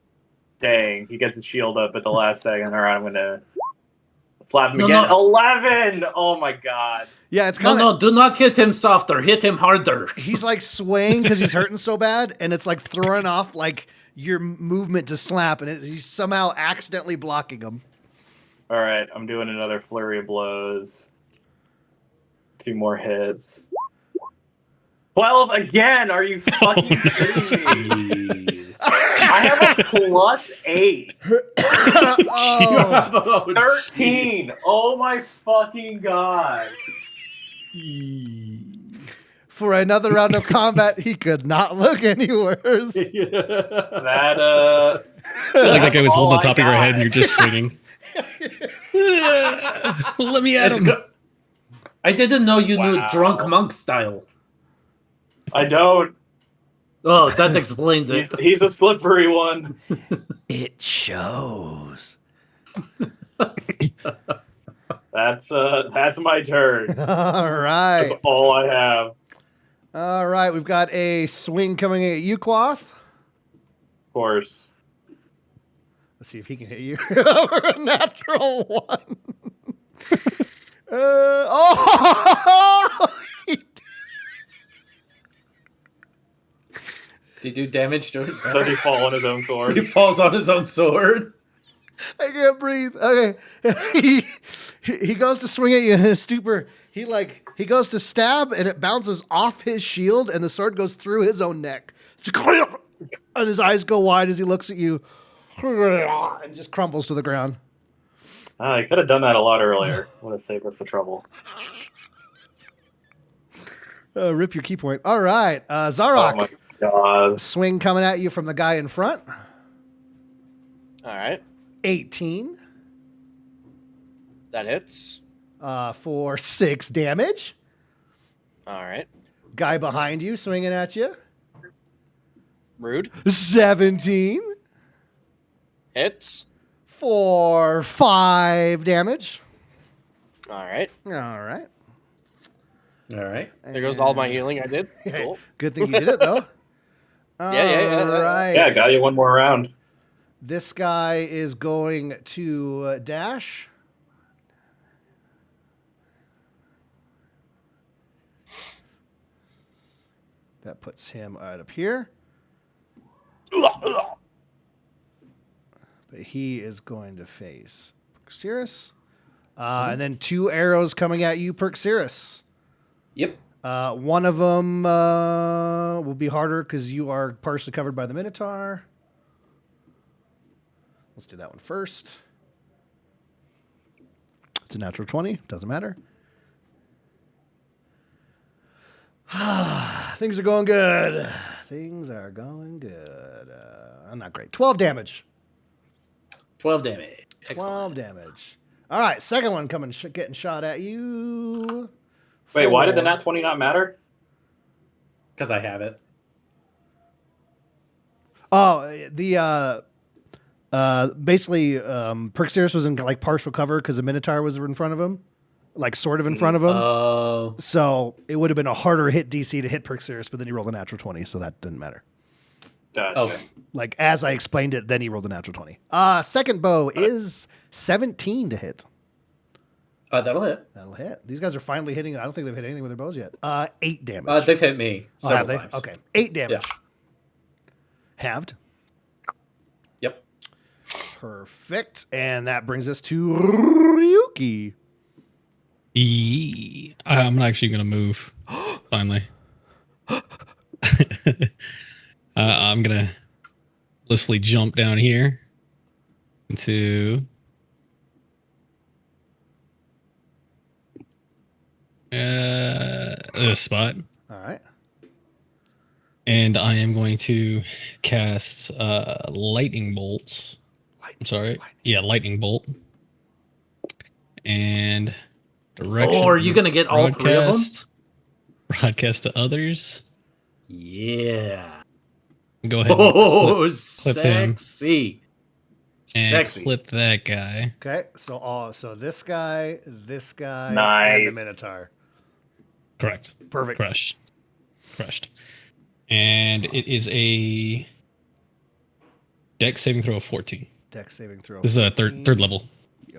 [SPEAKER 3] Dang, he gets his shield up at the last second. All right, I'm gonna slap him
[SPEAKER 2] No,
[SPEAKER 3] again.
[SPEAKER 2] no.
[SPEAKER 3] 11. Oh my god.
[SPEAKER 1] Yeah, it's
[SPEAKER 2] No,
[SPEAKER 1] kind of.
[SPEAKER 2] no, do not hit him softer. Hit him harder.
[SPEAKER 1] He's like swaying because he's hurting so bad, and it's like throwing off like your movement to slap, and he's somehow accidentally blocking him.
[SPEAKER 3] All right, I'm doing another flurry of blows. 2 more hits. 12 again. Are you fucking kidding me? I have a +8.
[SPEAKER 1] Oh.
[SPEAKER 3] 13. Oh my fucking god.
[SPEAKER 1] For another round of combat, he could not look any worse.
[SPEAKER 3] That
[SPEAKER 5] Like that guy was holding
[SPEAKER 3] all
[SPEAKER 5] the top
[SPEAKER 3] I
[SPEAKER 5] of your head and
[SPEAKER 3] got.
[SPEAKER 5] you're just swinging. Let me at
[SPEAKER 2] It's
[SPEAKER 5] him.
[SPEAKER 2] go- I didn't know you knew
[SPEAKER 3] Wow.
[SPEAKER 2] drunk monk style.
[SPEAKER 3] I don't.
[SPEAKER 2] Oh, that explains it.
[SPEAKER 3] He's a slippery one.
[SPEAKER 1] It shows.
[SPEAKER 3] That's my turn.
[SPEAKER 1] All right.
[SPEAKER 3] That's all I have.
[SPEAKER 1] All right. We've got a swing coming at you, Quoth.
[SPEAKER 3] Of course.
[SPEAKER 1] Let's see if he can hit you. A natural 1. Oh!
[SPEAKER 2] Did you do damage to his
[SPEAKER 3] Does he fall on his own sword?
[SPEAKER 2] He falls on his own sword.
[SPEAKER 1] I can't breathe. Okay. He goes to swing at you in his stupor. He goes to stab and it bounces off his shield and the sword goes through his own neck. And his eyes go wide as he looks at you and just crumbles to the ground.
[SPEAKER 3] I could have done that a lot earlier. Would have saved us the trouble.
[SPEAKER 1] Rip your key point. All right.
[SPEAKER 3] Oh
[SPEAKER 1] Zarok.
[SPEAKER 3] my god.
[SPEAKER 1] Swing coming at you from the guy in front.
[SPEAKER 9] All right.
[SPEAKER 1] 18
[SPEAKER 9] That hits.
[SPEAKER 1] for 6 damage.
[SPEAKER 9] All right.
[SPEAKER 1] Guy behind you swinging at you.
[SPEAKER 9] Rude.
[SPEAKER 1] 17
[SPEAKER 9] Hits.
[SPEAKER 1] for 5 damage.
[SPEAKER 9] All right.
[SPEAKER 1] All right.
[SPEAKER 2] All right.
[SPEAKER 9] There goes all my healing I did. Cool.
[SPEAKER 1] Good thing you did it, though.
[SPEAKER 9] Yeah.
[SPEAKER 1] All right.
[SPEAKER 3] Yeah, got you one more round.
[SPEAKER 1] This guy is going to dash. That puts him right up here. But he is going to face Perxirus. And then 2 arrows coming at you, Perxirus.
[SPEAKER 2] Yep.
[SPEAKER 1] One of them will be harder because you are partially covered by the Minotaur. Let's do that one first. It's a natural 20. Doesn't matter. Things are going good. Things are going good. Not great. 12 damage.
[SPEAKER 2] 12 damage.
[SPEAKER 1] 12 damage. All right. Second one coming, getting shot at you.
[SPEAKER 3] Wait, why did the
[SPEAKER 1] For-
[SPEAKER 3] nat 20 not matter?
[SPEAKER 2] Because I have it.
[SPEAKER 1] Oh, the basically Perxirus was in like partial cover because the Minotaur was in front of him, like sort of in front of him.
[SPEAKER 2] Oh.
[SPEAKER 1] So it would have been a harder hit DC to hit Perxirus, but then he rolled a natural 20, so that didn't matter.
[SPEAKER 3] Gotcha.
[SPEAKER 2] Okay.
[SPEAKER 1] Like as I explained it, then he rolled a natural 20. Second bow is 17 to hit.
[SPEAKER 2] That'll hit.
[SPEAKER 1] That'll hit. These guys are finally hitting. I don't think they've hit anything with their bows yet. 8 damage.
[SPEAKER 2] They've hit me
[SPEAKER 1] Oh, have
[SPEAKER 2] several
[SPEAKER 1] they?
[SPEAKER 2] times.
[SPEAKER 1] Okay. 8 damage.
[SPEAKER 2] Yeah.
[SPEAKER 1] Halved.
[SPEAKER 2] Yep.
[SPEAKER 1] Perfect. And that brings us to Ryuki.
[SPEAKER 5] I'm actually gonna move. Finally. I'm gonna blissfully jump down here into this spot,
[SPEAKER 1] All right.
[SPEAKER 5] and I am going to cast lightning bolts. I'm sorry. Yeah, lightning bolt. And direction.
[SPEAKER 2] Oh, are you gonna get all 3 of them?
[SPEAKER 5] Broadcast to others.
[SPEAKER 2] Yeah.
[SPEAKER 5] Go ahead. And
[SPEAKER 2] Oh,
[SPEAKER 5] clip him.
[SPEAKER 2] sexy.
[SPEAKER 5] and
[SPEAKER 2] Sexy.
[SPEAKER 5] clip that guy.
[SPEAKER 1] Okay, so this guy, and the
[SPEAKER 3] Nice.
[SPEAKER 1] Minotaur.
[SPEAKER 5] Correct.
[SPEAKER 1] Perfect.
[SPEAKER 5] Crushed. And it is a dex saving throw of 14.
[SPEAKER 1] Dex saving throw.
[SPEAKER 5] This is a
[SPEAKER 1] 14.
[SPEAKER 5] third level.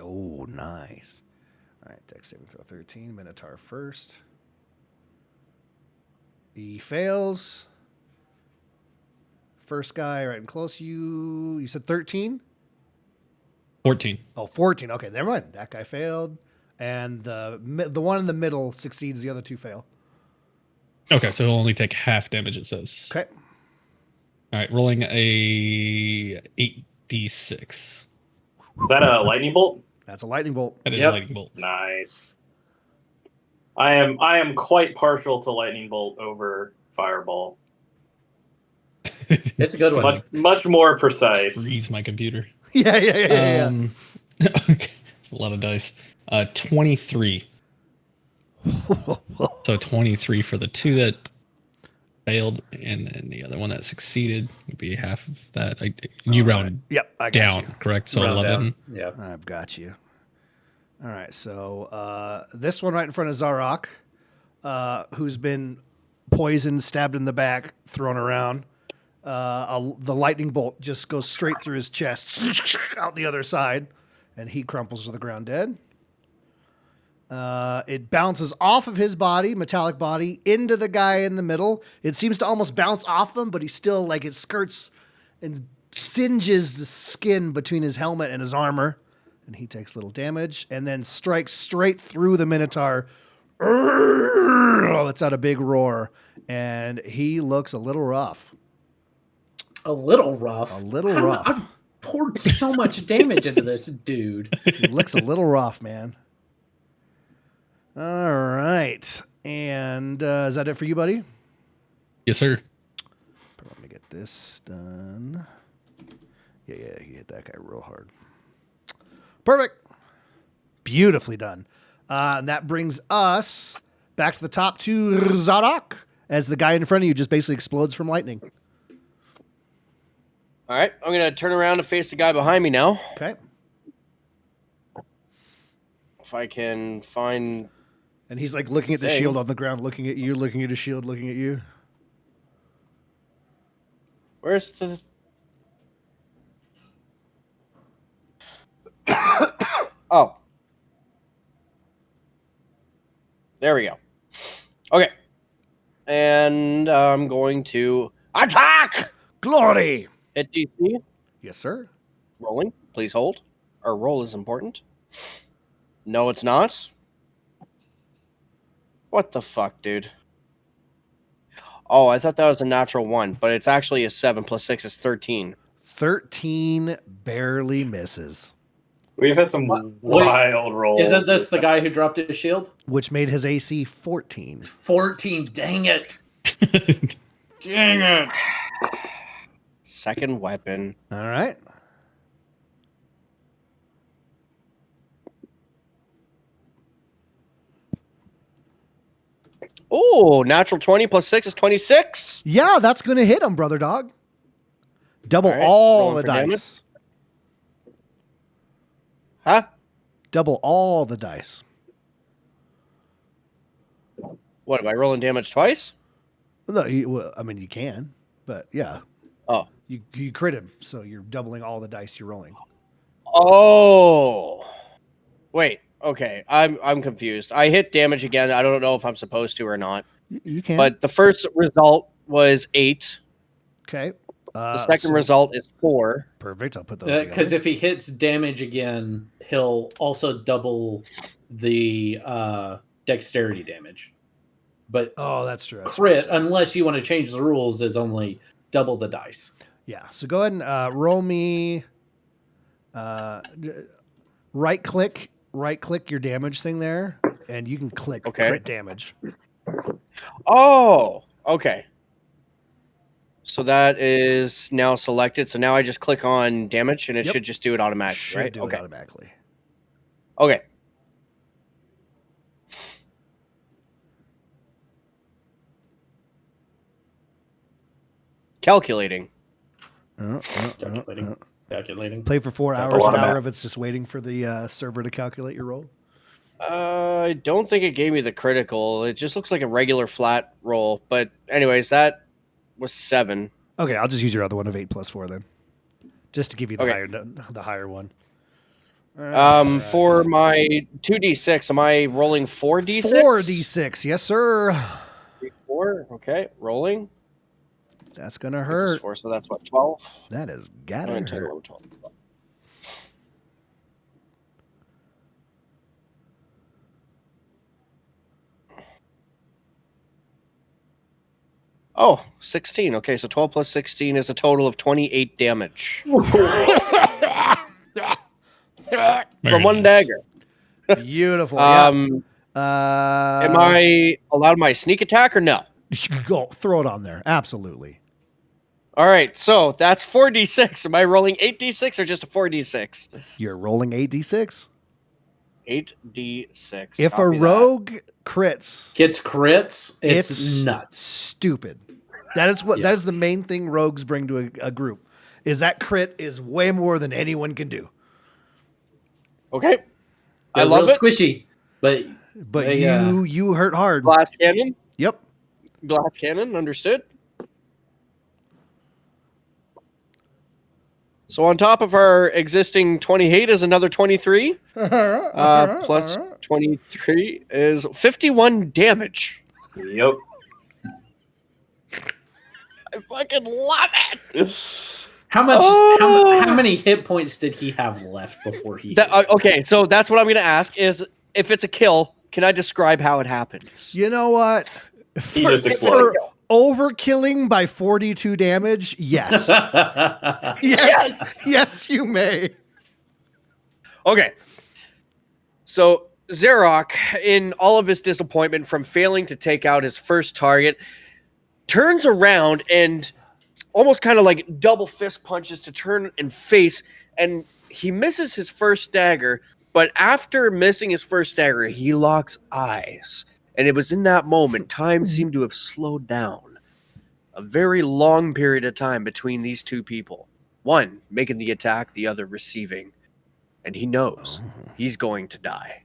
[SPEAKER 1] Oh, nice. All right, dex saving throw 13. Minotaur first. He fails. First guy right and close. You said 13?
[SPEAKER 5] 14.
[SPEAKER 1] Oh, 14. Okay, never mind. That guy failed. And the one in the middle succeeds. The other two fail.
[SPEAKER 5] Okay, so he'll only take half damage, it says.
[SPEAKER 1] Okay.
[SPEAKER 5] All right, rolling a 8d6.
[SPEAKER 3] Is that a lightning bolt?
[SPEAKER 1] That's a lightning bolt.
[SPEAKER 5] That is
[SPEAKER 2] Yep.
[SPEAKER 5] lightning bolt.
[SPEAKER 3] Nice. I am quite partial to lightning bolt over fireball.
[SPEAKER 2] It's a good one.
[SPEAKER 3] Much more precise.
[SPEAKER 5] Freeze my computer.
[SPEAKER 1] Yeah.
[SPEAKER 5] Okay, it's a lot of dice. 23. So 23 for the two that failed, and then the other one that succeeded would be half of that. You round
[SPEAKER 1] Yep, I got
[SPEAKER 5] down,
[SPEAKER 1] you.
[SPEAKER 5] correct? So
[SPEAKER 2] Round
[SPEAKER 5] 11.
[SPEAKER 2] down. Yeah.
[SPEAKER 1] I've got you. All right, so this one right in front of Zarok, who's been poisoned, stabbed in the back, thrown around. The lightning bolt just goes straight through his chest, out the other side, and he crumples to the ground dead. It bounces off of his body, metallic body, into the guy in the middle. It seems to almost bounce off him, but he's still like it skirts and singes the skin between his helmet and his armor. And he takes little damage and then strikes straight through the Minotaur. Lets out a big roar. And he looks a little rough.
[SPEAKER 2] A little rough.
[SPEAKER 1] A little rough.
[SPEAKER 2] I've poured so much damage into this dude.
[SPEAKER 1] He looks a little rough, man. All right. And is that it for you, buddy?
[SPEAKER 5] Yes, sir.
[SPEAKER 1] Let me get this done. Yeah, you hit that guy real hard. Perfect. Beautifully done. And that brings us back to the top to Zadok, as the guy in front of you just basically explodes from lightning.
[SPEAKER 9] All right, I'm going to turn around and face the guy behind me now.
[SPEAKER 1] Okay.
[SPEAKER 9] If I can find...
[SPEAKER 1] And he's like looking at the
[SPEAKER 9] Thing.
[SPEAKER 1] shield on the ground, looking at you, looking at his shield, looking at you.
[SPEAKER 9] Where's the... Oh. There we go. Okay. And I'm going to attack!
[SPEAKER 1] Glory!
[SPEAKER 9] Hit DC.
[SPEAKER 1] Yes, sir.
[SPEAKER 9] Rolling. Please hold. Our roll is important. No, it's not. What the fuck, dude? Oh, I thought that was a natural 1, but it's actually a 7 plus 6 is 13.
[SPEAKER 1] 13 barely misses,
[SPEAKER 3] We've had some wild rolls.
[SPEAKER 2] Isn't this the guy who dropped his shield?
[SPEAKER 1] which made his AC 14.
[SPEAKER 2] 14. Dang it. Dang it.
[SPEAKER 9] Second weapon.
[SPEAKER 1] All right.
[SPEAKER 9] Oh, natural 20 plus 6 is 26.
[SPEAKER 1] Yeah, that's going to hit him, brother dog. Double
[SPEAKER 9] All right,
[SPEAKER 1] all
[SPEAKER 9] rolling
[SPEAKER 1] the
[SPEAKER 9] for
[SPEAKER 1] dice.
[SPEAKER 9] Huh?
[SPEAKER 1] Double all the dice.
[SPEAKER 9] What, am I rolling damage twice?
[SPEAKER 1] No, well, I mean, you can, but yeah.
[SPEAKER 9] Oh.
[SPEAKER 1] You crit him, so you're doubling all the dice you're rolling.
[SPEAKER 9] Oh. Wait, okay. I'm confused. I hit damage again. I don't know if I'm supposed to or not.
[SPEAKER 1] You can.
[SPEAKER 9] But the first result was 8.
[SPEAKER 1] Okay.
[SPEAKER 9] The second result is 4.
[SPEAKER 1] Perfect. I'll put those
[SPEAKER 2] Because
[SPEAKER 1] together.
[SPEAKER 2] if he hits damage again, he'll also double the dexterity damage. But
[SPEAKER 1] Oh, that's true. That's
[SPEAKER 2] crit,
[SPEAKER 1] true.
[SPEAKER 2] unless you want to change the rules, is only double the dice.
[SPEAKER 1] Yeah. So go ahead and roll me. Right click your damage thing there, and you can click
[SPEAKER 9] Okay.
[SPEAKER 1] crit damage.
[SPEAKER 9] Oh, okay. So that is now selected. So now I just click on damage, and it
[SPEAKER 1] Yep.
[SPEAKER 9] should just do it automatically,
[SPEAKER 1] Should
[SPEAKER 9] right?
[SPEAKER 1] do
[SPEAKER 9] Okay.
[SPEAKER 1] it automatically.
[SPEAKER 9] Okay. Calculating.
[SPEAKER 2] Calculating.
[SPEAKER 1] Play for 4
[SPEAKER 2] That's a
[SPEAKER 1] hours,
[SPEAKER 3] lot
[SPEAKER 1] an
[SPEAKER 3] of
[SPEAKER 1] hour
[SPEAKER 3] math.
[SPEAKER 1] of it's just waiting for the server to calculate your roll.
[SPEAKER 9] I don't think it gave me the critical. It just looks like a regular flat roll. But anyways, that was 7.
[SPEAKER 1] Okay, I'll just use your other one of 8 plus 4 then, just to give you the
[SPEAKER 9] Okay.
[SPEAKER 1] higher one.
[SPEAKER 9] For my 2d6, am I rolling 4d6?
[SPEAKER 1] 4d6, yes sir.
[SPEAKER 9] 4. Okay, rolling.
[SPEAKER 1] That's gonna
[SPEAKER 9] Equals
[SPEAKER 1] hurt.
[SPEAKER 9] 4, so that's what, 12?
[SPEAKER 1] That is gotta
[SPEAKER 9] 9, 10,
[SPEAKER 1] hurt.
[SPEAKER 9] 11, 12. Oh, 16. Okay, so 12 plus 16 is a total of 28 damage.
[SPEAKER 5] Very
[SPEAKER 9] From one
[SPEAKER 5] nice.
[SPEAKER 9] dagger.
[SPEAKER 1] Beautiful.
[SPEAKER 9] Am
[SPEAKER 1] yeah.
[SPEAKER 9] I allowed my sneak attack or no?
[SPEAKER 1] Go throw it on there. Absolutely.
[SPEAKER 9] All right, so that's 4d6. Am I rolling 8d6 or just a 4d6?
[SPEAKER 1] You're rolling 8d6.
[SPEAKER 9] 8d6.
[SPEAKER 1] If a
[SPEAKER 9] Copy that.
[SPEAKER 1] rogue crits,
[SPEAKER 2] Gets crits, it's nuts.
[SPEAKER 1] Stupid. That is what.
[SPEAKER 2] Yeah.
[SPEAKER 1] That is the main thing rogues bring to a group. Is that crit is way more than anyone can do.
[SPEAKER 9] Okay. I
[SPEAKER 2] They're
[SPEAKER 9] love
[SPEAKER 2] real
[SPEAKER 9] it.
[SPEAKER 2] squishy, but
[SPEAKER 1] But
[SPEAKER 2] They,
[SPEAKER 1] you hurt hard.
[SPEAKER 9] Glass cannon.
[SPEAKER 1] Yep.
[SPEAKER 9] Glass cannon. Understood. So on top of our existing 28 is another 23. Plus 23 is 51 damage.
[SPEAKER 3] Yep.
[SPEAKER 9] I fucking love it.
[SPEAKER 2] how much?
[SPEAKER 9] Oh.
[SPEAKER 2] How many hit points did he have left before he?
[SPEAKER 9] Okay, so that's what I'm going to ask is if it's a kill, can I describe how it happens?
[SPEAKER 1] You know what?
[SPEAKER 3] He just exploded.
[SPEAKER 1] For overkilling by 42 damage, yes. Yes. Yes, you may.
[SPEAKER 9] Okay. So Zarok, in all of his disappointment from failing to take out his first target, turns around and almost kind of like double fist punches to turn and face, and he misses his first dagger, but after missing his first dagger, he locks eyes. And it was in that moment, time seemed to have slowed down. A very long period of time between these two people. One making the attack, the other receiving. And he knows he's going to die.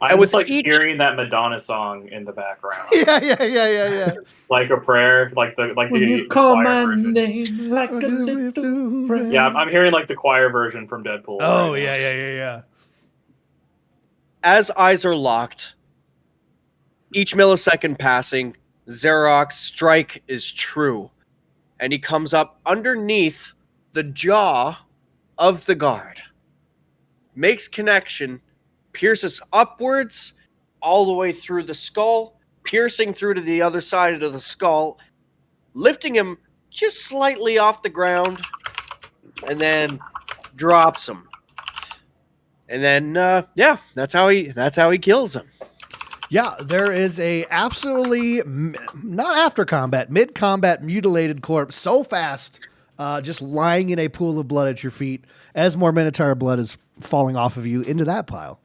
[SPEAKER 3] I'm
[SPEAKER 9] And with
[SPEAKER 3] just like
[SPEAKER 9] each-
[SPEAKER 3] hearing that Madonna song in the background,
[SPEAKER 1] Yeah.
[SPEAKER 3] like a prayer, like the
[SPEAKER 2] when you call
[SPEAKER 3] choir
[SPEAKER 2] my
[SPEAKER 3] version.
[SPEAKER 2] name like a little friend.
[SPEAKER 3] Yeah, I'm hearing like the choir version from Deadpool.
[SPEAKER 1] Oh,
[SPEAKER 3] right now.
[SPEAKER 1] yeah.
[SPEAKER 9] As eyes are locked, each millisecond passing, Zarok's strike is true. And he comes up underneath the jaw of the guard. Makes connection, pierces upwards all the way through the skull, piercing through to the other side of the skull, lifting him just slightly off the ground, and then drops him. And then, that's how he kills him.
[SPEAKER 1] Yeah, there is a absolutely not after combat, mid combat mutilated corpse so fast, just lying in a pool of blood at your feet as more Minotaur blood is falling off of you into that pile.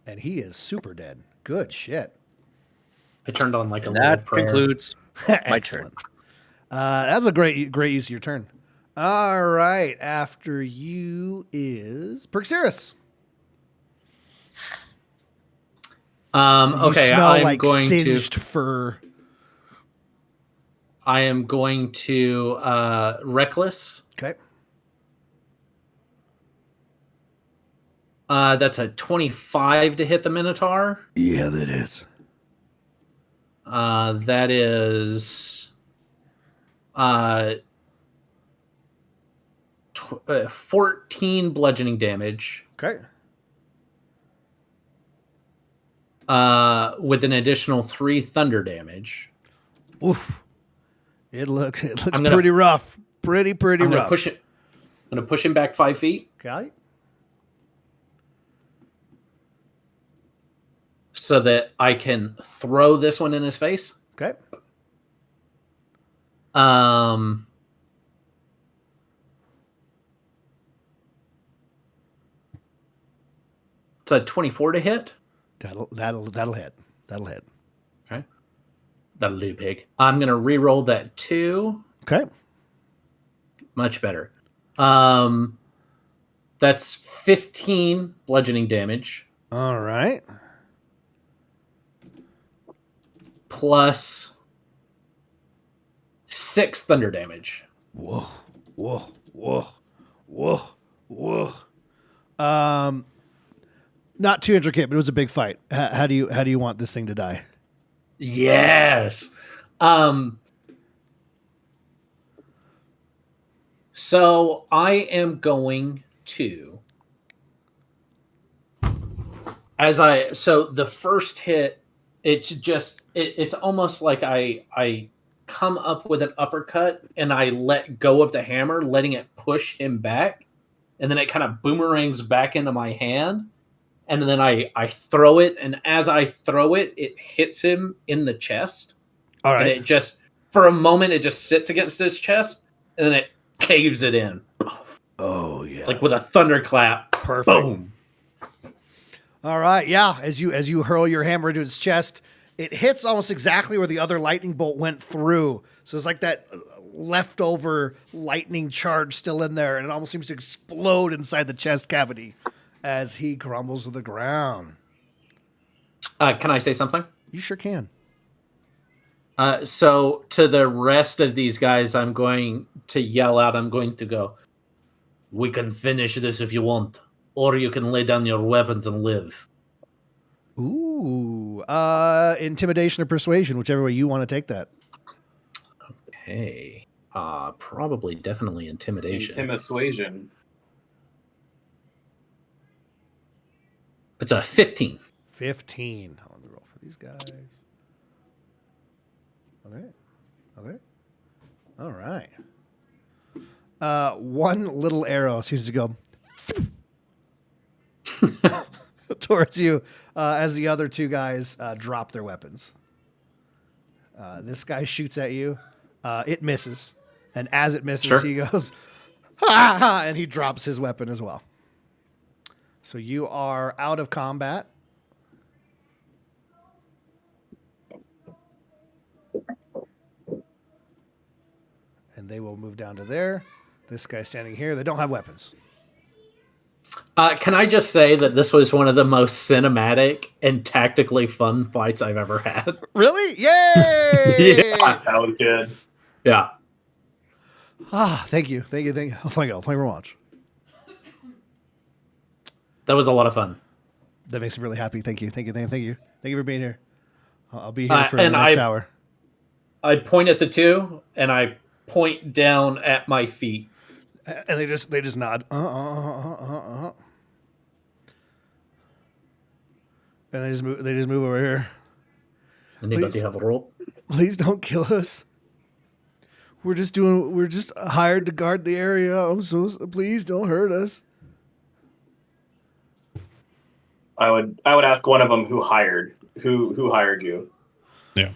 [SPEAKER 1] And he is super dead. Good shit.
[SPEAKER 2] I turned on like a
[SPEAKER 9] And
[SPEAKER 2] little
[SPEAKER 9] that
[SPEAKER 2] prayer.
[SPEAKER 9] concludes my turn.
[SPEAKER 1] Excellent. That's a great use of your turn. All right, after you is Perxeris. You
[SPEAKER 2] Okay,
[SPEAKER 1] smell
[SPEAKER 2] I'm
[SPEAKER 1] like
[SPEAKER 2] going
[SPEAKER 1] singed
[SPEAKER 2] to.
[SPEAKER 1] fur.
[SPEAKER 2] I am going to reckless.
[SPEAKER 1] Okay.
[SPEAKER 2] That's a 25 to hit the Minotaur.
[SPEAKER 1] Yeah, that is.
[SPEAKER 2] That is 14 bludgeoning damage.
[SPEAKER 1] Okay.
[SPEAKER 2] With an additional 3 thunder damage.
[SPEAKER 1] Oof. It looks
[SPEAKER 2] I'm gonna-
[SPEAKER 1] pretty rough. Pretty
[SPEAKER 2] I'm gonna
[SPEAKER 1] rough.
[SPEAKER 2] push it. I'm gonna push him back 5 feet
[SPEAKER 1] Okay.
[SPEAKER 2] so that I can throw this one in his face.
[SPEAKER 1] Okay.
[SPEAKER 2] It's a 24 to hit.
[SPEAKER 1] That'll hit. That'll hit.
[SPEAKER 2] That'll do, pig. I'm gonna re-roll that 2.
[SPEAKER 1] Okay.
[SPEAKER 2] Much better. That's 15 bludgeoning damage
[SPEAKER 1] All right.
[SPEAKER 2] plus 6 thunder damage.
[SPEAKER 1] Whoa, whoa, whoa, whoa, whoa. Not too intricate, but it was a big fight. How do you want this thing to die?
[SPEAKER 2] Yes. So I am going to, so the first hit, it's almost like I come up with an uppercut and I let go of the hammer, letting it push him back, and then it kind of boomerangs back into my hand, and then I throw it, and as I throw it, it hits him in the chest.
[SPEAKER 1] All
[SPEAKER 2] And
[SPEAKER 1] right.
[SPEAKER 2] it just, for a moment, it just sits against his chest, and then it caves it in.
[SPEAKER 1] Oh yeah.
[SPEAKER 2] Like with a thunderclap.
[SPEAKER 1] Perfect.
[SPEAKER 2] Boom.
[SPEAKER 1] All right. Yeah. As you hurl your hammer into his chest, it hits almost exactly where the other lightning bolt went through. So it's like that leftover lightning charge still in there, and it almost seems to explode inside the chest cavity as he crumbles to the ground.
[SPEAKER 2] Can I say something?
[SPEAKER 1] You sure can.
[SPEAKER 2] So to the rest of these guys, I'm going to yell out, I'm going to go, we can finish this if you want, or you can lay down your weapons and live.
[SPEAKER 1] Ooh. Intimidation or persuasion, whichever way you want to take that.
[SPEAKER 2] Okay. Probably definitely intimidation.
[SPEAKER 3] Intimisuasion.
[SPEAKER 2] It's a 15.
[SPEAKER 1] 15. Let me roll for these guys. Okay. Okay. All right. One little arrow seems to go towards you as the other two guys drop their weapons. This guy shoots at you. It misses. And as it misses,
[SPEAKER 2] Sure.
[SPEAKER 1] he goes, ha ha, and he drops his weapon as well. So you are out of combat. And they will move down to there. This guy standing here, they don't have weapons.
[SPEAKER 2] Can I just say that this was one of the most cinematic and tactically fun fights I've ever had?
[SPEAKER 1] Really? Yay!
[SPEAKER 2] Yeah.
[SPEAKER 3] That was good.
[SPEAKER 2] Yeah.
[SPEAKER 1] Ah, thank you. Thank you. I'll thank you very much.
[SPEAKER 2] That was a lot of fun.
[SPEAKER 1] That makes me really happy. Thank you. Thank you. Thank you. Thank you for being here. I'll be here for the
[SPEAKER 2] and
[SPEAKER 1] next hour.
[SPEAKER 2] I point at the two, and I point down at my feet.
[SPEAKER 1] And they just nod. And they just move over here.
[SPEAKER 2] Anybody
[SPEAKER 1] Please.
[SPEAKER 2] have a roll?
[SPEAKER 1] Please don't kill us. We're just hired to guard the area. Please don't hurt us.
[SPEAKER 3] I would ask one of them who hired you.
[SPEAKER 5] Yeah.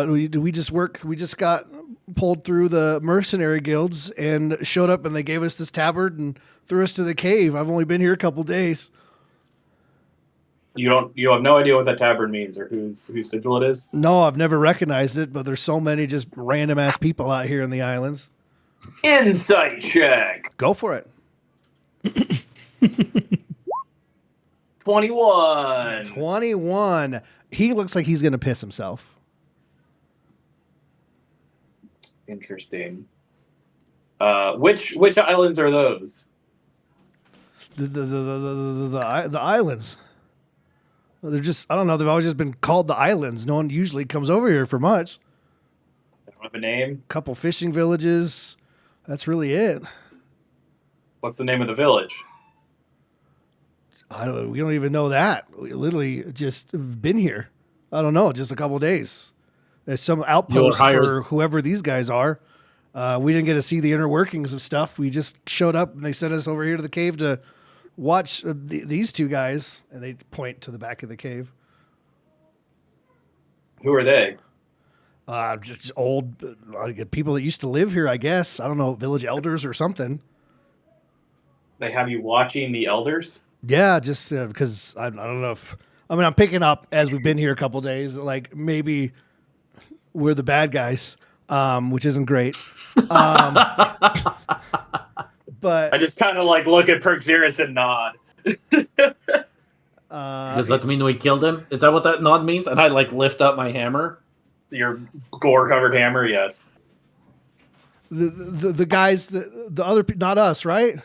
[SPEAKER 1] We just got pulled through the mercenary guilds and showed up, and they gave us this tabard and threw us to the cave. I've only been here a couple days.
[SPEAKER 3] You have no idea what that tabard means or whose sigil it is?
[SPEAKER 1] No, I've never recognized it, but there's so many just random ass people out here in the islands.
[SPEAKER 3] Insight check.
[SPEAKER 1] Go for it.
[SPEAKER 3] 21.
[SPEAKER 1] 21. He looks like he's gonna piss himself.
[SPEAKER 3] Interesting. Which islands are those?
[SPEAKER 1] The islands. They're just, I don't know. They've always just been called the islands. No one usually comes over here for much.
[SPEAKER 3] They don't have a name.
[SPEAKER 1] Couple fishing villages. That's really it.
[SPEAKER 3] What's the name of the village?
[SPEAKER 1] We don't even know that. We literally just been here. I don't know, just a couple days. There's some outpost for whoever these guys are. We didn't get to see the inner workings of stuff. We just showed up and they sent us over here to the cave to watch these two guys. And they point to the back of the cave.
[SPEAKER 3] Who are they?
[SPEAKER 1] Just old people that used to live here, I guess. I don't know, village elders or something.
[SPEAKER 3] They have you watching the elders?
[SPEAKER 1] Yeah, just because I don't know if, I'm picking up as we've been here a couple days, like maybe we're the bad guys, which isn't great. But
[SPEAKER 3] I just kind of like look at Perkzirus and nod.
[SPEAKER 2] Does that mean we killed him? Is that what that nod means? And I like lift up my hammer.
[SPEAKER 3] Your gore-covered hammer, yes.
[SPEAKER 1] the guys, the other, not us, right?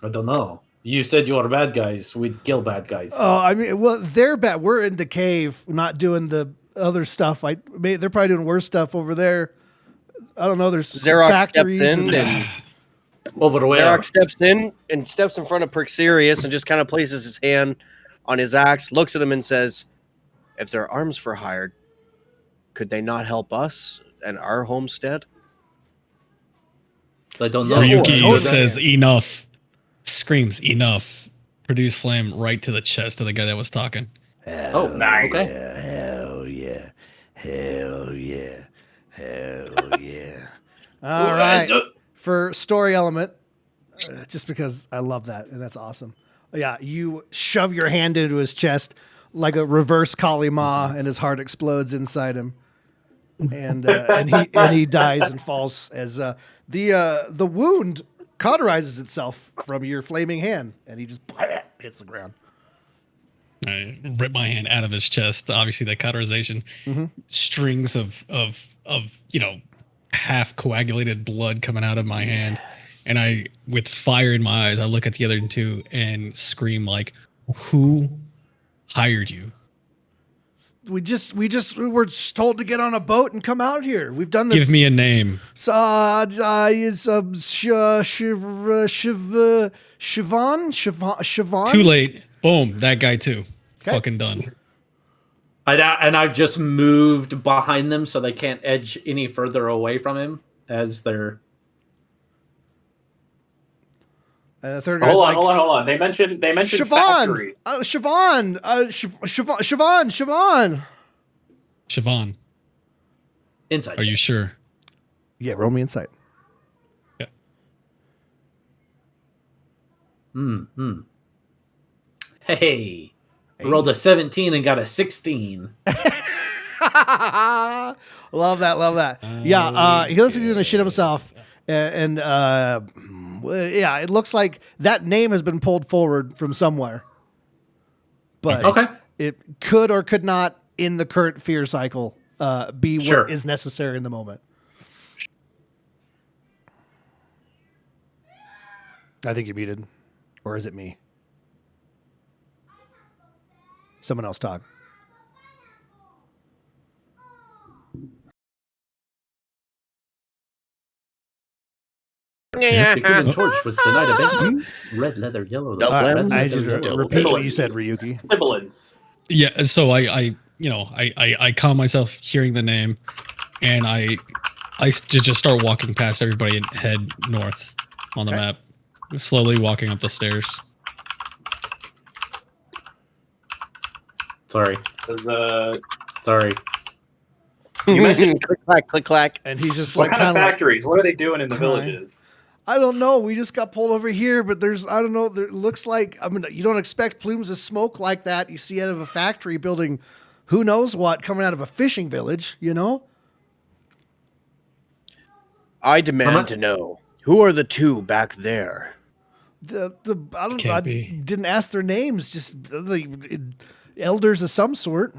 [SPEAKER 2] I don't know. You said you are bad guys. We'd kill bad guys.
[SPEAKER 1] Oh, I mean, well, they're bad. We're in the cave, not doing the other stuff. They're probably doing worse stuff over there. I don't know. There's
[SPEAKER 9] Xerox
[SPEAKER 1] factories.
[SPEAKER 9] steps in
[SPEAKER 1] and-
[SPEAKER 2] Over where?
[SPEAKER 9] Xerox steps in and steps in front of Perxerius and just kind of places his hand on his axe, looks at him and says, if they're arms for hire, could they not help us and our homestead?
[SPEAKER 2] I don't know.
[SPEAKER 5] Ryuki
[SPEAKER 1] totally.
[SPEAKER 5] says enough. Screams enough. Produce flame right to the chest of the guy that was talking.
[SPEAKER 2] Oh, nice. Okay.
[SPEAKER 1] Hell yeah. Hell yeah. Hell yeah. All right. For story element, just because I love that, and that's awesome. Yeah, you shove your hand into his chest like a reverse Kali Ma, and his heart explodes inside him, and he dies and falls as the wound cauterizes itself from your flaming hand, and he just hits the ground.
[SPEAKER 5] I rip my hand out of his chest. Obviously, the cauterization, strings of half coagulated blood coming out of my hand, and I, with fire in my eyes, I look at the other two and scream like, "Who hired you?"
[SPEAKER 1] We were just told to get on a boat and come out here. We've done this.
[SPEAKER 5] Give me a name.
[SPEAKER 1] Siobhan.
[SPEAKER 5] Too late. Boom. That guy too.
[SPEAKER 1] Okay.
[SPEAKER 5] Fucking done.
[SPEAKER 2] And I've just moved behind them so they can't edge any further away from him as they're.
[SPEAKER 1] And the third guy's
[SPEAKER 3] Hold
[SPEAKER 1] like,
[SPEAKER 3] on. They mentioned
[SPEAKER 1] Siobhan.
[SPEAKER 3] factories.
[SPEAKER 1] Siobhan.
[SPEAKER 5] Siobhan,
[SPEAKER 2] Inside.
[SPEAKER 5] are you sure?
[SPEAKER 1] Yeah, roll me insight.
[SPEAKER 2] Hey. Rolled a 17 and got a 16.
[SPEAKER 1] Love that. Yeah, he looks like he's gonna shit himself, and yeah, it looks like that name has been pulled forward from somewhere, but
[SPEAKER 2] Okay.
[SPEAKER 1] it could or could not in the current fear cycle be
[SPEAKER 2] Sure.
[SPEAKER 1] what is necessary in the moment. I think you're muted, or is it me? Someone else talk.
[SPEAKER 2] The Human Torch was denied a bank. Red leather, yellow leather.
[SPEAKER 1] All right,
[SPEAKER 2] red
[SPEAKER 1] I
[SPEAKER 2] leather,
[SPEAKER 1] just
[SPEAKER 2] yellow
[SPEAKER 1] repeat
[SPEAKER 2] leather.
[SPEAKER 1] what you said, Ryuki.
[SPEAKER 3] Sibilance.
[SPEAKER 5] Yeah. So I calm myself hearing the name, and I just start walking past everybody and head north on the
[SPEAKER 1] Okay.
[SPEAKER 5] map, slowly walking up the stairs.
[SPEAKER 2] Sorry.
[SPEAKER 3] The
[SPEAKER 2] Sorry.
[SPEAKER 3] You mentioned
[SPEAKER 9] click clack, click clack.
[SPEAKER 1] And he's just
[SPEAKER 3] what
[SPEAKER 1] like
[SPEAKER 3] kind of
[SPEAKER 1] kind of
[SPEAKER 3] factories? What are they doing in the
[SPEAKER 1] Kinda-
[SPEAKER 3] villages?
[SPEAKER 1] I don't know. We just got pulled over here, but there's, I don't know. There looks like, I mean, you don't expect plumes of smoke like that. You see out of a factory building, who knows what, coming out of a fishing village, you know?
[SPEAKER 9] I demand
[SPEAKER 2] Herman?
[SPEAKER 9] to know, who are the two back there?
[SPEAKER 1] I don't,
[SPEAKER 5] Can't
[SPEAKER 1] I
[SPEAKER 5] be.
[SPEAKER 1] didn't ask their names, just elders of some sort.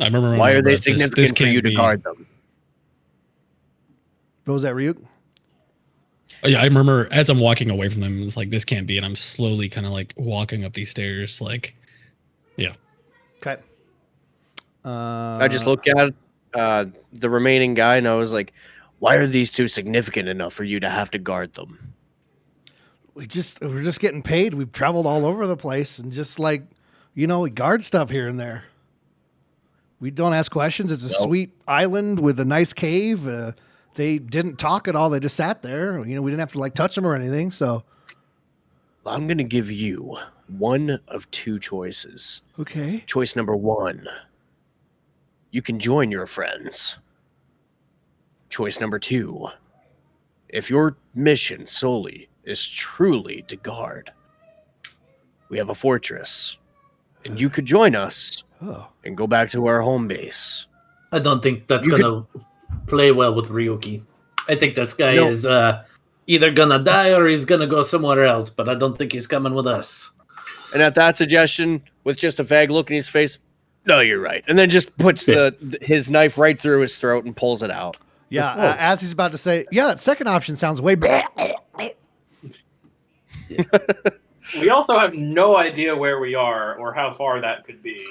[SPEAKER 5] I remember.
[SPEAKER 9] Why are they
[SPEAKER 5] this
[SPEAKER 9] significant for
[SPEAKER 5] can't
[SPEAKER 9] you to
[SPEAKER 5] be-
[SPEAKER 9] guard them?
[SPEAKER 1] What was that, Ryuk?
[SPEAKER 5] Oh, yeah, I remember as I'm walking away from them, it's like this can't be, and I'm slowly kind of like walking up these stairs, like, yeah.
[SPEAKER 1] Okay.
[SPEAKER 9] I just look at the remaining guy and I was like, why are these two significant enough for you to have to guard them?
[SPEAKER 1] we're just getting paid. We've traveled all over the place and just like, you know, we guard stuff here and there. We don't ask questions. It's a sweet island with a nice cave. They didn't talk at all. They just sat there. You know, we didn't have to like touch them or anything. So,
[SPEAKER 9] I'm going to give you one of two choices.
[SPEAKER 1] okay.
[SPEAKER 9] Choice number one, you can join your friends. Choice number two, if your mission solely is truly to guard, we have a fortress, and you could join us
[SPEAKER 1] Oh,
[SPEAKER 9] and go back to our home base.
[SPEAKER 2] I don't think that's
[SPEAKER 9] You
[SPEAKER 2] gonna play well with Ryuki. I think this guy
[SPEAKER 9] No.
[SPEAKER 2] is either gonna die or he's gonna go somewhere else, but I don't think he's coming with us.
[SPEAKER 9] And at that suggestion, with just a vague look in his face, no, you're right. And then just puts his knife right through his throat and pulls it out.
[SPEAKER 1] Yeah, as he's about to say, yeah, that second option sounds way better.
[SPEAKER 3] We also have no idea where we are or how far that could be.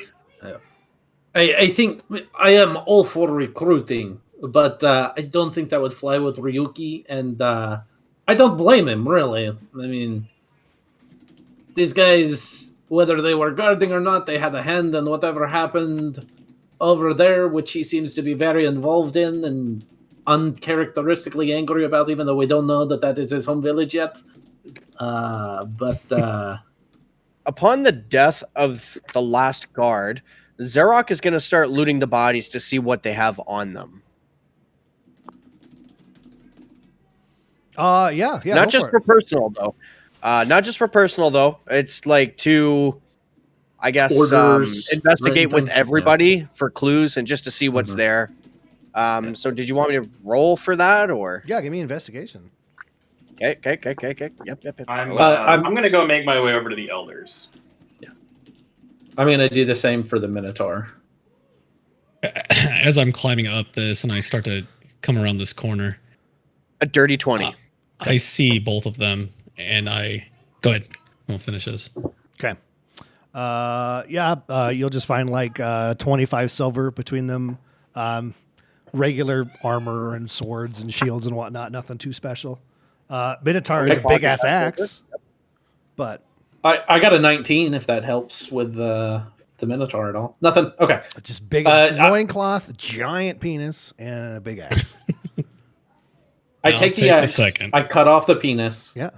[SPEAKER 2] I think I am all for recruiting, but I don't think that would fly with Ryuki, and I don't blame him, really. I mean, these guys, whether they were guarding or not, they had a hand in whatever happened over there, which he seems to be very involved in and uncharacteristically angry about, even though we don't know that is his home village yet. But
[SPEAKER 9] Upon the death of the last guard, Zarok is going to start looting the bodies to see what they have on them.
[SPEAKER 1] Yeah.
[SPEAKER 9] Not just for personal, though. Not just for personal, though. It's like to, I guess,
[SPEAKER 2] Orders,
[SPEAKER 9] investigate with
[SPEAKER 2] random,
[SPEAKER 9] everybody for clues and just to see what's there. So did you want me to roll for that, or?
[SPEAKER 1] Yeah, give me investigation.
[SPEAKER 9] Okay. Yep.
[SPEAKER 3] I'm going to go make my way over to the elders.
[SPEAKER 2] I'm going to do the same for the Minotaur.
[SPEAKER 5] As I'm climbing up this and I start to come around this corner,
[SPEAKER 9] A dirty 20.
[SPEAKER 5] I see both of them, and I go ahead. We'll finish this.
[SPEAKER 1] Okay. You'll just find like 25 silver between them. Regular armor and swords and shields and whatnot. Nothing too special. Minotaur is a big ass axe, but
[SPEAKER 2] I got a 19 if that helps with the Minotaur at all. Nothing. Okay.
[SPEAKER 1] just big loincloth, giant penis, and a big axe.
[SPEAKER 2] I
[SPEAKER 5] I'll
[SPEAKER 2] take the
[SPEAKER 5] take the
[SPEAKER 2] axe.
[SPEAKER 5] second.
[SPEAKER 2] I cut off the penis.
[SPEAKER 1] Yeah.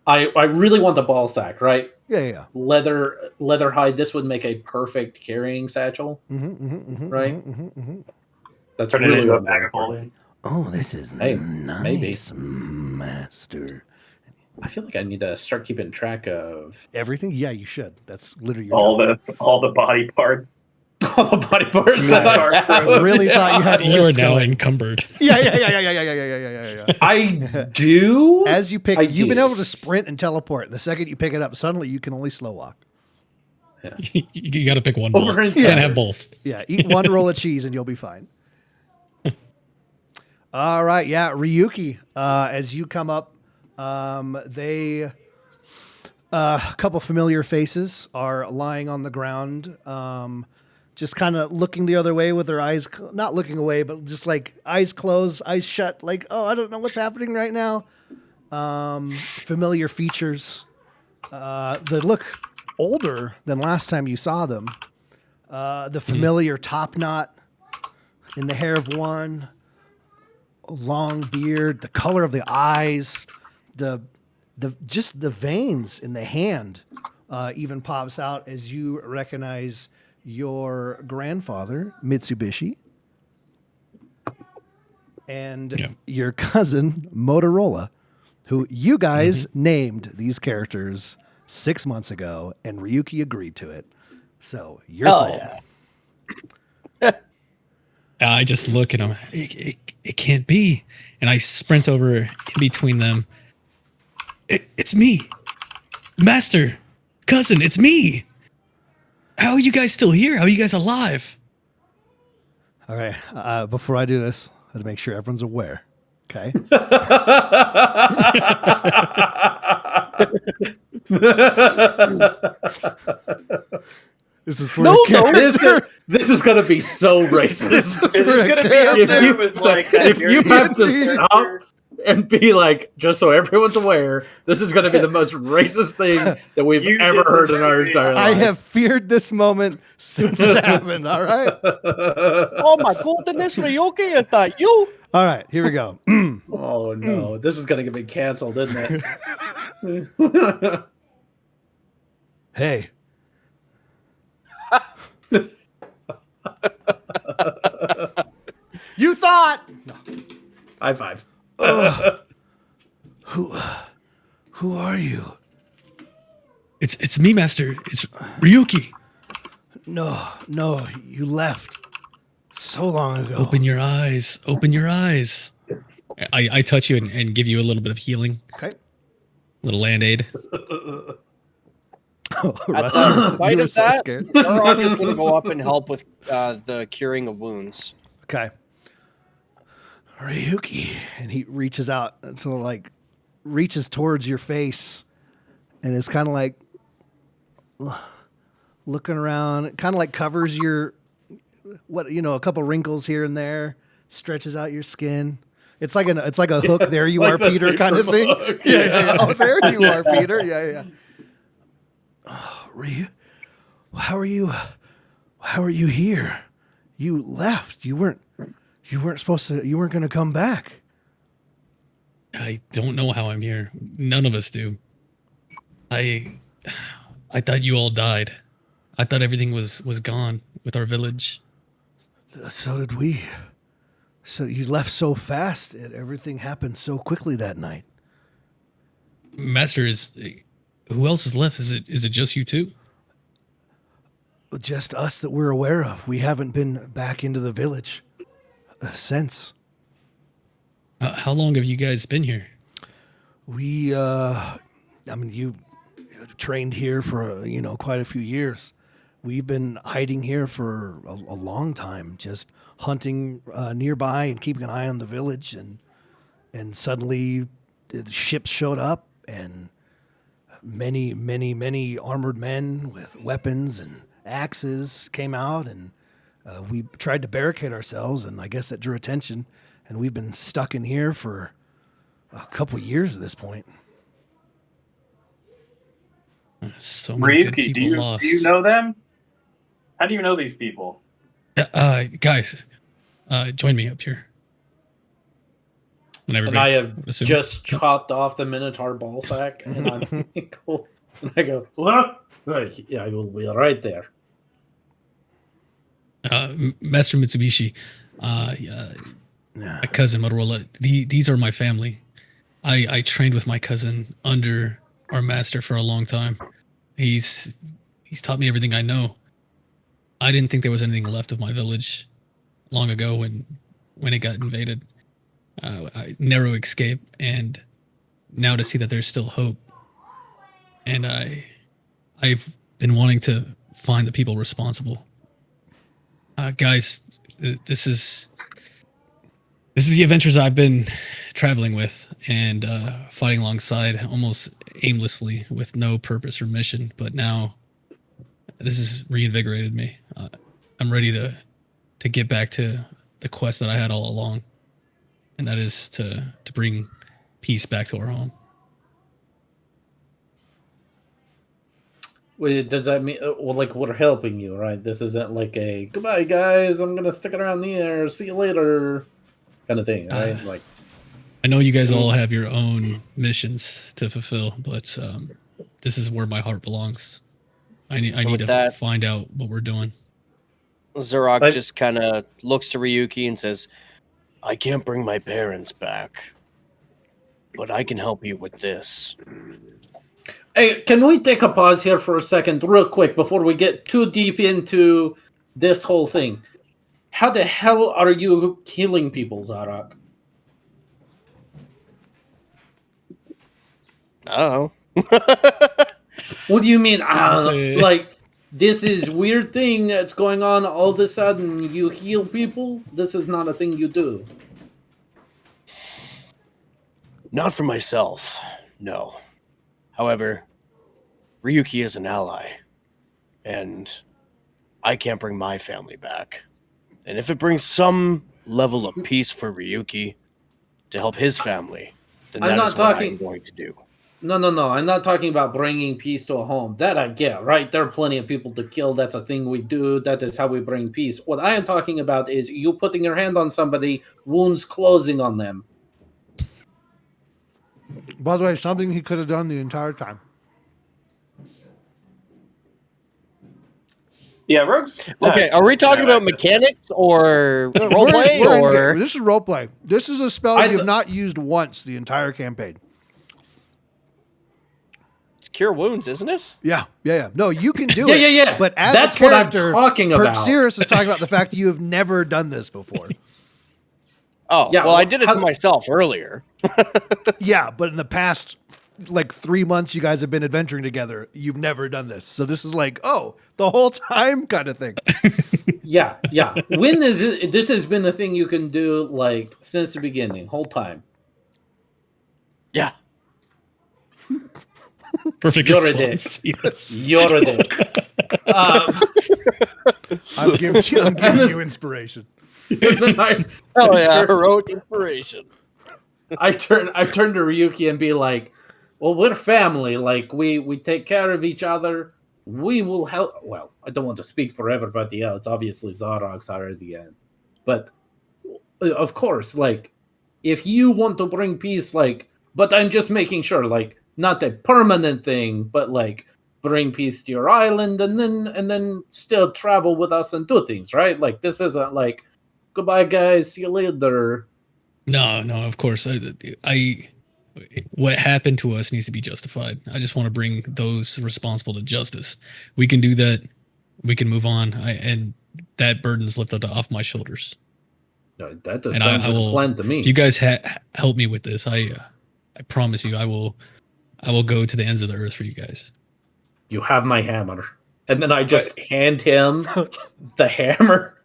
[SPEAKER 2] I really want the ball sack, right?
[SPEAKER 1] Yeah.
[SPEAKER 2] Leather hide. This would make a perfect carrying satchel. Right? That's
[SPEAKER 3] Turn it
[SPEAKER 2] really
[SPEAKER 3] into a
[SPEAKER 2] what I'm
[SPEAKER 3] bag of
[SPEAKER 2] going for.
[SPEAKER 3] holding.
[SPEAKER 1] Oh, this is
[SPEAKER 2] Hey,
[SPEAKER 1] nice, master.
[SPEAKER 2] I feel like I need to start keeping track of
[SPEAKER 1] Everything? Yeah, you should. That's literally your
[SPEAKER 3] All
[SPEAKER 1] job.
[SPEAKER 3] the body parts.
[SPEAKER 2] all the body parts
[SPEAKER 1] Yeah,
[SPEAKER 2] that I
[SPEAKER 1] I
[SPEAKER 2] have.
[SPEAKER 1] really thought you had a
[SPEAKER 5] You are
[SPEAKER 1] list
[SPEAKER 5] now
[SPEAKER 1] going.
[SPEAKER 5] encumbered.
[SPEAKER 1] Yeah.
[SPEAKER 2] I do.
[SPEAKER 1] As you pick,
[SPEAKER 2] I
[SPEAKER 1] you've been
[SPEAKER 2] do.
[SPEAKER 1] able to sprint and teleport. The second you pick it up, suddenly you can only slow walk.
[SPEAKER 5] You got to pick one ball.
[SPEAKER 2] Over
[SPEAKER 5] You
[SPEAKER 2] and-
[SPEAKER 5] can't have both.
[SPEAKER 1] Yeah, eat one roll of cheese and you'll be fine. All right, yeah, Ryuki. As you come up, a couple familiar faces are lying on the ground, just kind of looking the other way with their eyes, not looking away, but just like eyes closed, eyes shut, like, oh, I don't know what's happening right now. Familiar features. They look older than last time you saw them. The familiar top knot in the hair of one, a long beard, the color of the eyes, the just the veins in the hand even pops out as you recognize your grandfather, Mitsubishi, and your cousin, Motorola, who you guys named these characters 6 months ago, and Ryuki agreed to it. So your fault.
[SPEAKER 5] I just look at him. It can't be. And I sprint over in between them. It's me. Master. Cousin, it's me. How are you guys still here? How are you guys alive?
[SPEAKER 1] All right. Before I do this, I have to make sure everyone's aware. Okay. This is for a character.
[SPEAKER 2] This is gonna be so racist.
[SPEAKER 3] Is it going to be up
[SPEAKER 2] If
[SPEAKER 3] there
[SPEAKER 2] you-
[SPEAKER 3] with like that
[SPEAKER 2] if you have to
[SPEAKER 3] character?
[SPEAKER 2] stop and be like, just so everyone's aware, this is going to be the most racist thing that we've
[SPEAKER 3] You
[SPEAKER 2] ever
[SPEAKER 3] did
[SPEAKER 2] heard in
[SPEAKER 3] this
[SPEAKER 2] our
[SPEAKER 3] to me.
[SPEAKER 2] entire
[SPEAKER 1] I have
[SPEAKER 2] lives.
[SPEAKER 1] feared this moment since it happened. All right.
[SPEAKER 9] Oh my goodness, Ryuki, is that you?
[SPEAKER 1] All right. Here we go.
[SPEAKER 2] Oh no, this is going to get me canceled, isn't it?
[SPEAKER 1] Hey. You thought. No.
[SPEAKER 2] High five.
[SPEAKER 1] Who are you?
[SPEAKER 5] It's me, Master. It's Ryuki.
[SPEAKER 1] No, you left So long ago.
[SPEAKER 5] Open your eyes. Open your eyes. I touch you and give you a little bit of healing.
[SPEAKER 1] Okay.
[SPEAKER 5] Little land aid.
[SPEAKER 9] At the sight
[SPEAKER 1] You were
[SPEAKER 9] of
[SPEAKER 1] so
[SPEAKER 9] that,
[SPEAKER 1] scared.
[SPEAKER 9] Murrock is going to go up and help with the curing of wounds.
[SPEAKER 1] Okay. Ryuki. And he reaches out until like reaches towards your face and is kind of like looking around, kind of like covers your a couple wrinkles here and there, stretches out your skin. It's like a hook.
[SPEAKER 2] Yes,
[SPEAKER 1] There you
[SPEAKER 2] like
[SPEAKER 1] are,
[SPEAKER 2] the
[SPEAKER 1] Peter, kind of thing.
[SPEAKER 2] Superman.
[SPEAKER 1] Yeah. Oh, there you are, Peter. Yeah. Oh, Ryu, how are you? How are you here? You left. You weren't supposed to. You weren't going to come back.
[SPEAKER 5] I don't know how I'm here. None of us do. I thought you all died. I thought everything was gone with our village.
[SPEAKER 1] So did we. So you left so fast. Everything happened so quickly that night.
[SPEAKER 5] Master, who else is left? Is it just you two?
[SPEAKER 1] Just us that we're aware of. We haven't been back into the village since.
[SPEAKER 5] How long have you guys been here?
[SPEAKER 1] We, you trained here for, quite a few years. We've been hiding here for a long time, just hunting nearby and keeping an eye on the village. And suddenly the ships showed up and many armored men with weapons and axes came out, and we tried to barricade ourselves, and I guess that drew attention, and we've been stuck in here for a couple years at this point.
[SPEAKER 5] So many good
[SPEAKER 3] Ryuki,
[SPEAKER 5] people
[SPEAKER 3] do
[SPEAKER 5] lost.
[SPEAKER 3] you know them? How do you know these people?
[SPEAKER 5] Guys, join me up here. And
[SPEAKER 2] And
[SPEAKER 5] everybody,
[SPEAKER 2] I have
[SPEAKER 5] would assume-
[SPEAKER 2] just chopped off the Minotaur ball sack, and I go, what? Right, yeah, I will be right there.
[SPEAKER 5] Master Mitsubishi, my cousin Motorola. These are my family. I trained with my cousin under our master for a long time. He's taught me everything I know. I didn't think there was anything left of my village long ago when it got invaded. Narrow escape, and now to see that there's still hope. And I've been wanting to find the people responsible. Guys, this is the adventures I've been traveling with and fighting alongside almost aimlessly with no purpose or mission. But now this has reinvigorated me. I'm ready to get back to the quest that I had all along, and that is to bring peace back to our home.
[SPEAKER 2] Wait, does that mean, like, we're helping you, right? This isn't like a, goodbye, guys, I'm going to stick it around there, see you later, kind of thing, right? Like,
[SPEAKER 5] I know you guys all have your own missions to fulfill, but this is where my heart belongs. I need to
[SPEAKER 9] that-
[SPEAKER 5] find out what we're doing.
[SPEAKER 9] Zarok just kind of looks to Ryuki and says, I can't bring my parents back, but I can help you with this.
[SPEAKER 2] hey, can we take a pause here for a second, real quick, before we get too deep into this whole thing? How the hell are you healing people, Zarok?
[SPEAKER 9] Oh.
[SPEAKER 2] What do you mean?
[SPEAKER 5] Say-
[SPEAKER 2] Like, this is weird thing that's going on all of a sudden, you heal people? This is not a thing you do.
[SPEAKER 9] Not for myself, no. However, Ryuki is an ally, and I can't bring my family back. And if it brings some level of peace for Ryuki to help his family, then
[SPEAKER 2] I'm
[SPEAKER 9] that
[SPEAKER 2] not
[SPEAKER 9] is what
[SPEAKER 2] talking-
[SPEAKER 9] I'm going to do.
[SPEAKER 2] No. I'm not talking about bringing peace to a home. That I get, right? There are plenty of people to kill. That's a thing we do. That is how we bring peace. What I am talking about is you putting your hand on somebody, wounds closing on them.
[SPEAKER 1] By the way, something he could have done the entire time.
[SPEAKER 3] Yeah, Rogue's.
[SPEAKER 9] Okay, are we talking about mechanics or roleplay or
[SPEAKER 1] This is roleplay. This is a spell
[SPEAKER 2] I
[SPEAKER 1] you've
[SPEAKER 2] th-
[SPEAKER 1] not used once the entire campaign.
[SPEAKER 9] cure wounds, isn't it?
[SPEAKER 1] Yeah. No, you can do
[SPEAKER 2] Yeah,
[SPEAKER 1] it.
[SPEAKER 2] yeah, yeah.
[SPEAKER 1] But as
[SPEAKER 2] That's
[SPEAKER 1] a
[SPEAKER 2] what I'm
[SPEAKER 1] character,
[SPEAKER 2] talking about.
[SPEAKER 1] Perseus is talking about the fact that you have never done this before.
[SPEAKER 9] Oh,
[SPEAKER 2] Yeah,
[SPEAKER 9] well, I
[SPEAKER 2] well,
[SPEAKER 9] did it
[SPEAKER 2] how-
[SPEAKER 9] to myself earlier.
[SPEAKER 1] Yeah, but in the past, like 3 months, you guys have been adventuring together. You've never done this, so this is like, oh, the whole time kind of thing.
[SPEAKER 2] Yeah. When is it? This has been the thing you can do like since the beginning, whole time.
[SPEAKER 9] Yeah.
[SPEAKER 5] Perfect
[SPEAKER 2] You're a dick.
[SPEAKER 5] response. Yes.
[SPEAKER 2] You're a dick.
[SPEAKER 1] I'm giving you inspiration.
[SPEAKER 2] And then
[SPEAKER 9] Oh yeah, heroic inspiration.
[SPEAKER 2] I turn to Ryuki and be like, "Well, we're family. Like we take care of each other. We will help." Well, I don't want to speak for everybody else. Obviously, Zarog's are at the end, but of course, like if you want to bring peace, like, but I'm just making sure, like, not a permanent thing, but like bring peace to your island, and then still travel with us and do things, right? Like this isn't like, goodbye, guys. See you later.
[SPEAKER 5] No, of course. I what happened to us needs to be justified. I just want to bring those responsible to justice. We can do that. We can move on. And that burden's lifted off my shoulders.
[SPEAKER 2] No, that does
[SPEAKER 5] And
[SPEAKER 2] sound
[SPEAKER 5] I
[SPEAKER 2] like a
[SPEAKER 5] will-
[SPEAKER 2] plan to me.
[SPEAKER 5] If you guys help me with this, I promise you, I will go to the ends of the earth for you guys.
[SPEAKER 2] You have my hammer. And then I just hand him the hammer,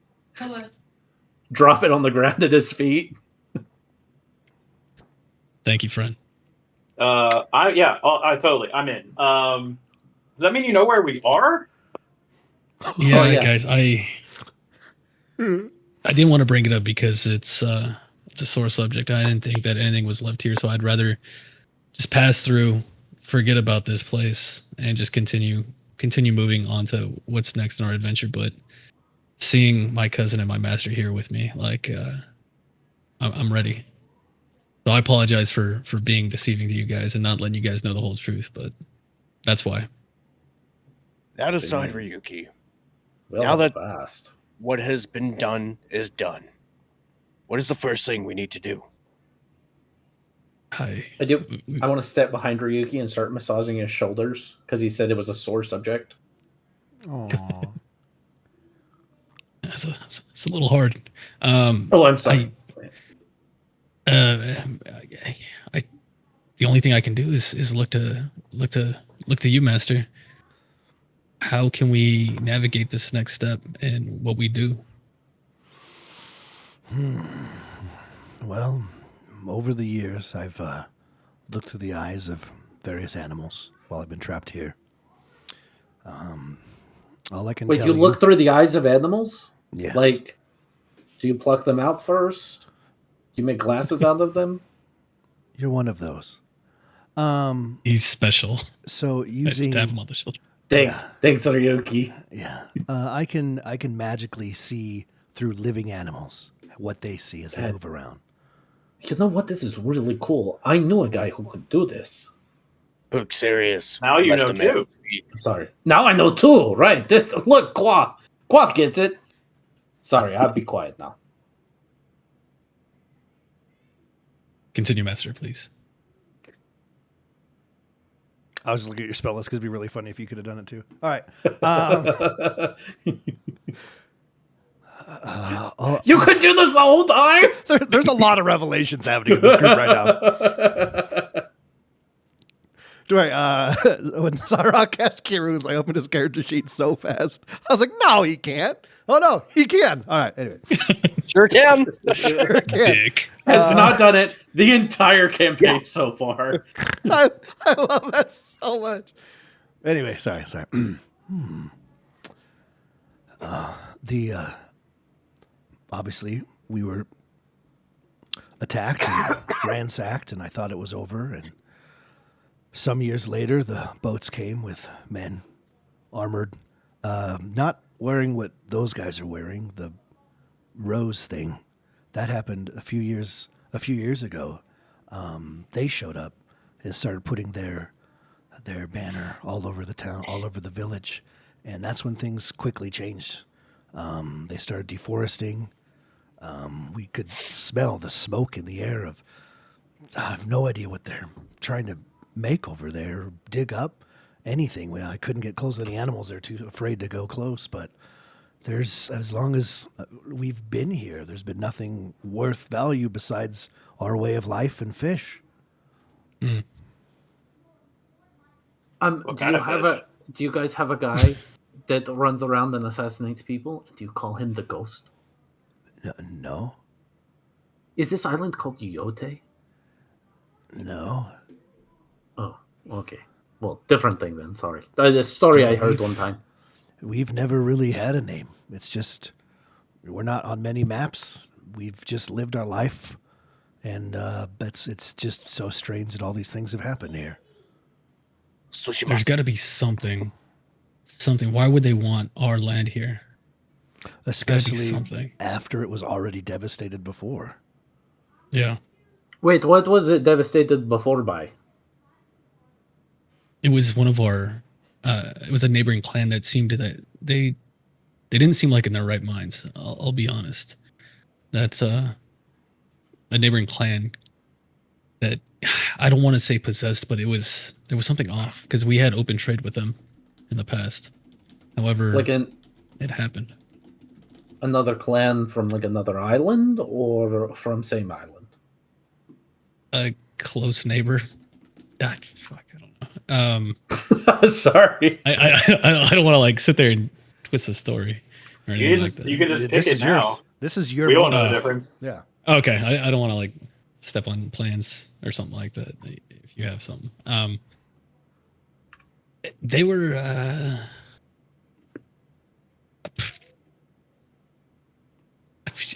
[SPEAKER 2] drop it on the ground at his feet.
[SPEAKER 5] Thank you, friend.
[SPEAKER 3] I totally. I'm in. Does that mean you know where we are?
[SPEAKER 5] Yeah,
[SPEAKER 2] yeah.
[SPEAKER 5] guys, I didn't want to bring it up because it's a sore subject. I didn't think that anything was left here, so I'd rather just pass through, forget about this place, and just continue moving on to what's next in our adventure. But seeing my cousin and my master here with me, like, I'm ready. So I apologize for being deceiving to you guys and not letting you guys know the whole truth, but that's why.
[SPEAKER 9] That aside, Ryuki,
[SPEAKER 2] Well,
[SPEAKER 9] Now that-
[SPEAKER 2] fast.
[SPEAKER 9] what has been done is done. What is the first thing we need to do?
[SPEAKER 2] I want to step behind Ryuki and start massaging his shoulders because he said it was a sore subject.
[SPEAKER 1] Aw.
[SPEAKER 5] It's a little hard.
[SPEAKER 2] Oh, I'm sorry.
[SPEAKER 5] I the only thing I can do is look to you, Master. How can we navigate this next step and what we do?
[SPEAKER 1] Well, over the years, I've looked through the eyes of various animals while I've been trapped here. All I can
[SPEAKER 2] Wait,
[SPEAKER 1] tell
[SPEAKER 2] you look through the eyes of animals?
[SPEAKER 1] Yes.
[SPEAKER 2] Like, do you pluck them out first? Do you make glasses out of them?
[SPEAKER 1] You're one of those.
[SPEAKER 5] He's special.
[SPEAKER 1] So
[SPEAKER 5] I just
[SPEAKER 1] using
[SPEAKER 5] tap him on the shoulder.
[SPEAKER 2] Thanks,
[SPEAKER 1] Yeah.
[SPEAKER 2] thanks, Ryuki.
[SPEAKER 1] yeah, I can magically see through living animals what they see as they
[SPEAKER 2] That-
[SPEAKER 1] move around.
[SPEAKER 2] You know what? This is really cool. I knew a guy who could do this.
[SPEAKER 9] Hook serious.
[SPEAKER 3] Now you
[SPEAKER 9] Let
[SPEAKER 3] know
[SPEAKER 9] the man
[SPEAKER 3] too.
[SPEAKER 9] speak.
[SPEAKER 2] I'm sorry. Now I know too, right? This look, Quath. Quath gets it. Sorry, I'll be quiet now.
[SPEAKER 5] Continue, Master, please.
[SPEAKER 1] I was just looking at your spell list because it'd be really funny if you could have done it too. All right.
[SPEAKER 2] You could do this the whole time?
[SPEAKER 1] There's a lot of revelations happening in this group right now. Do I, when Zarok cast Kiruz, I opened his character sheet so fast. I was like, no, he can't. Oh, no, he can. All right, anyway.
[SPEAKER 9] Sure can.
[SPEAKER 1] Sure can.
[SPEAKER 5] Dick.
[SPEAKER 2] Has not done it the entire campaign so far.
[SPEAKER 1] I love that so much. Anyway, sorry. Obviously, we were attacked and ransacked, and I thought it was over. And some years later, the boats came with men, armored, not wearing what those guys are wearing, the rose thing. That happened a few years ago. They showed up and started putting their banner all over the town, all over the village, and that's when things quickly changed. They started deforesting. We could smell the smoke in the air of, I have no idea what they're trying to make over there, dig up. anything. I couldn't get close to the animals. They're too afraid to go close. But there's, as long as we've been here, there's been nothing worth value besides our way of life and fish.
[SPEAKER 5] Mm.
[SPEAKER 3] What kind of fish?
[SPEAKER 2] Do you guys have a guy that runs around and assassinates people? Do you call him the Ghost?
[SPEAKER 1] No.
[SPEAKER 2] Is this island called Yote?
[SPEAKER 1] No.
[SPEAKER 2] Oh, okay. Well, different thing then. Sorry. The story
[SPEAKER 1] Yeah,
[SPEAKER 2] I heard one time.
[SPEAKER 1] We've never really had a name. It's just, we're not on many maps. We've just lived our life. And it's just so strange that all these things have happened here.
[SPEAKER 5] There's got to be something. Something. Why would they want our land here?
[SPEAKER 1] Especially
[SPEAKER 5] something.
[SPEAKER 1] after it was already devastated before.
[SPEAKER 5] Yeah.
[SPEAKER 2] Wait, what was it devastated before by?
[SPEAKER 5] It was one of our. It was a neighboring clan that seemed that they didn't seem like in their right minds. I'll be honest. That's a neighboring clan that I don't want to say possessed, but there was something off because we had open trade with them in the past. However, it happened.
[SPEAKER 2] Another clan from like another island or from same island?
[SPEAKER 5] A close neighbor. Fuck, I don't know.
[SPEAKER 2] Sorry.
[SPEAKER 5] I don't want to like sit there and twist the story or anything like that.
[SPEAKER 3] You can just pick it now.
[SPEAKER 1] This is your.
[SPEAKER 3] We don't know the difference.
[SPEAKER 1] Yeah.
[SPEAKER 5] Okay, I don't want to like step on plans or something like that. If you have something, they were.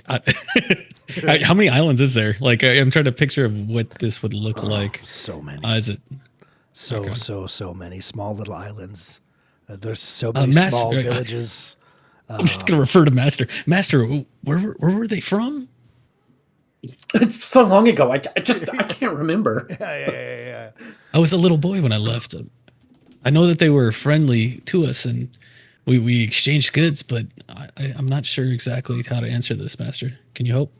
[SPEAKER 5] How many islands is there? Like, I'm trying to picture of what this would look like.
[SPEAKER 1] So many.
[SPEAKER 5] Is it?
[SPEAKER 1] So many small little islands. There's so many small villages.
[SPEAKER 5] I'm just gonna refer to Master. Master, where were they from?
[SPEAKER 2] It's so long ago. I can't remember.
[SPEAKER 1] Yeah.
[SPEAKER 5] I was a little boy when I left. I know that they were friendly to us and we exchanged goods, but I'm not sure exactly how to answer this, Master. Can you help?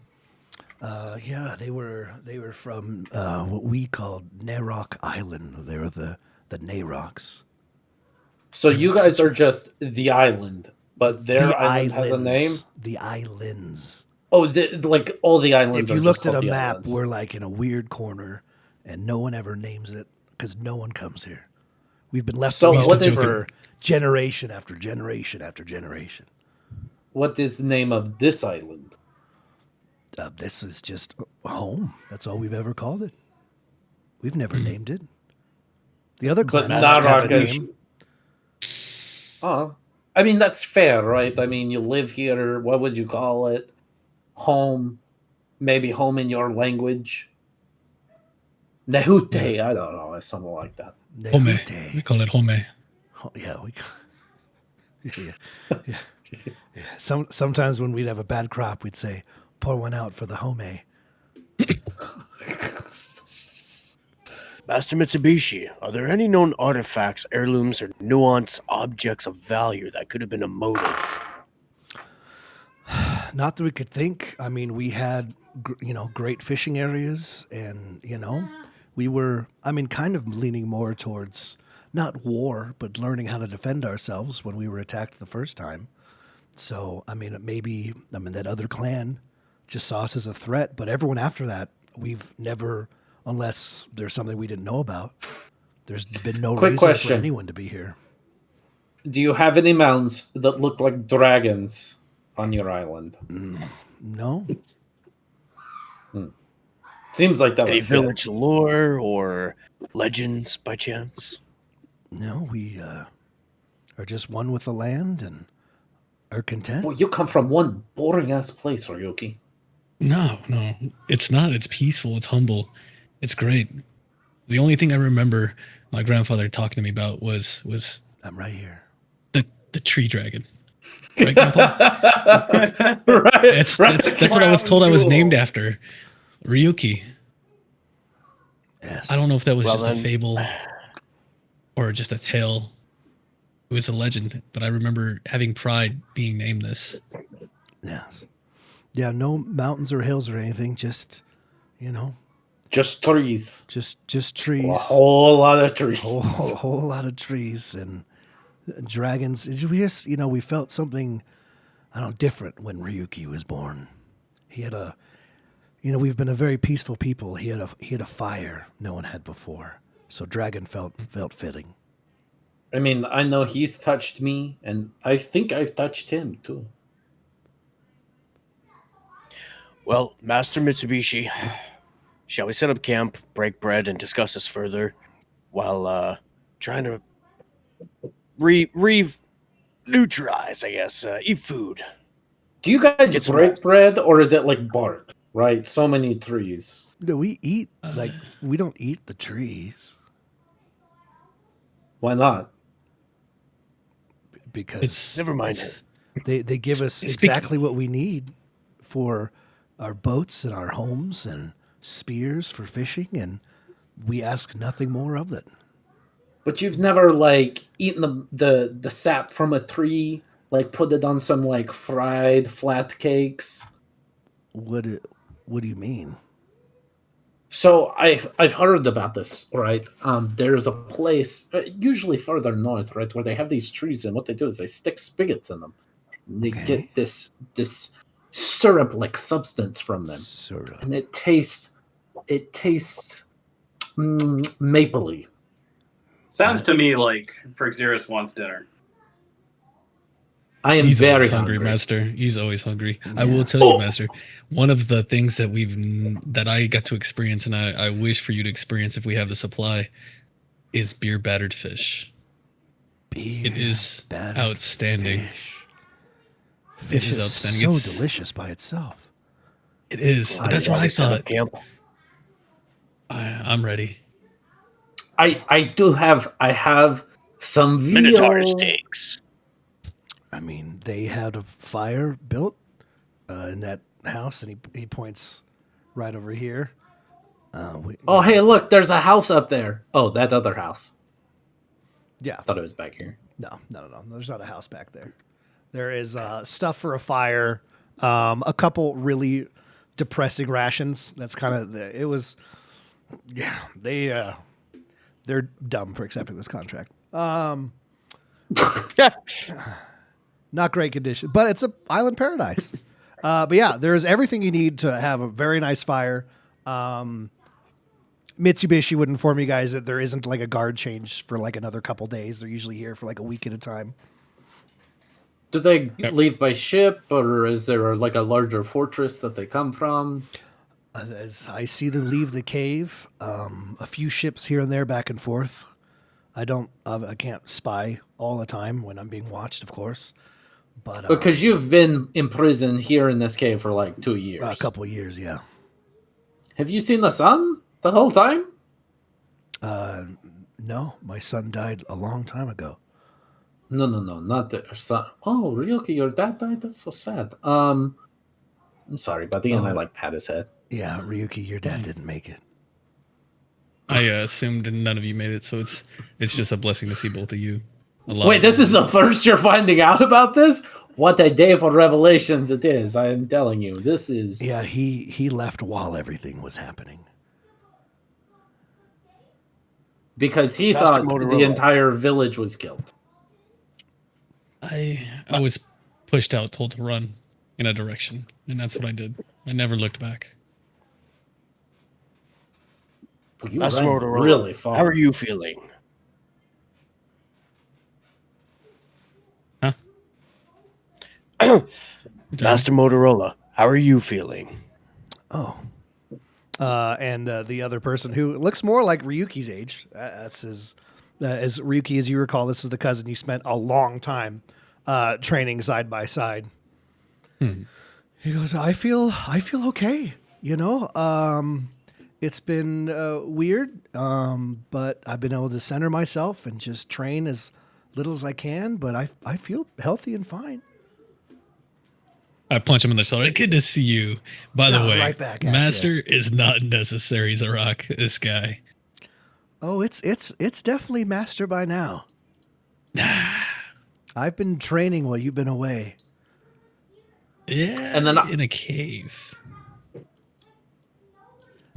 [SPEAKER 1] Yeah, they were from what we called Narok Island. They were the Naroks.
[SPEAKER 2] So you guys are just the island, but their island has a name?
[SPEAKER 1] The islands.
[SPEAKER 2] Oh, like all the islands.
[SPEAKER 1] If you
[SPEAKER 2] are
[SPEAKER 1] looked
[SPEAKER 2] just
[SPEAKER 1] at a
[SPEAKER 2] called the
[SPEAKER 1] map,
[SPEAKER 2] islands.
[SPEAKER 1] we're like in a weird corner, and no one ever names it because no one comes here. We've been left
[SPEAKER 2] So what is
[SPEAKER 1] for generation after generation after generation.
[SPEAKER 2] What is the name of this island?
[SPEAKER 1] This is just home. That's all we've ever called it. We've never named it. The other
[SPEAKER 2] But
[SPEAKER 1] clans have a
[SPEAKER 2] Narok is.
[SPEAKER 1] name.
[SPEAKER 2] Oh, I mean that's fair, right? I mean you live here. What would you call it? Home, maybe home in your language. Nehute, I don't know, something like that.
[SPEAKER 5] Home.
[SPEAKER 1] Nehute.
[SPEAKER 5] We call it home.
[SPEAKER 1] Yeah, yeah. Sometimes when we'd have a bad crop, we'd say, "Pour one out for the home."
[SPEAKER 4] Master Mitsubishi, are there any known artifacts, heirlooms, or nuanced objects of value that could have been a motive?
[SPEAKER 1] Not that we could think. I mean, we had, great fishing areas, and we were, kind of leaning more towards not war, but learning how to defend ourselves when we were attacked the first time. So, maybe that other clan just saw us as a threat, but everyone after that, we've never, unless there's something we didn't know about, there's been no
[SPEAKER 2] Quick
[SPEAKER 1] reason
[SPEAKER 2] question.
[SPEAKER 1] for anyone to be here.
[SPEAKER 2] Do you have any mounds that look like dragons on your island?
[SPEAKER 1] No?
[SPEAKER 2] Seems like that
[SPEAKER 4] Any
[SPEAKER 2] would fit.
[SPEAKER 4] village lore or legends by chance?
[SPEAKER 1] No, we are just one with the land and are content.
[SPEAKER 2] Well, you come from one boring ass place, Ryuki.
[SPEAKER 5] No, it's not. It's peaceful. It's humble. It's great. The only thing I remember my grandfather talking to me about was
[SPEAKER 1] I'm right here.
[SPEAKER 5] the tree dragon. Right, Grandpa?
[SPEAKER 2] Right.
[SPEAKER 5] That's what I was told I was named after. Ryuki.
[SPEAKER 1] Yes.
[SPEAKER 5] I don't know if that was
[SPEAKER 4] Well,
[SPEAKER 5] just
[SPEAKER 4] then-
[SPEAKER 5] a fable or just a tale. It was a legend, but I remember having pride being named this.
[SPEAKER 1] Yes. Yeah, no mountains or hills or anything, just,
[SPEAKER 2] Just trees.
[SPEAKER 1] Just trees.
[SPEAKER 2] A whole lot of trees.
[SPEAKER 1] Whole lot of trees and dragons. We just, we felt something, I don't know, different when Ryuki was born. He had a, we've been a very peaceful people. He had a fire no one had before. So dragon felt fitting.
[SPEAKER 2] I mean, I know he's touched me, and I think I've touched him too.
[SPEAKER 4] Well, Master Mitsubishi, shall we set up camp, break bread, and discuss this further while trying to neutralize, I guess, eat food?
[SPEAKER 2] Do you guys
[SPEAKER 4] Get some
[SPEAKER 2] break
[SPEAKER 4] rest.
[SPEAKER 2] bread, or is it like bark? Right, so many trees.
[SPEAKER 1] No, we eat, we don't eat the trees
[SPEAKER 2] Why not?
[SPEAKER 1] because
[SPEAKER 4] Never mind.
[SPEAKER 1] they give us
[SPEAKER 5] Speak-
[SPEAKER 1] exactly what we need for our boats and our homes and spears for fishing, and we ask nothing more of it.
[SPEAKER 2] But you've never like eaten the sap from a tree, like put it on some like fried flat cakes.
[SPEAKER 1] What do you mean?
[SPEAKER 2] So I've heard about this, right? There's a place, usually further north, right, where they have these trees, and what they do is they stick spigots in them. And they
[SPEAKER 1] Okay.
[SPEAKER 2] get this syrup-like substance from them,
[SPEAKER 1] Syrup.
[SPEAKER 2] and it tastes mapley.
[SPEAKER 3] Sounds to me like Perxeris wants dinner.
[SPEAKER 2] I am
[SPEAKER 5] He's
[SPEAKER 2] very
[SPEAKER 5] always hungry,
[SPEAKER 2] hungry.
[SPEAKER 5] Master. He's always hungry. I
[SPEAKER 1] Yeah.
[SPEAKER 5] will tell you, Master. One of the things that I got to experience, and I wish for you to experience if we have the supply, is beer battered fish.
[SPEAKER 1] Beer
[SPEAKER 5] It is
[SPEAKER 1] battered
[SPEAKER 5] outstanding.
[SPEAKER 1] Fish,
[SPEAKER 5] It is outstanding.
[SPEAKER 1] So
[SPEAKER 5] It's-
[SPEAKER 1] delicious by itself.
[SPEAKER 5] It is. That's
[SPEAKER 4] Shall
[SPEAKER 5] what
[SPEAKER 4] we
[SPEAKER 5] I
[SPEAKER 4] set up
[SPEAKER 5] thought.
[SPEAKER 4] camp?
[SPEAKER 5] I'm ready.
[SPEAKER 2] I have some veal.
[SPEAKER 4] Minotaur steaks.
[SPEAKER 1] I mean, they had a fire built in that house, and he points right over here.
[SPEAKER 2] Oh, hey, look, there's a house up there. Oh, that other house.
[SPEAKER 1] Yeah.
[SPEAKER 2] I thought it was back here.
[SPEAKER 1] No. There's not a house back there. There is stuff for a fire, a couple really depressing rations. That's kind of it was. Yeah, they're dumb for accepting this contract. Not great condition, but it's a island paradise. But yeah, there's everything you need to have a very nice fire. Mitsubishi would inform you guys that there isn't like a guard change for like another couple days. They're usually here for like a week at a time.
[SPEAKER 2] Do they
[SPEAKER 5] Yep.
[SPEAKER 2] leave by ship, or is there like a larger fortress that they come from?
[SPEAKER 1] As I see them leave the cave, a few ships here and there back and forth. I can't spy all the time when I'm being watched, of course. But
[SPEAKER 2] Because you've been imprisoned here in this cave for like 2 years.
[SPEAKER 1] a couple of years, yeah.
[SPEAKER 2] Have you seen the sun the whole time?
[SPEAKER 1] No, my son died a long time ago.
[SPEAKER 2] No, not the sun. Oh, Ryuki, your dad died? That's so sad. I'm sorry, buddy, and I
[SPEAKER 1] Oh.
[SPEAKER 2] like pat his head.
[SPEAKER 1] Yeah, Ryuki, your dad didn't make it.
[SPEAKER 5] I assumed none of you made it, so it's just a blessing to see both of you alive.
[SPEAKER 2] Wait, this is the first you're finding out about this? What a day for revelations it is, I am telling you. This is...
[SPEAKER 1] Yeah, he left while everything was happening.
[SPEAKER 2] Because he
[SPEAKER 4] Master
[SPEAKER 2] thought
[SPEAKER 4] Motorola.
[SPEAKER 2] the entire village was killed.
[SPEAKER 5] I was pushed out, told to run in a direction, and that's what I did. I never looked back.
[SPEAKER 2] You
[SPEAKER 4] Master
[SPEAKER 2] ran
[SPEAKER 4] Motorola,
[SPEAKER 2] really far.
[SPEAKER 4] How are you feeling? Master Motorola, how are you feeling?
[SPEAKER 1] Oh. And the other person who looks more like Ryuki's age. That's his. As Ryuki, as you recall, this is the cousin you spent a long time training side by side. He goes, I feel okay. You know, it's been weird, but I've been able to center myself and just train as little as I can. But I feel healthy and fine.
[SPEAKER 5] I punch him in the shoulder. Good to see you. By the
[SPEAKER 1] No,
[SPEAKER 5] way,
[SPEAKER 1] right back at
[SPEAKER 5] Master is not necessary, Zarok. This guy.
[SPEAKER 1] Oh, it's definitely master by now. I've been training while you've been away.
[SPEAKER 5] Yeah,
[SPEAKER 2] And then
[SPEAKER 5] in a cave.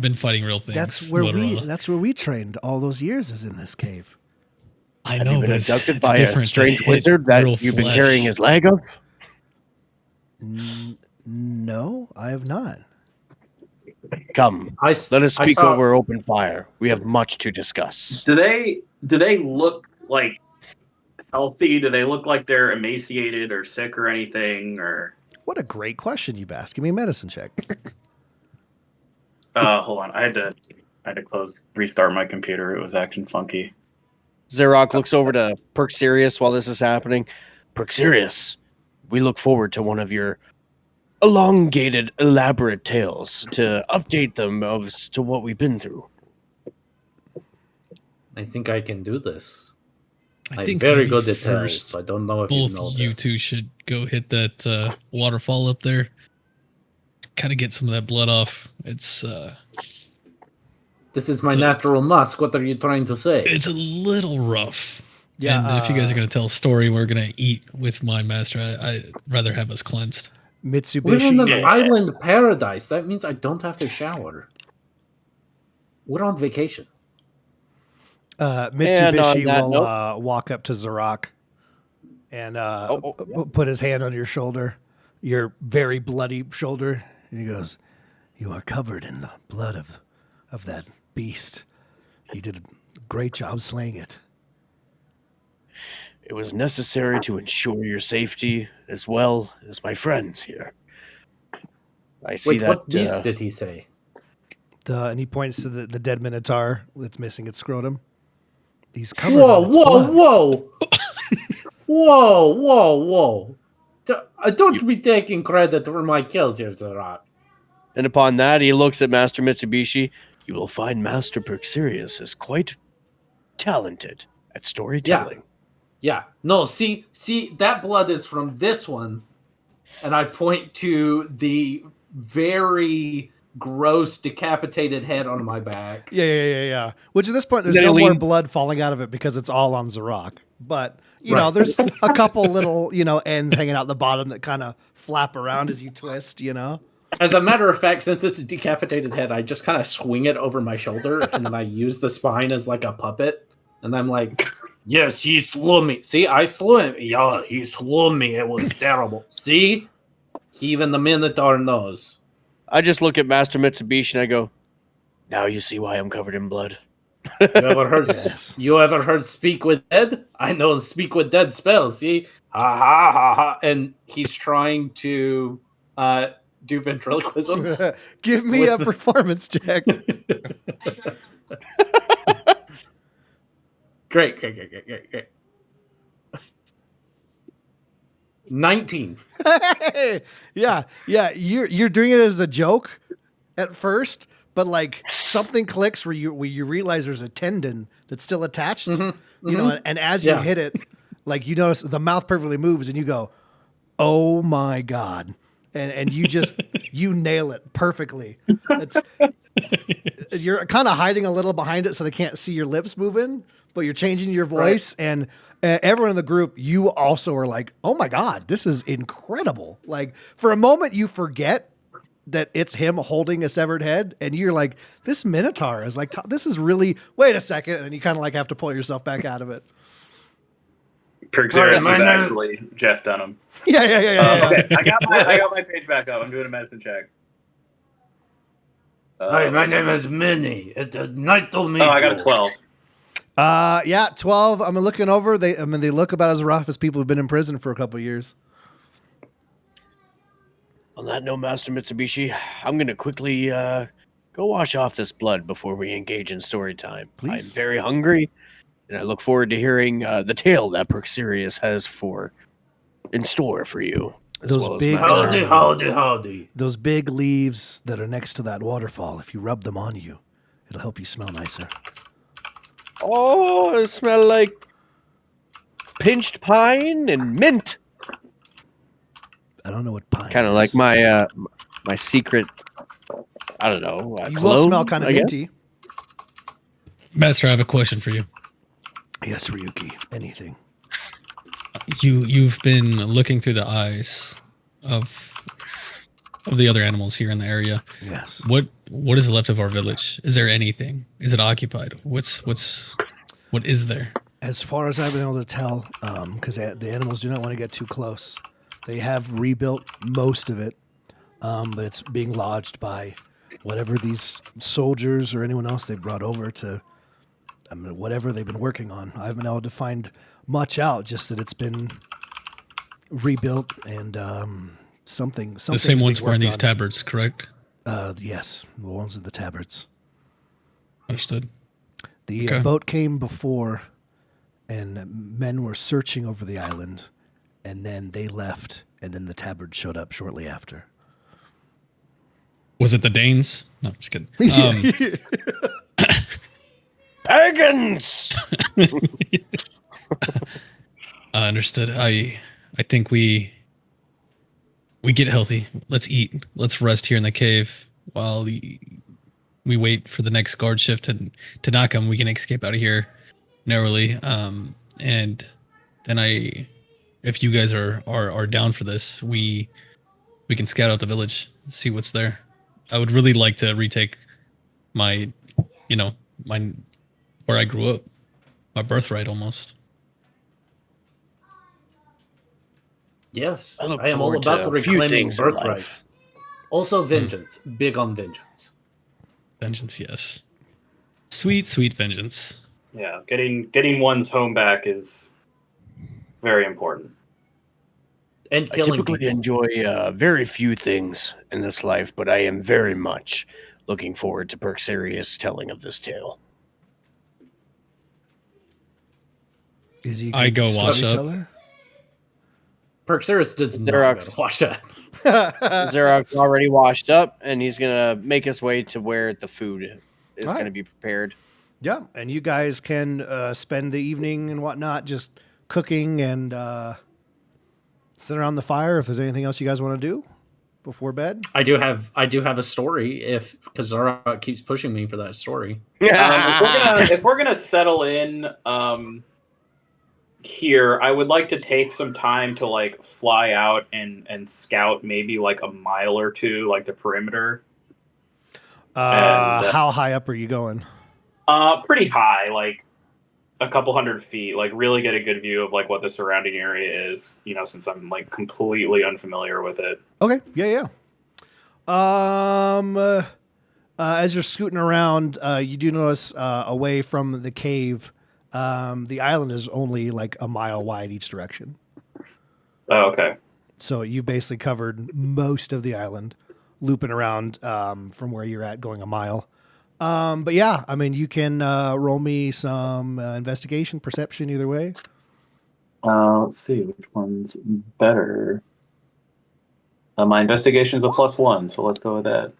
[SPEAKER 5] been fighting real things.
[SPEAKER 1] That's where
[SPEAKER 5] Motorola.
[SPEAKER 1] that's where we trained all those years, is in this cave.
[SPEAKER 5] I
[SPEAKER 4] Have
[SPEAKER 5] know,
[SPEAKER 4] you been
[SPEAKER 5] but it's
[SPEAKER 4] abducted
[SPEAKER 5] it's
[SPEAKER 4] by a
[SPEAKER 5] different to
[SPEAKER 4] strange
[SPEAKER 5] hit
[SPEAKER 4] wizard that
[SPEAKER 5] real
[SPEAKER 4] you've been
[SPEAKER 5] flesh.
[SPEAKER 4] carrying his leg of?
[SPEAKER 1] No, I have not.
[SPEAKER 4] Come,
[SPEAKER 2] I
[SPEAKER 4] let us speak
[SPEAKER 2] saw,
[SPEAKER 4] over open fire. We have much to discuss.
[SPEAKER 3] Do they look like healthy? Do they look like they're emaciated or sick or anything? Or
[SPEAKER 1] What a great question you've asked. Give me a medicine check.
[SPEAKER 3] hold on, I had to restart my computer. It was acting funky.
[SPEAKER 9] Xerox looks over to Perksirius while this is happening.
[SPEAKER 4] Perksirius, we look forward to one of your elongated, elaborate tales to update them as to what we've been through.
[SPEAKER 2] I think I can do this.
[SPEAKER 5] I
[SPEAKER 2] I'm
[SPEAKER 5] think
[SPEAKER 2] very
[SPEAKER 5] maybe
[SPEAKER 2] good at
[SPEAKER 5] first,
[SPEAKER 2] tales. I don't know if you
[SPEAKER 5] both
[SPEAKER 2] know
[SPEAKER 5] you
[SPEAKER 2] this.
[SPEAKER 5] two should go hit that waterfall up there. Kind of get some of that blood off. It's
[SPEAKER 2] This is my
[SPEAKER 5] So-
[SPEAKER 2] natural mask. What are you trying to say?
[SPEAKER 5] it's a little rough.
[SPEAKER 1] Yeah,
[SPEAKER 5] and if you guys are going to tell a story, we're going to eat with my master. I'd rather have us cleansed.
[SPEAKER 2] We're in
[SPEAKER 1] Mitsubishi.
[SPEAKER 2] an island paradise. That means I don't have to shower. We're on vacation.
[SPEAKER 1] Mitsubishi
[SPEAKER 9] that
[SPEAKER 1] will
[SPEAKER 9] note-
[SPEAKER 1] walk up to Zarok and
[SPEAKER 9] yeah.
[SPEAKER 1] put his hand on your shoulder, your very bloody shoulder, and he goes, "You are covered in the blood of that beast. You did a great job slaying it."
[SPEAKER 4] It was necessary to ensure your safety as well as my friends here. I see
[SPEAKER 2] Wait,
[SPEAKER 4] that.
[SPEAKER 2] what beast did he say?
[SPEAKER 1] And he points to the dead minotaur that's missing its scrotum. He's covered
[SPEAKER 2] Whoa,
[SPEAKER 1] in its
[SPEAKER 2] whoa,
[SPEAKER 1] blood.
[SPEAKER 2] whoa. Whoa, whoa, whoa. Don't be taking credit for my kills here, Zarok.
[SPEAKER 9] And upon that, he looks at Master Mitsubishi.
[SPEAKER 4] You will find Master Perksirius is quite talented at storytelling.
[SPEAKER 2] Yeah. No, see, that blood is from this one. And I point to the very gross decapitated head on my back.
[SPEAKER 1] Yeah. Which at this point, there's
[SPEAKER 9] Then he
[SPEAKER 1] no more
[SPEAKER 9] leans-
[SPEAKER 1] blood falling out of it because it's all on Zarok. But, you know, there's a couple little, ends hanging out the bottom that kind of flap around as you twist,
[SPEAKER 2] As a matter of fact, since it's a decapitated head, I just kind of swing it over my shoulder and then I use the spine as like a puppet. And I'm like, yes, he slew me. See, I slew him. Yeah, he slew me. It was terrible. See? Even the Minotaur knows.
[SPEAKER 9] I just look at Master Mitsubishi and I go,
[SPEAKER 4] Now you see why I'm covered in blood.
[SPEAKER 2] You ever heard
[SPEAKER 1] Yes.
[SPEAKER 2] you ever heard Speak with Dead? I know Speak with Dead spell, see? Ha ha ha ha. And he's trying to do ventriloquism.
[SPEAKER 1] Give me
[SPEAKER 2] With
[SPEAKER 1] a
[SPEAKER 2] the-
[SPEAKER 1] performance check.
[SPEAKER 2] Great. 19.
[SPEAKER 1] yeah. You're doing it as a joke at first, but like something clicks where you realize there's a tendon that's still attached. And as you
[SPEAKER 2] Yeah.
[SPEAKER 1] hit it, like you notice the mouth perfectly moves, and you go, "Oh my god!" And you just you nail it perfectly. You're kind of hiding a little behind it so they can't see your lips moving, but you're changing your voice, and everyone in the group, you also are like, "Oh my god, this is incredible!" Like for a moment, you forget that it's him holding a severed head, and you're like, "This Minotaur is like, this is really." Wait a second, and then you kind of like have to pull yourself back out of it.
[SPEAKER 3] Perksirius
[SPEAKER 2] my
[SPEAKER 3] is
[SPEAKER 2] name-
[SPEAKER 3] actually Jeff Dunham.
[SPEAKER 1] Yeah.
[SPEAKER 3] Okay, I got my page back up. I'm doing a medicine check.
[SPEAKER 2] Hi, my name is Minnie. It's a night to meet
[SPEAKER 3] I got a 12.
[SPEAKER 1] 12. I'm looking over. They look about as rough as people who've been in prison for a couple of years.
[SPEAKER 4] On that note, Master Mitsubishi, I'm going to quickly go wash off this blood before we engage in story time. I'm
[SPEAKER 1] Please.
[SPEAKER 4] very hungry, and I look forward to hearing the tale that Perksirius has in store for you. As
[SPEAKER 1] Those
[SPEAKER 4] well as
[SPEAKER 1] big-
[SPEAKER 4] Master-
[SPEAKER 2] Howdy.
[SPEAKER 1] Those big leaves that are next to that waterfall, if you rub them on you, it'll help you smell nicer.
[SPEAKER 9] oh, it smells like pinched pine and mint.
[SPEAKER 1] I don't know what pine
[SPEAKER 9] Kind of
[SPEAKER 1] is.
[SPEAKER 9] like my my secret, I don't know,
[SPEAKER 1] You will
[SPEAKER 9] cologne,
[SPEAKER 1] smell kind of
[SPEAKER 9] I guess?
[SPEAKER 1] minty.
[SPEAKER 5] Master, I have a question for you.
[SPEAKER 1] Yes, Ryuki. Anything.
[SPEAKER 5] You've been looking through the eyes of the other animals here in the area.
[SPEAKER 1] Yes.
[SPEAKER 5] What what is left of our village? Is there anything? Is it occupied? What is there?
[SPEAKER 1] As far as I've been able to tell, because the animals do not want to get too close, they have rebuilt most of it, but it's being lodged by whatever these soldiers or anyone else they brought over to, whatever they've been working on. I haven't been able to find much out, just that it's been rebuilt and something.
[SPEAKER 5] The same ones wearing these tabards, correct?
[SPEAKER 1] Yes, the ones with the tabards.
[SPEAKER 5] Understood.
[SPEAKER 1] The
[SPEAKER 5] Okay.
[SPEAKER 1] boat came before, and men were searching over the island, and then they left, and then the tabard showed up shortly after.
[SPEAKER 5] Was it the Danes? No, I'm just kidding.
[SPEAKER 9] Pagans!
[SPEAKER 5] Understood. I think we get healthy. Let's eat. Let's rest here in the cave while we wait for the next guard shift to not come. We can escape out of here narrowly. And then if you guys are down for this, we can scout out the village, see what's there. I would really like to retake my where I grew up, my birthright almost.
[SPEAKER 2] Yes,
[SPEAKER 9] I look
[SPEAKER 2] I am all
[SPEAKER 9] forward
[SPEAKER 2] about
[SPEAKER 9] to
[SPEAKER 2] the
[SPEAKER 9] a few
[SPEAKER 2] reclaiming
[SPEAKER 9] things in
[SPEAKER 2] birthright.
[SPEAKER 9] life.
[SPEAKER 2] Also, vengeance. Big on vengeance.
[SPEAKER 5] Vengeance, yes. Sweet, sweet vengeance.
[SPEAKER 3] Yeah, getting one's home back is very important.
[SPEAKER 2] And
[SPEAKER 9] I
[SPEAKER 2] killing
[SPEAKER 9] typically
[SPEAKER 2] people.
[SPEAKER 9] enjoy very few things in this life, but I am very much looking forward to Perksirius' telling of this tale.
[SPEAKER 1] Is he? a
[SPEAKER 5] I
[SPEAKER 1] good
[SPEAKER 5] go wash up.
[SPEAKER 1] storyteller?
[SPEAKER 2] Perxeris does not
[SPEAKER 9] Xerox.
[SPEAKER 2] go to watch that.
[SPEAKER 9] Xerox already washed up, and he's gonna make his way to where the food is
[SPEAKER 1] All right.
[SPEAKER 9] gonna be prepared.
[SPEAKER 1] Yeah, and you guys can spend the evening and whatnot just cooking and sit around the fire. If there's anything else you guys want to do before bed,
[SPEAKER 2] I do have a story because Zara keeps pushing me for that story.
[SPEAKER 3] If we're gonna settle in here, I would like to take some time to like fly out and scout maybe like a mile or two, like the perimeter.
[SPEAKER 1] how high up are you going?
[SPEAKER 3] Pretty high, like a couple 100 feet. Like really get a good view of like what the surrounding area is. You know, since I'm like completely unfamiliar with it.
[SPEAKER 1] Okay, yeah. As you're scooting around, you do notice away from the cave, the island is only like a mile wide each direction.
[SPEAKER 3] Oh, okay.
[SPEAKER 1] So you've basically covered most of the island, looping around from where you're at, going a mile. But yeah, I mean, you can roll me some investigation, perception, either way.
[SPEAKER 3] Let's see which one's better. My investigation is a +1, so let's go with that.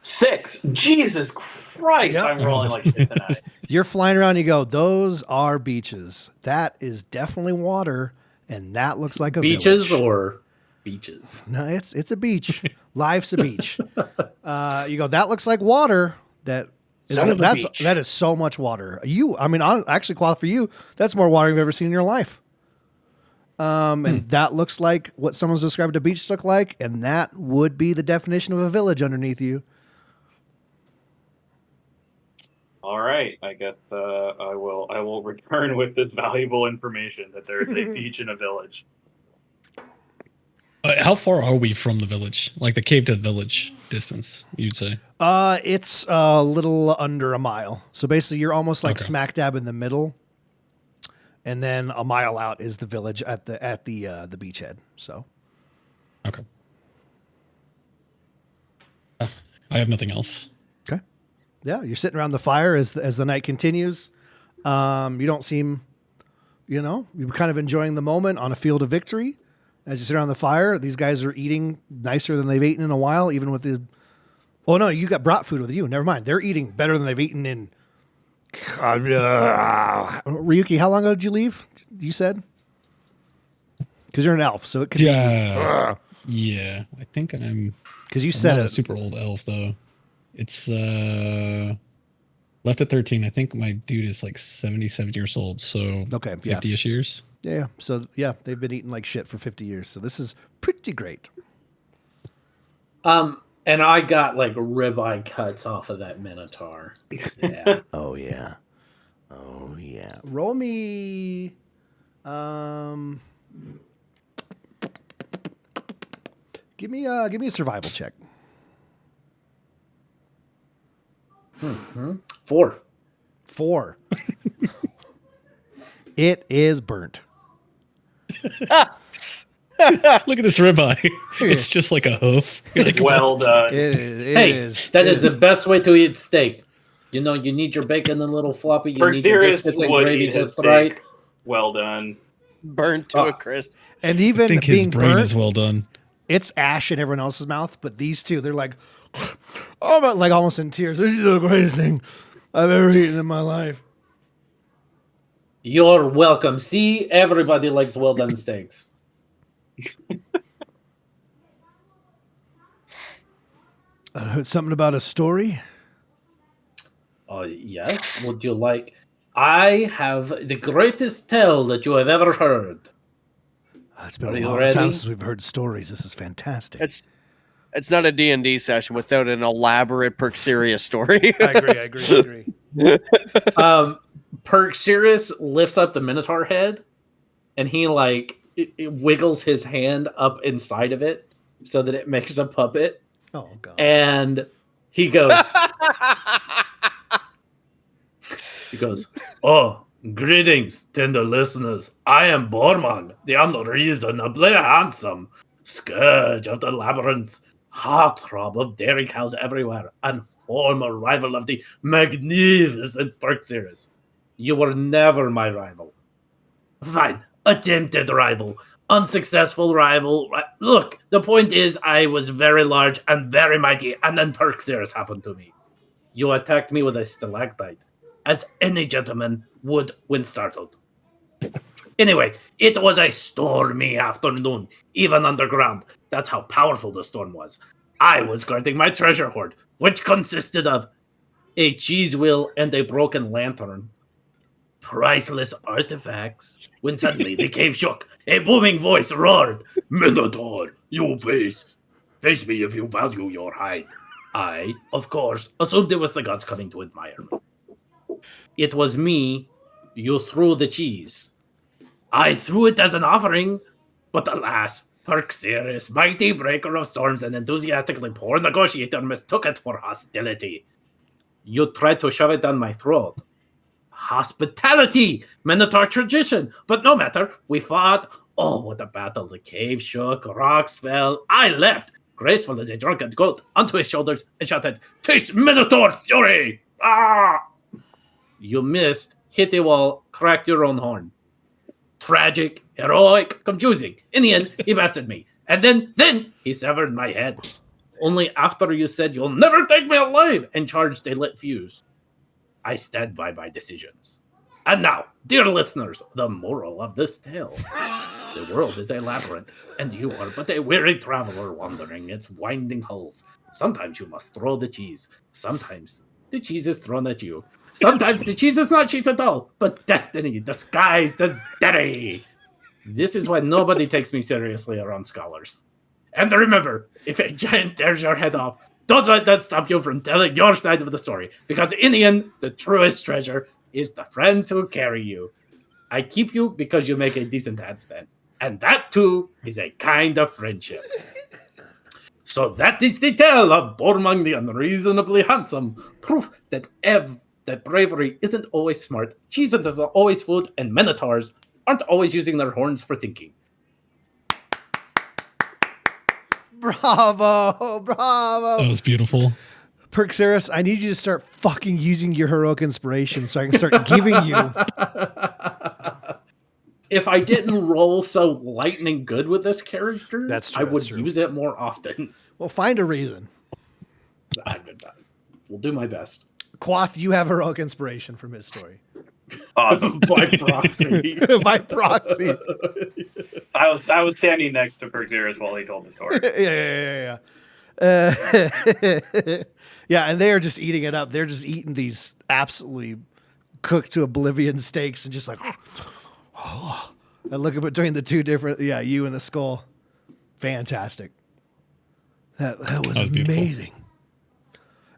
[SPEAKER 3] 6. Jesus Christ!
[SPEAKER 1] Yep.
[SPEAKER 3] I'm rolling like shit tonight.
[SPEAKER 1] You're flying around. You go, those are beaches. That is definitely water, and that looks like a
[SPEAKER 2] Beaches
[SPEAKER 1] village.
[SPEAKER 2] or beaches?
[SPEAKER 1] No, it's a beach. Life's a beach. You go, that looks like water. That
[SPEAKER 9] Son of a beach.
[SPEAKER 1] that is so much water. I'll actually qualify for you. That's more water you've ever seen in your life. And that looks like what someone's described a beach look like, and that would be the definition of a village underneath you.
[SPEAKER 3] All right, I guess I will return with this valuable information that there is a beach in a village.
[SPEAKER 5] How far are we from the village? Like the cave to the village distance, you'd say?
[SPEAKER 1] It's a little under a mile. So basically, you're almost like
[SPEAKER 5] Okay.
[SPEAKER 1] smack dab in the middle, and then a mile out is the village at the beachhead. So
[SPEAKER 5] Okay. I have nothing else.
[SPEAKER 1] okay, yeah, you're sitting around the fire as the night continues. You don't seem, you're kind of enjoying the moment on a field of victory. As you sit around the fire, these guys are eating nicer than they've eaten in a while, even with the. Oh no, you got brought food with you. Never mind. They're eating better than they've eaten in. Ryuki, how long ago did you leave? You said. Because you're an elf, so it could.
[SPEAKER 5] Yeah. Yeah. I think I'm
[SPEAKER 1] Because you
[SPEAKER 5] I'm
[SPEAKER 1] said
[SPEAKER 5] not a
[SPEAKER 1] it.
[SPEAKER 5] super old elf though. It's left at 13. I think my dude is like 77 years old, so
[SPEAKER 1] Okay, yeah.
[SPEAKER 5] 50ish years.
[SPEAKER 1] Yeah. So yeah, they've been eating like shit for 50 years. So this is pretty great.
[SPEAKER 2] And I got like ribeye cuts off of that Minotaur. Yeah.
[SPEAKER 1] Oh yeah. Oh yeah. Roll me give me a survival check.
[SPEAKER 2] 4.
[SPEAKER 1] 4. It is burnt.
[SPEAKER 5] Look at this ribeye. It's just like a hoof. You're like,
[SPEAKER 3] Well
[SPEAKER 5] what?
[SPEAKER 3] done.
[SPEAKER 2] That is the best way to eat steak. You know, you need your bacon a little floppy. You need your
[SPEAKER 3] Perxerius
[SPEAKER 2] biscuits and
[SPEAKER 3] would
[SPEAKER 2] gravy
[SPEAKER 3] eat his
[SPEAKER 2] just right.
[SPEAKER 3] steak. Well done.
[SPEAKER 9] Burned to a crisp.
[SPEAKER 1] And
[SPEAKER 5] I
[SPEAKER 1] even
[SPEAKER 5] think his
[SPEAKER 1] being
[SPEAKER 5] brain
[SPEAKER 1] burnt,
[SPEAKER 5] is well done.
[SPEAKER 1] it's ash in everyone else's mouth, but these two, they're like, oh, like almost in tears. This is the greatest thing I've ever eaten in my life.
[SPEAKER 2] You're welcome. See, everybody likes well done steaks.
[SPEAKER 1] I heard something about a story.
[SPEAKER 2] Yes. Would you like? I have the greatest tale that you have ever heard.
[SPEAKER 1] It's been
[SPEAKER 2] Are
[SPEAKER 1] a
[SPEAKER 2] you
[SPEAKER 1] long
[SPEAKER 2] ready?
[SPEAKER 1] time since we've heard stories. This is fantastic.
[SPEAKER 9] It's not a D&D session without an elaborate Perxerius story.
[SPEAKER 1] I agree.
[SPEAKER 2] Perxerius lifts up the Minotaur head, and he like it wiggles his hand up inside of it so that it makes a puppet,
[SPEAKER 1] Oh god.
[SPEAKER 2] and he goes, "Oh, greetings, tender listeners. I am Bormang, the unreasonably handsome, scourge of the labyrinths, heartthrob of dairy cows everywhere, and former rival of the magnificent Perxerius. You were never my rival. Fine, attempted rival, unsuccessful rival. Look, the point is I was very large and very mighty, and then Perxerius happened to me. You attacked me with a stalactite, as any gentleman would when startled. Anyway, it was a stormy afternoon, even underground. That's how powerful the storm was. I was guarding my treasure hoard, which consisted of a cheese wheel and a broken lantern. Priceless artifacts. When suddenly the cave shook. A booming voice roared, "Minotaur, you face me if you value your hide." I, of course, assumed it was the gods coming to admire me. It was me. You threw the cheese. I threw it as an offering, but alas, Perxerius, mighty breaker of storms and enthusiastically poor negotiator, mistook it for hostility. You tried to shove it down my throat. Hospitality! Minotaur tradition! But no matter, we fought. Oh, what a battle. The cave shook, rocks fell. I leapt, graceful as a drunken goat, onto his shoulders and shouted, "'Tis Minotaur fury! Ah!" You missed, hit a wall, cracked your own horn. Tragic, heroic, confusing. In the end, he bested me. And then he severed my head. Only after you said, "You'll never take me alive," and charged a lit fuse. I stand by my decisions. And now, dear listeners, the moral of this tale. The world is a labyrinth, and you are but a weary traveler wandering its winding halls. Sometimes you must throw the cheese. Sometimes the cheese is thrown at you. Sometimes the cheese is not cheese at all, but destiny disguised as daddy. This is why nobody takes me seriously around scholars. And remember, if a giant tears your head off, don't let that stop you from telling your side of the story, because in the end, the truest treasure is the friends who carry you. I keep you because you make a decent handstand, and that too is a kind of friendship. So that is the tale of Bormang the Unreasonably Handsome, proof that that bravery isn't always smart, cheese isn't always food, and minotaurs aren't always using their horns for thinking.
[SPEAKER 1] Bravo.
[SPEAKER 5] That was beautiful.
[SPEAKER 1] Perxerius, I need you to start fucking using your heroic inspiration so I can start giving you.
[SPEAKER 2] If I didn't roll so lightning good with this character,
[SPEAKER 1] That's true,
[SPEAKER 2] I
[SPEAKER 1] that's
[SPEAKER 2] would
[SPEAKER 1] true.
[SPEAKER 2] use it more often.
[SPEAKER 1] Well, find a reason.
[SPEAKER 2] We'll do my best.
[SPEAKER 1] Quoth, you have heroic inspiration from his story.
[SPEAKER 3] Awesome.
[SPEAKER 2] By proxy.
[SPEAKER 1] By proxy.
[SPEAKER 3] I was standing next to Perxerius while he told the story.
[SPEAKER 1] Yeah. Yeah, and they are just eating it up. They're just eating these absolutely cooked to oblivion steaks and just like, and look at between the two different, you and the skull. Fantastic. That was
[SPEAKER 5] That was beautiful.
[SPEAKER 1] amazing.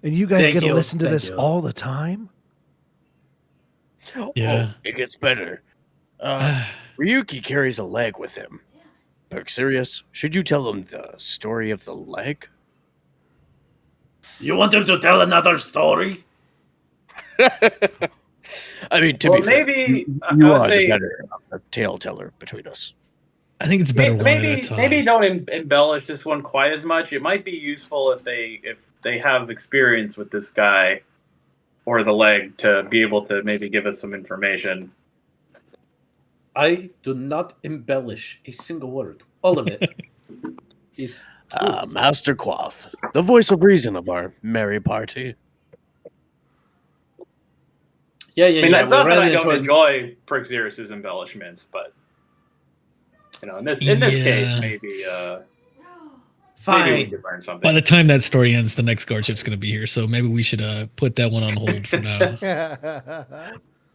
[SPEAKER 1] And you guys
[SPEAKER 2] Thank
[SPEAKER 1] get to
[SPEAKER 2] you.
[SPEAKER 1] listen to
[SPEAKER 2] Thank
[SPEAKER 1] this
[SPEAKER 2] you.
[SPEAKER 1] all the time?
[SPEAKER 5] Yeah.
[SPEAKER 4] Oh, it gets better. Ryuki carries a leg with him. Perksirius, should you tell him the story of the leg?
[SPEAKER 2] You want him to tell another story?
[SPEAKER 4] I mean, to
[SPEAKER 3] Well,
[SPEAKER 4] be fair,
[SPEAKER 3] maybe
[SPEAKER 4] you
[SPEAKER 3] I would
[SPEAKER 4] are the
[SPEAKER 3] say
[SPEAKER 4] better tale teller between us.
[SPEAKER 5] I think it's better one at a
[SPEAKER 3] maybe
[SPEAKER 5] time.
[SPEAKER 3] maybe don't embellish this one quite as much. It might be useful if they have experience with this guy or the leg to be able to maybe give us some information.
[SPEAKER 2] I do not embellish a single word. All of it is
[SPEAKER 4] Master Quoth, the voice of reason of our merry party.
[SPEAKER 2] yeah.
[SPEAKER 3] I mean, that's
[SPEAKER 2] we
[SPEAKER 3] not that
[SPEAKER 2] ran
[SPEAKER 3] I
[SPEAKER 2] into
[SPEAKER 3] don't
[SPEAKER 2] a-
[SPEAKER 3] enjoy Prixirus's embellishments, but in this case,
[SPEAKER 5] Yeah.
[SPEAKER 3] maybe we
[SPEAKER 2] Fine.
[SPEAKER 3] could learn something.
[SPEAKER 5] By the time that story ends, the next guard ship's going to be here, so maybe we should put that one on hold for now.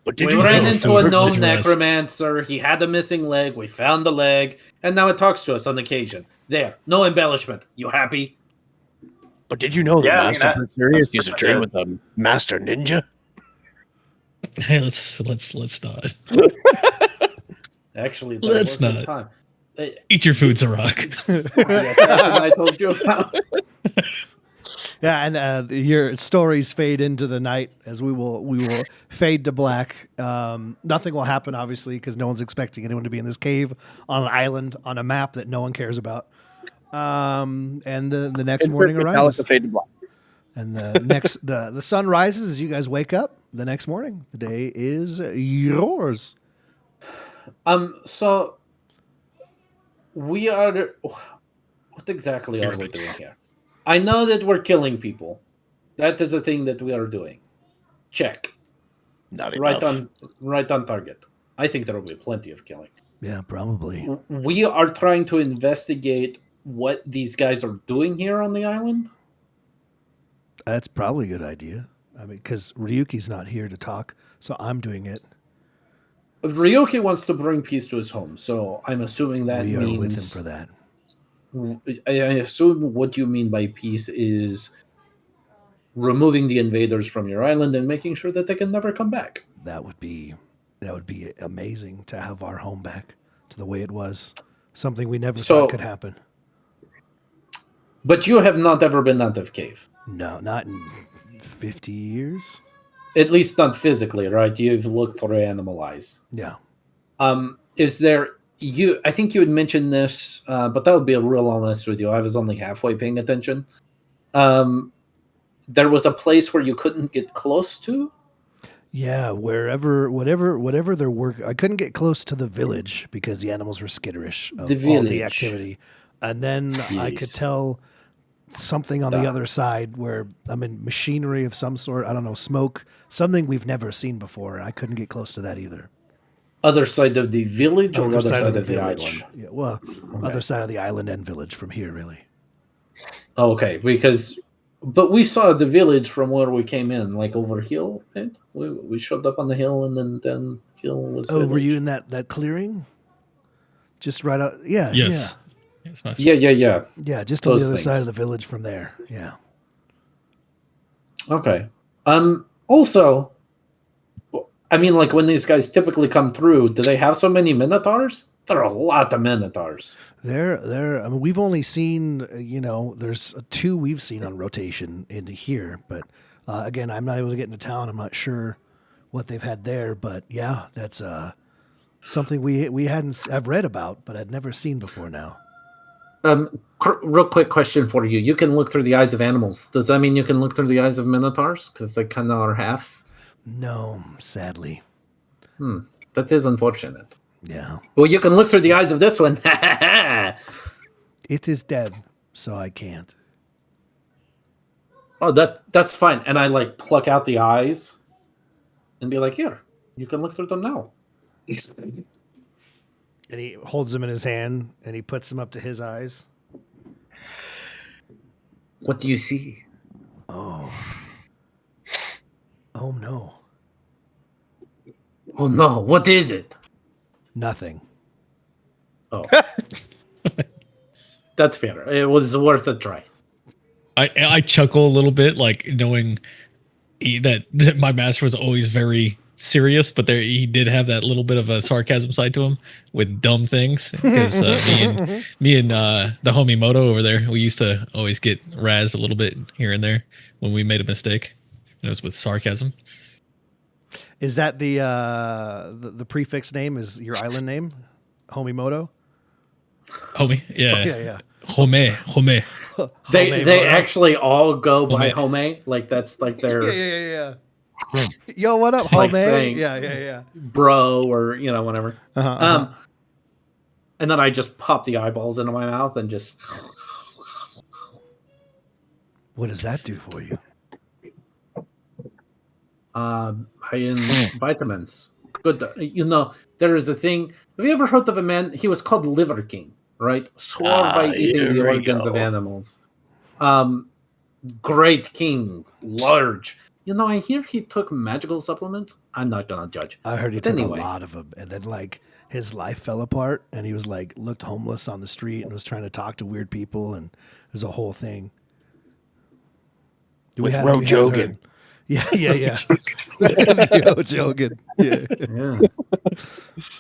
[SPEAKER 4] But did
[SPEAKER 2] We
[SPEAKER 4] you
[SPEAKER 2] ran
[SPEAKER 4] know
[SPEAKER 2] into
[SPEAKER 5] food
[SPEAKER 2] a gnome
[SPEAKER 5] let's rest.
[SPEAKER 2] necromancer. He had a missing leg. We found the leg, and now it talks to us on occasion. There, no embellishment. You happy?
[SPEAKER 4] But did you know that
[SPEAKER 3] Yeah, I mean,
[SPEAKER 4] Master
[SPEAKER 3] that-
[SPEAKER 4] Perksirius
[SPEAKER 3] that's
[SPEAKER 4] used to
[SPEAKER 3] pretty
[SPEAKER 4] train
[SPEAKER 3] good.
[SPEAKER 4] with a master ninja?
[SPEAKER 5] Hey, let's not
[SPEAKER 2] Actually, that
[SPEAKER 5] Let's
[SPEAKER 2] was the
[SPEAKER 5] not.
[SPEAKER 2] time.
[SPEAKER 5] eat your food, Zarok.
[SPEAKER 2] The assassin I told you about.
[SPEAKER 1] Yeah, and your stories fade into the night as we will fade to black. Nothing will happen, obviously, because no one's expecting anyone to be in this cave on an island on a map that no one cares about. And the next morning arises,
[SPEAKER 9] Fade to black.
[SPEAKER 1] and the sun rises as you guys wake up. The next morning, the day is yours.
[SPEAKER 2] So we are. What exactly are we doing here? I know that we're killing people. That is a thing that we are doing. Check.
[SPEAKER 4] Not
[SPEAKER 2] Right
[SPEAKER 4] enough.
[SPEAKER 2] on target. I think there will be plenty of killing.
[SPEAKER 1] Yeah, probably.
[SPEAKER 2] We are trying to investigate what these guys are doing here on the island.
[SPEAKER 1] That's probably a good idea. I mean, because Ryuki's not here to talk, so I'm doing it.
[SPEAKER 2] Ryuki wants to bring peace to his home, so I'm assuming that
[SPEAKER 1] We are
[SPEAKER 2] means
[SPEAKER 1] with him for that.
[SPEAKER 2] I assume what you mean by peace is removing the invaders from your island and making sure that they can never come back.
[SPEAKER 1] That would be amazing to have our home back to the way it was. Something we never
[SPEAKER 2] So-
[SPEAKER 1] thought could happen.
[SPEAKER 2] But you have not ever been out of cave.
[SPEAKER 1] No, not in 50 years.
[SPEAKER 2] At least not physically, right? You've looked through animal eyes.
[SPEAKER 1] Yeah.
[SPEAKER 2] Is there I think you had mentioned this, but that would be real honest with you. I was only halfway paying attention. There was a place where you couldn't get close to.
[SPEAKER 1] Yeah, whatever their work. I couldn't get close to the village because the animals were skitterish of
[SPEAKER 2] The
[SPEAKER 1] all the
[SPEAKER 2] village.
[SPEAKER 1] activity. And then I could
[SPEAKER 4] Jeez.
[SPEAKER 1] tell something on the
[SPEAKER 2] Da.
[SPEAKER 1] other side where machinery of some sort. I don't know, smoke, something we've never seen before. I couldn't get close to that either.
[SPEAKER 2] Other side of the village or other side of the
[SPEAKER 1] village.
[SPEAKER 2] island?
[SPEAKER 1] Yeah, well, other side of the island and village from here, really.
[SPEAKER 2] Okay, but we saw the village from where we came in, like over hill, right? We showed up on the hill, and then hill was.
[SPEAKER 1] Oh, were
[SPEAKER 2] village.
[SPEAKER 1] you in that clearing? Just right out. Yeah.
[SPEAKER 5] Yes. Yes, Master.
[SPEAKER 2] Yeah.
[SPEAKER 1] Yeah, just on the
[SPEAKER 2] Those
[SPEAKER 1] other side
[SPEAKER 2] things.
[SPEAKER 1] of the village from there. Yeah.
[SPEAKER 2] Okay. Also, I mean, like when these guys typically come through, do they have so many minotaurs? There are a lot of minotaurs.
[SPEAKER 1] There. I mean, we've only seen, there's two we've seen on rotation into here, but again, I'm not able to get into town. I'm not sure what they've had there, but yeah, that's something we hadn't. I've read about, but I'd never seen before now.
[SPEAKER 2] Real quick question for you: you can look through the eyes of animals. Does that mean you can look through the eyes of minotaurs? Because they kind of are half.
[SPEAKER 1] No, sadly.
[SPEAKER 2] That is unfortunate.
[SPEAKER 1] Yeah,
[SPEAKER 2] Well, you can look through the eyes of this one.
[SPEAKER 1] it is dead, so I can't.
[SPEAKER 2] Oh, that's fine. And I like pluck out the eyes and be like, here, you can look through them now.
[SPEAKER 1] And he holds them in his hand and he puts them up to his eyes.
[SPEAKER 2] What do you see?
[SPEAKER 1] Oh no,
[SPEAKER 2] Oh no, what is it?
[SPEAKER 1] nothing.
[SPEAKER 2] Oh. That's fair. It was worth a try.
[SPEAKER 5] I chuckle a little bit, like knowing that my master was always very serious, but he did have that little bit of a sarcasm side to him with dumb things. Because me and the homie Moto over there, we used to always get razzed a little bit here and there when we made a mistake. And it was with sarcasm.
[SPEAKER 1] Is that the prefix name? Is your island name, Homimoto?
[SPEAKER 5] Homie, yeah,
[SPEAKER 1] Yeah.
[SPEAKER 5] Home.
[SPEAKER 2] They actually all go by Home. Like that's like their
[SPEAKER 1] Yeah. Yo, what up,
[SPEAKER 2] It's like
[SPEAKER 1] Home?
[SPEAKER 2] saying-
[SPEAKER 1] Yeah.
[SPEAKER 2] bro or whatever.
[SPEAKER 1] Uh-huh.
[SPEAKER 2] And then I just pop the eyeballs into my mouth and just
[SPEAKER 1] What does that do for you?
[SPEAKER 2] high in vitamins. Good. There is a thing. Have you ever heard of a man? He was called Liver King, right? Swore by eating the
[SPEAKER 4] here we
[SPEAKER 2] organs of
[SPEAKER 4] go.
[SPEAKER 2] animals. Great king, large. I hear he took magical supplements. I'm not gonna judge.
[SPEAKER 1] I heard he
[SPEAKER 2] But
[SPEAKER 1] took
[SPEAKER 2] anyway.
[SPEAKER 1] a lot of them, and then like his life fell apart, and he was like looked homeless on the street and was trying to talk to weird people, and there's a whole thing.
[SPEAKER 4] With
[SPEAKER 1] we
[SPEAKER 4] Ro
[SPEAKER 1] hadn't
[SPEAKER 4] Jogan.
[SPEAKER 1] heard. Yeah. Ro Jogan. Yeah.
[SPEAKER 2] Yeah.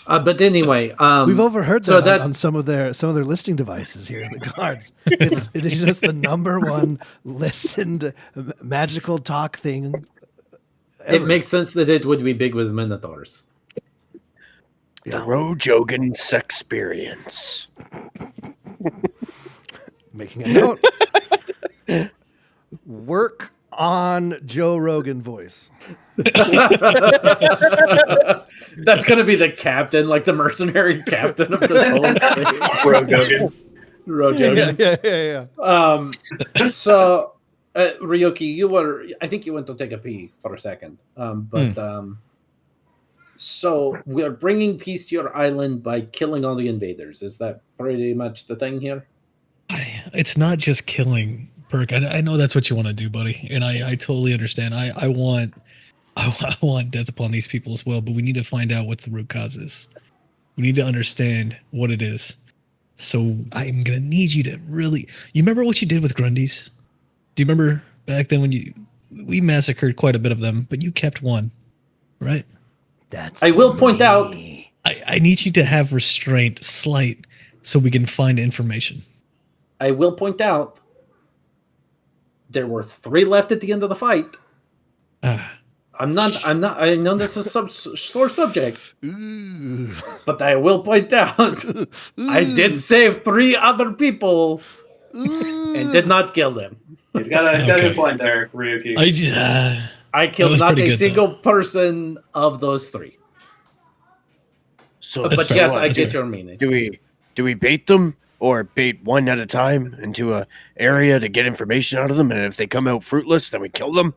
[SPEAKER 2] But anyway,
[SPEAKER 1] We've overheard
[SPEAKER 2] so
[SPEAKER 1] that,
[SPEAKER 2] that-
[SPEAKER 1] on some of their listing devices here in the cards. It is just the number one listened magical talk thing.
[SPEAKER 2] it
[SPEAKER 1] ever.
[SPEAKER 2] makes sense that it would be big with minotaurs.
[SPEAKER 4] The Ro Jogan sex experience.
[SPEAKER 1] Making a note. Work on Joe Rogan voice.
[SPEAKER 2] That's gonna be the captain, like the mercenary captain of this whole thing. Rogan.
[SPEAKER 1] Yeah.
[SPEAKER 2] So Ryoki, I think you went to take a pee for a second. So we are bringing peace to your island by killing all the invaders. Is that pretty much the thing here?
[SPEAKER 5] It's not just killing, Perk. I know that's what you want to do, buddy, and I totally understand. I want death upon these people as well, but we need to find out what the root cause is. We need to understand what it is. So I'm gonna need you to really. You remember what you did with Grundys? Do you remember back then when we massacred quite a bit of them, but you kept one, right?
[SPEAKER 1] That's
[SPEAKER 2] I will point out-
[SPEAKER 5] I need you to have restraint, slight, so we can find information.
[SPEAKER 2] I will point out there were 3 left at the end of the fight.
[SPEAKER 5] Ah.
[SPEAKER 2] I know this is some sore subject,
[SPEAKER 1] Ooh.
[SPEAKER 2] but I will point out I did save 3 other people and did not kill them.
[SPEAKER 3] He's got a
[SPEAKER 5] Okay.
[SPEAKER 3] good point there, Ryuki.
[SPEAKER 2] I
[SPEAKER 5] That
[SPEAKER 2] killed
[SPEAKER 5] was
[SPEAKER 2] not
[SPEAKER 5] pretty
[SPEAKER 2] a
[SPEAKER 5] good,
[SPEAKER 2] single person of those 3.
[SPEAKER 4] So
[SPEAKER 2] But
[SPEAKER 5] fair.
[SPEAKER 2] yes, I
[SPEAKER 5] That's
[SPEAKER 2] get
[SPEAKER 5] fair.
[SPEAKER 2] your meaning.
[SPEAKER 4] do we bait them or bait one at a time into a area to get information out of them, and if they come out fruitless, then we kill them?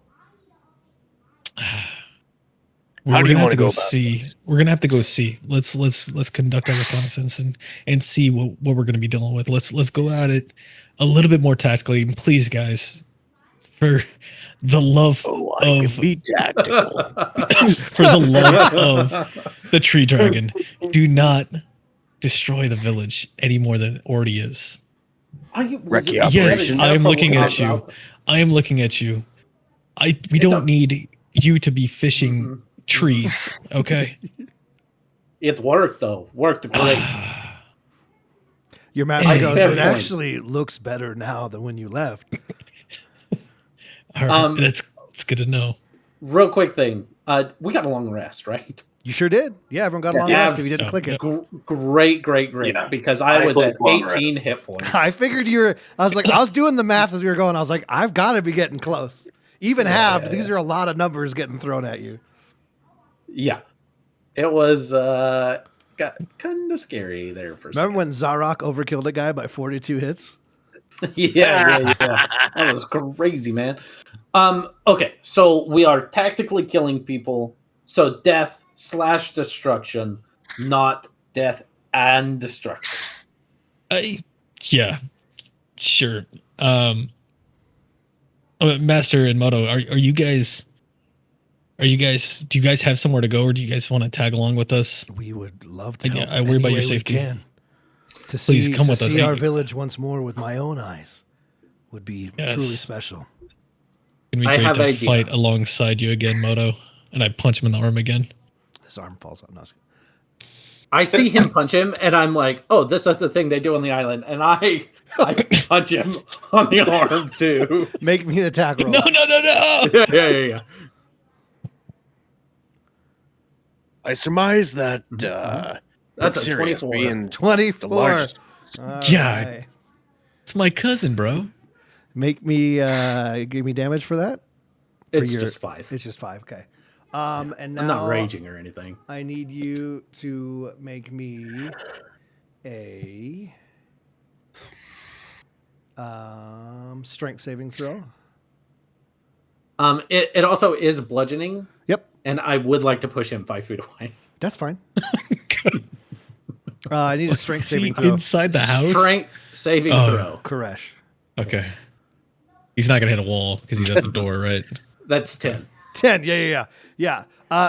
[SPEAKER 5] We're
[SPEAKER 4] do you
[SPEAKER 5] gonna have
[SPEAKER 4] wanna
[SPEAKER 5] to
[SPEAKER 4] go
[SPEAKER 5] go
[SPEAKER 4] about
[SPEAKER 5] see. We're gonna have to go see. Let's conduct our reconnaissance and see what we're gonna be dealing with. Let's go at it a little bit more tactically. And please, guys, for the love
[SPEAKER 4] Oh, I
[SPEAKER 5] of
[SPEAKER 4] can be tactical.
[SPEAKER 5] for the love of the tree dragon, do not destroy the village any more than it already is.
[SPEAKER 4] Recce
[SPEAKER 5] Yes,
[SPEAKER 4] operation.
[SPEAKER 5] I am looking at you. I am looking at you. We don't need you to be fishing trees, okay?
[SPEAKER 2] It worked though. Worked great.
[SPEAKER 1] Your master
[SPEAKER 5] Hey,
[SPEAKER 1] goes,
[SPEAKER 2] fair
[SPEAKER 1] it
[SPEAKER 2] point.
[SPEAKER 1] actually looks better now than when you left.
[SPEAKER 5] All right, that's good to know.
[SPEAKER 2] Real quick thing. We got a long rest, right?
[SPEAKER 1] You sure did. Yeah, everyone got a long
[SPEAKER 2] Yeah.
[SPEAKER 1] rest if you didn't
[SPEAKER 5] So,
[SPEAKER 1] click it.
[SPEAKER 2] Great.
[SPEAKER 3] Yeah.
[SPEAKER 2] Because I was at
[SPEAKER 3] clicked long
[SPEAKER 2] 18
[SPEAKER 3] rest.
[SPEAKER 2] hit points.
[SPEAKER 1] I figured you were. I was doing the math as we were going. I was like, I've got to be getting close. Even halved. These are a lot of numbers getting thrown at you.
[SPEAKER 2] Yeah. It was got kind of scary there for a
[SPEAKER 1] Remember when Zarok overkilled a guy by 42 hits?
[SPEAKER 2] second. Yeah. That was crazy, man. Okay, so we are tactically killing people. So death/destruction, not death and destruction.
[SPEAKER 5] Yeah, sure. Master and Moto, are you guys? Do you guys have somewhere to go, or do you guys want to tag along with us?
[SPEAKER 1] We would love to.
[SPEAKER 5] Yeah,
[SPEAKER 1] Help
[SPEAKER 5] I worry about
[SPEAKER 1] any
[SPEAKER 5] your
[SPEAKER 1] way we
[SPEAKER 5] safety.
[SPEAKER 1] can. To
[SPEAKER 5] Please
[SPEAKER 1] see,
[SPEAKER 5] come
[SPEAKER 1] to
[SPEAKER 5] with us.
[SPEAKER 1] see our
[SPEAKER 5] Hey.
[SPEAKER 1] village once more with my own eyes. would be
[SPEAKER 5] Yes.
[SPEAKER 1] truly special.
[SPEAKER 5] Can we
[SPEAKER 2] I
[SPEAKER 5] great
[SPEAKER 2] have
[SPEAKER 5] to
[SPEAKER 2] idea.
[SPEAKER 5] fight alongside you again, Moto? And I punch him in the arm again.
[SPEAKER 1] His arm falls out. No, it's-
[SPEAKER 2] I see him punch him, and I'm like, "Oh, this is the thing they do on the island," and I punch him on the arm too.
[SPEAKER 1] Make me an attack roll.
[SPEAKER 5] No.
[SPEAKER 2] Yeah.
[SPEAKER 4] I surmise that
[SPEAKER 2] That's a
[SPEAKER 4] Sirius
[SPEAKER 2] 24.
[SPEAKER 4] being the
[SPEAKER 1] 24.
[SPEAKER 4] largest.
[SPEAKER 1] All
[SPEAKER 5] Yeah.
[SPEAKER 1] right.
[SPEAKER 5] It's my cousin, bro.
[SPEAKER 1] Make me give me damage for that.
[SPEAKER 2] It's
[SPEAKER 1] your-
[SPEAKER 2] just 5.
[SPEAKER 1] It's just 5. Okay. And now
[SPEAKER 2] I'm not raging or anything.
[SPEAKER 1] I need you to make me a strength saving throw.
[SPEAKER 2] It also is bludgeoning,
[SPEAKER 1] Yep,
[SPEAKER 2] and I would like to push him 5 feet away.
[SPEAKER 1] that's fine. I need a strength
[SPEAKER 5] Is he
[SPEAKER 1] saving throw.
[SPEAKER 5] inside the house?
[SPEAKER 2] Strength saving
[SPEAKER 5] Oh.
[SPEAKER 2] throw.
[SPEAKER 1] Koresh.
[SPEAKER 5] Okay. He's not gonna hit a wall because he's at the door, right?
[SPEAKER 2] That's 10.
[SPEAKER 1] 10. Yeah.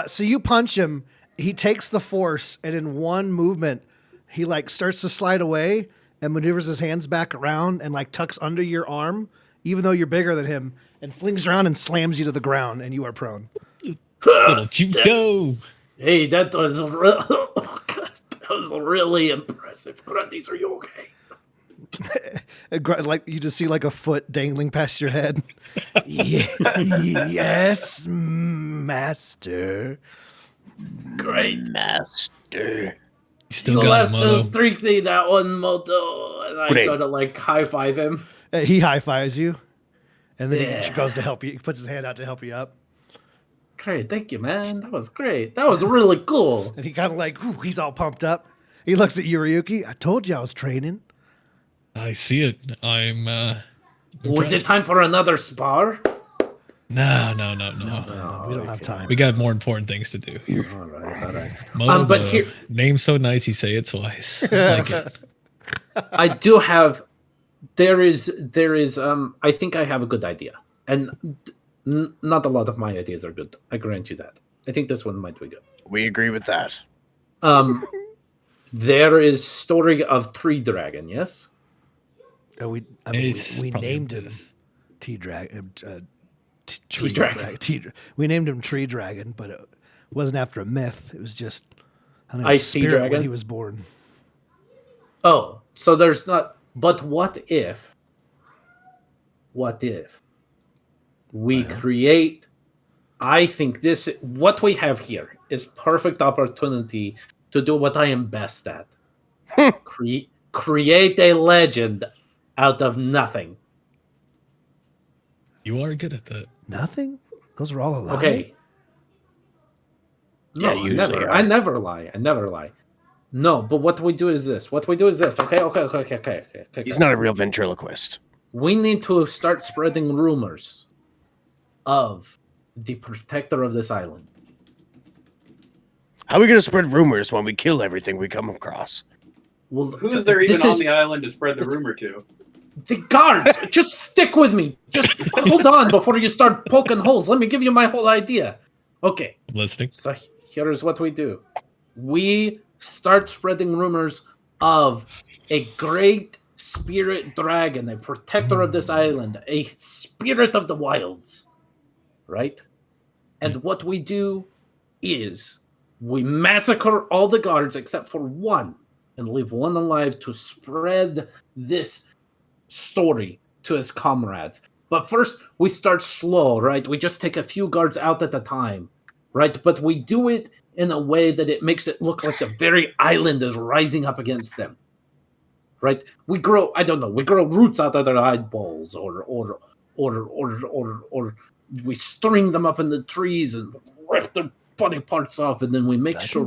[SPEAKER 1] So you punch him. He takes the force, and in one movement, he like starts to slide away and maneuvers his hands back around and like tucks under your arm, even though you're bigger than him, and flings around and slams you to the ground, and you are prone.
[SPEAKER 5] Little judo.
[SPEAKER 2] Hey, that was that was really impressive. Grundies, are you okay?
[SPEAKER 1] Like you just see like a foot dangling past your head. Yes, master.
[SPEAKER 2] Great.
[SPEAKER 4] Master.
[SPEAKER 5] He's still
[SPEAKER 2] You'll
[SPEAKER 5] got
[SPEAKER 2] have
[SPEAKER 5] it,
[SPEAKER 2] to
[SPEAKER 5] Moto.
[SPEAKER 2] 3D that one, Moto. And I
[SPEAKER 4] Great.
[SPEAKER 2] go to like high five him.
[SPEAKER 1] He high fives you, and then he
[SPEAKER 2] Yeah.
[SPEAKER 1] goes to help you. He puts his hand out to help you up,
[SPEAKER 2] Great, thank you, man. That was great. That was really cool.
[SPEAKER 1] and he kind of like he's all pumped up. He looks at you, Ryuki. I told you I was training.
[SPEAKER 5] I see it. I'm
[SPEAKER 2] Was it
[SPEAKER 5] impressed.
[SPEAKER 2] time for another spar?
[SPEAKER 5] No.
[SPEAKER 1] We don't have time.
[SPEAKER 5] We got more important things to do here.
[SPEAKER 2] All right.
[SPEAKER 5] Moto,
[SPEAKER 2] But
[SPEAKER 5] Moto.
[SPEAKER 2] here-
[SPEAKER 5] Name's so nice, you say it twice. I like it.
[SPEAKER 2] I do have. There is. I think I have a good idea, and not a lot of my ideas are good. I grant you that. I think this one might be good.
[SPEAKER 4] We agree with that.
[SPEAKER 2] There is story of Tree Dragon. Yes.
[SPEAKER 1] We
[SPEAKER 5] It's probably
[SPEAKER 1] named
[SPEAKER 5] good.
[SPEAKER 1] him T-Dragon.
[SPEAKER 2] T-Dragon.
[SPEAKER 1] We named him Tree Dragon, but it wasn't after a myth. It was just an
[SPEAKER 2] Ice
[SPEAKER 1] spirit
[SPEAKER 2] T-Dragon?
[SPEAKER 1] when he was born.
[SPEAKER 2] Oh, so there's not. But what if? What if we create? I think this. What we have here is perfect opportunity to do what I am best at. Create a legend out of nothing.
[SPEAKER 5] You are good at that.
[SPEAKER 1] Nothing? Those are all a lie?
[SPEAKER 2] Okay.
[SPEAKER 4] Yeah,
[SPEAKER 2] No,
[SPEAKER 4] usually
[SPEAKER 2] never.
[SPEAKER 4] are.
[SPEAKER 2] I never lie. No, but what we do is this. Okay.
[SPEAKER 4] He's not a real ventriloquist.
[SPEAKER 2] We need to start spreading rumors of the protector of this island.
[SPEAKER 4] How are we going to spread rumors when we kill everything we come across?
[SPEAKER 2] Well,
[SPEAKER 3] Who is there even
[SPEAKER 2] this
[SPEAKER 3] on
[SPEAKER 2] is
[SPEAKER 3] the island to spread the rumor to?
[SPEAKER 2] the guards? Just stick with me. Just hold on before you start poking holes. Let me give you my whole idea. Okay.
[SPEAKER 5] I'm listening.
[SPEAKER 2] So here's what we do. We start spreading rumors of a great spirit dragon, a protector of this island, a spirit of the wilds. Right? And what we do is we massacre all the guards except for one and leave one alive to spread this story to his comrades. But first, we start slow, right? We just take a few guards out at a time, right? But we do it in a way that it makes it look like the very island is rising up against them, right? We grow roots out of their eyeballs, or we string them up in the trees and rip their body parts off, and then we make sure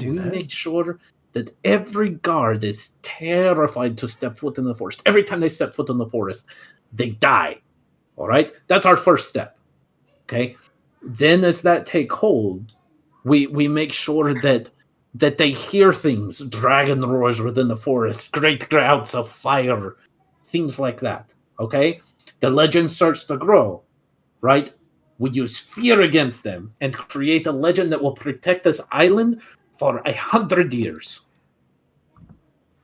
[SPEAKER 2] that every guard is terrified to step foot in the forest. Every time they step foot in the forest, they die. All right? That's our first step. Okay? Then as that take hold, we make sure that they hear things, dragon roars within the forest, great grouts of fire, things like that. Okay? The legend starts to grow, right? We use fear against them and create a legend that will protect this island for 100 years.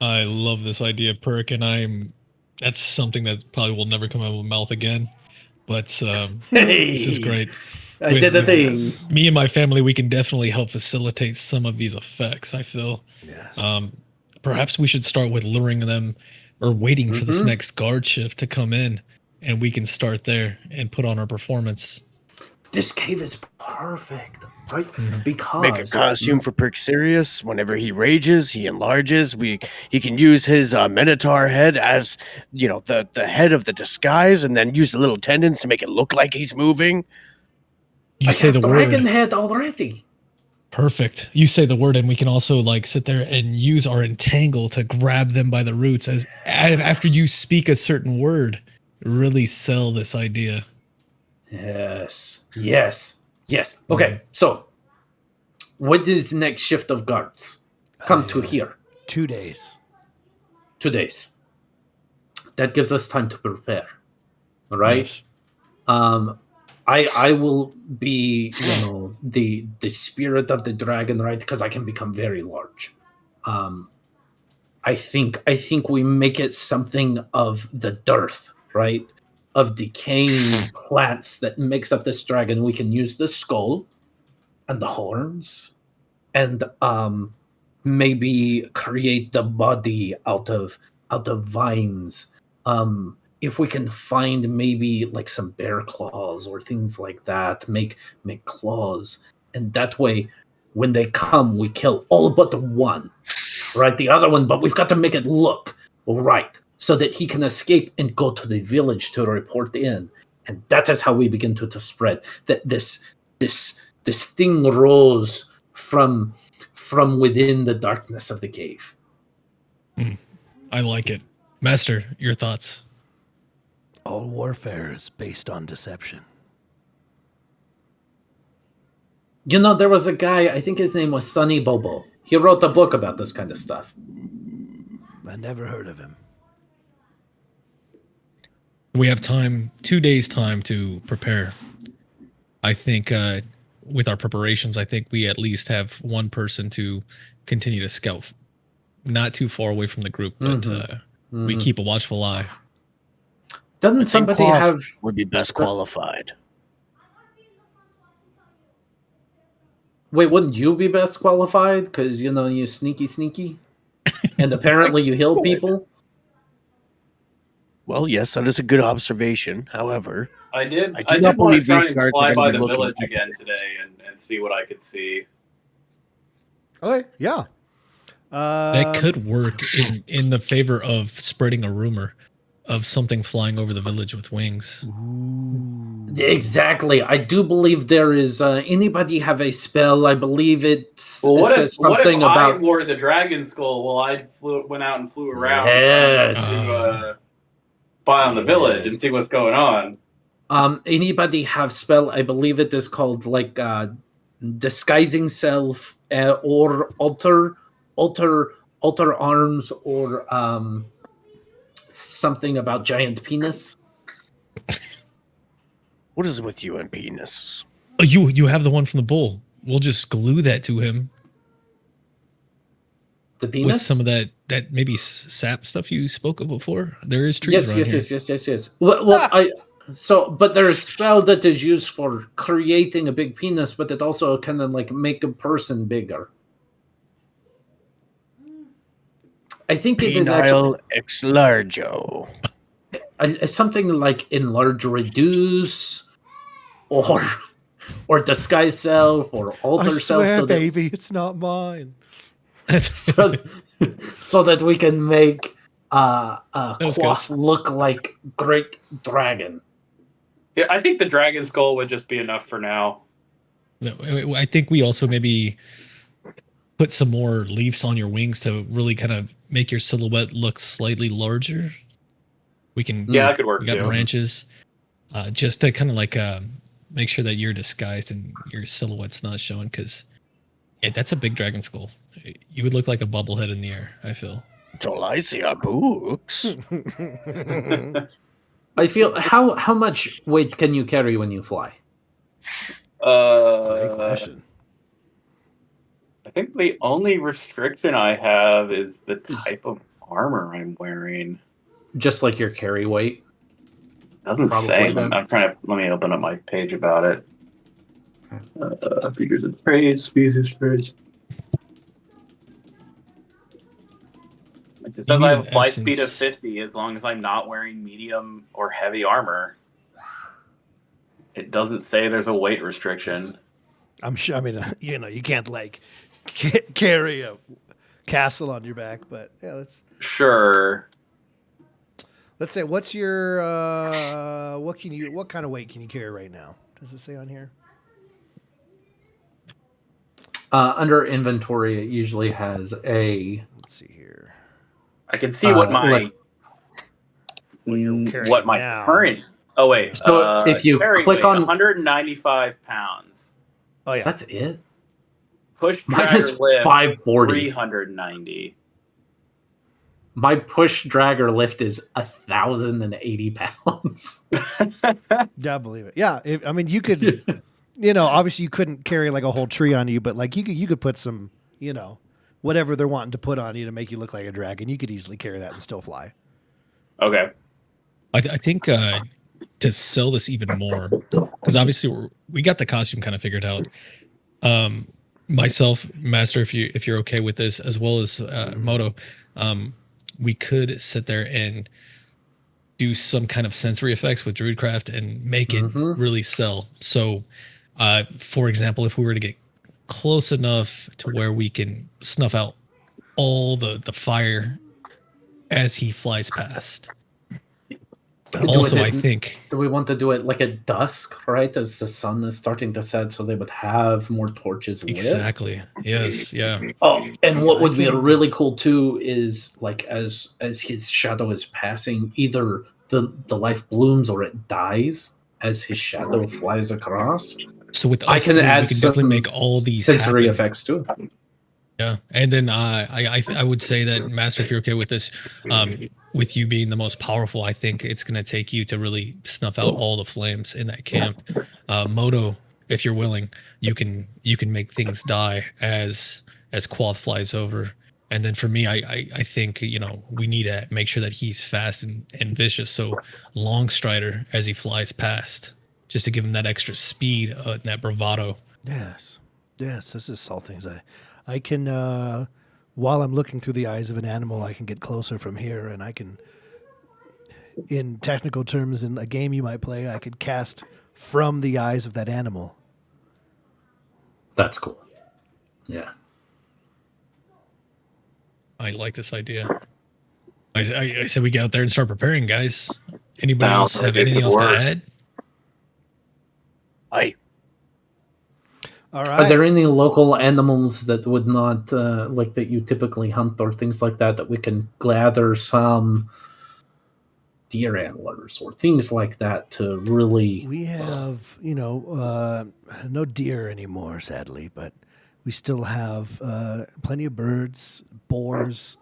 [SPEAKER 5] I love this idea, Perk, and I'm That's something that probably will never come out of my mouth again. But
[SPEAKER 2] Hey,
[SPEAKER 5] this is great.
[SPEAKER 2] I did a thing.
[SPEAKER 5] Me and my family, we can definitely help facilitate some of these effects, I feel.
[SPEAKER 1] Yes.
[SPEAKER 5] Perhaps we should start with luring them or waiting for this
[SPEAKER 2] Mhm.
[SPEAKER 5] next guard shift to come in, and we can start there and put on our performance.
[SPEAKER 2] This cave is perfect, right?
[SPEAKER 5] Mhm.
[SPEAKER 2] Because
[SPEAKER 9] Make a costume for Perixerius. Whenever he rages, he enlarges. He can use his Minotaur head as the head of the disguise, and then use the little tendons to make it look like he's moving.
[SPEAKER 5] You
[SPEAKER 2] I
[SPEAKER 5] say
[SPEAKER 2] have
[SPEAKER 5] the
[SPEAKER 2] dragon
[SPEAKER 5] word.
[SPEAKER 2] head already.
[SPEAKER 5] Perfect. You say the word, and we can also like sit there and use our entangle to grab them by the roots after you speak a certain word. Really sell this idea.
[SPEAKER 2] Yes. Okay, so when is next shift of guards? Come to here.
[SPEAKER 1] 2 days.
[SPEAKER 2] 2 days. That gives us time to prepare. All right.
[SPEAKER 5] Yes.
[SPEAKER 2] I will be, the spirit of the dragon, right? Because I can become very large. I think we make it something of the dearth, right? Of decaying plants that makes up this dragon. We can use the skull and the horns, and maybe create the body out of vines. If we can find maybe like some bear claws or things like that, make claws, and that way when they come we kill all but one, right? The other one, but we've got to make it look right so that he can escape and go to the village to report in. And that is how we begin to spread that this thing rose from within the darkness of the cave.
[SPEAKER 5] I like it. Master, your thoughts?
[SPEAKER 1] All warfare is based on deception.
[SPEAKER 2] There was a guy, I think his name was Sonny Bobo. He wrote a book about this kind of stuff.
[SPEAKER 1] I never heard of him.
[SPEAKER 5] We have time, 2 days time to prepare. I think with our preparations, I think we at least have one person to continue to scout, not too far away from the group, but we keep a watchful eye.
[SPEAKER 2] Doesn't somebody
[SPEAKER 9] Cloth
[SPEAKER 2] have
[SPEAKER 9] would be best qualified.
[SPEAKER 2] Wait, wouldn't you be best qualified? Because you sneaky, and apparently you heal people.
[SPEAKER 9] Well, yes, that is a good observation. However,
[SPEAKER 3] I did
[SPEAKER 9] I do
[SPEAKER 3] want
[SPEAKER 9] not
[SPEAKER 3] to
[SPEAKER 9] believe
[SPEAKER 3] try
[SPEAKER 9] these
[SPEAKER 3] and
[SPEAKER 9] guards
[SPEAKER 3] fly
[SPEAKER 9] are
[SPEAKER 3] by
[SPEAKER 9] gonna
[SPEAKER 3] the
[SPEAKER 9] be looking
[SPEAKER 3] village
[SPEAKER 9] at
[SPEAKER 3] again today and see what I could see.
[SPEAKER 1] Okay, yeah.
[SPEAKER 5] That could work in the favor of spreading a rumor of something flying over the village with wings.
[SPEAKER 2] Exactly. I do believe there is. Anybody have a spell? I believe it
[SPEAKER 3] Well,
[SPEAKER 2] says something
[SPEAKER 3] I
[SPEAKER 2] about.
[SPEAKER 3] wore the dragon skull while I went out and flew around
[SPEAKER 2] Yes.
[SPEAKER 3] to spy on the village and see what's going on?
[SPEAKER 2] Anybody have spell? I believe it is called like disguising self or alter arms or something about giant penis.
[SPEAKER 9] What is it with you and penises?
[SPEAKER 5] Oh, you have the one from the bull. We'll just glue that to him
[SPEAKER 2] The penis
[SPEAKER 5] with some of that maybe sap stuff you spoke of before. There is trees around here.
[SPEAKER 2] Yes. Well, but there's a spell that is used for creating a big penis, but it also kind of like make a person bigger. I think it is actually
[SPEAKER 9] Penile ex largo.
[SPEAKER 2] something like enlarge, reduce, or disguise self, or alter
[SPEAKER 1] I
[SPEAKER 2] self,
[SPEAKER 1] swear,
[SPEAKER 2] so that,
[SPEAKER 1] baby, it's not mine.
[SPEAKER 2] so that we can make
[SPEAKER 5] was
[SPEAKER 2] Quoth
[SPEAKER 5] good.
[SPEAKER 2] look like Great Dragon.
[SPEAKER 3] Yeah, I think the dragon skull would just be enough for now.
[SPEAKER 5] No, I think we also maybe put some more leaves on your wings to really kind of make your silhouette look slightly larger. We can,
[SPEAKER 3] Yeah, that could work
[SPEAKER 5] we got
[SPEAKER 3] too.
[SPEAKER 5] branches, just to kind of like make sure that you're disguised and your silhouette's not showing. Because that's a big dragon skull. You would look like a bubblehead in the air, I feel.
[SPEAKER 9] Till I see our books.
[SPEAKER 2] I feel how much weight can you carry when you fly?
[SPEAKER 1] Great question.
[SPEAKER 3] I think the only restriction I have is the type of armor I'm wearing.
[SPEAKER 2] just like your carry weight.
[SPEAKER 3] Doesn't
[SPEAKER 2] Probably
[SPEAKER 3] say.
[SPEAKER 2] then.
[SPEAKER 3] I'm trying to. Let me open up my page about it. Features and trades. Features trades. It says
[SPEAKER 5] need
[SPEAKER 3] I have
[SPEAKER 5] an
[SPEAKER 3] a flight speed of
[SPEAKER 5] essence.
[SPEAKER 3] 50 as long as I'm not wearing medium or heavy armor. It doesn't say there's a weight restriction.
[SPEAKER 1] I'm sure. I mean, you can't like carry a castle on your back, but yeah,
[SPEAKER 3] Sure.
[SPEAKER 1] let's say what's your what kind of weight can you carry right now? Does it say on here?
[SPEAKER 2] Under inventory, it usually has a.
[SPEAKER 1] Let's see here.
[SPEAKER 3] I can see what my
[SPEAKER 1] carrying
[SPEAKER 3] what my
[SPEAKER 1] now.
[SPEAKER 3] current. Oh wait.
[SPEAKER 2] So if you
[SPEAKER 3] carry
[SPEAKER 2] click
[SPEAKER 3] weight,
[SPEAKER 2] on-
[SPEAKER 3] 195 pounds.
[SPEAKER 1] Oh yeah,
[SPEAKER 2] That's it.
[SPEAKER 3] Push
[SPEAKER 2] Mine
[SPEAKER 3] drag
[SPEAKER 2] is
[SPEAKER 3] or lift
[SPEAKER 2] 540.
[SPEAKER 3] 390.
[SPEAKER 2] My push drag or lift is 1,080 pounds.
[SPEAKER 1] yeah, I believe it. Yeah, I mean, you could, obviously you couldn't carry like a whole tree on you, but like you could put some, whatever they're wanting to put on you to make you look like a dragon. You could easily carry that and still fly.
[SPEAKER 3] Okay.
[SPEAKER 5] I think to sell this even more, because obviously we got the costume kind of figured out. Myself, Master, if you're okay with this, as well as Moto, we could sit there and do some kind of sensory effects with Druidcraft and make it really sell. So, for example, if we were to get close enough to where we can snuff out all the fire as he flies past. Also, I think.
[SPEAKER 2] Do we want to do it like at dusk, right? As the sun is starting to set, so they would have more torches lit?
[SPEAKER 5] Exactly. Yes. Yeah.
[SPEAKER 2] Oh, and what would be really cool too is like as his shadow is passing, either the life blooms or it dies as his shadow flies across.
[SPEAKER 5] So with us,
[SPEAKER 2] I can
[SPEAKER 5] three,
[SPEAKER 2] add
[SPEAKER 5] we can
[SPEAKER 2] some
[SPEAKER 5] definitely make all these
[SPEAKER 2] sensory
[SPEAKER 5] happen.
[SPEAKER 2] effects too.
[SPEAKER 5] Yeah, and then I would say that, Master, if you're okay with this, with you being the most powerful, I think it's going to take you to really snuff out all the flames in that camp. Moto, if you're willing, you can make things die as Quoth flies over. And then for me, I think we need to make sure that he's fast and vicious. So Longstrider as he flies past, just to give him that extra speed, and that bravado.
[SPEAKER 1] Yes, this is all things I can, while I'm looking through the eyes of an animal, I can get closer from here, and I can, in technical terms, in a game you might play, I could cast from the eyes of that animal.
[SPEAKER 2] That's cool. Yeah.
[SPEAKER 5] I like this idea. I said we get out there and start preparing, guys. Anybody else have anything else to add?
[SPEAKER 1] All right.
[SPEAKER 2] Are there any local animals that would not like that you typically hunt or things like that we can gather some deer antlers or things like that to really?
[SPEAKER 1] We have, no deer anymore, sadly, but we still have plenty of birds, boars.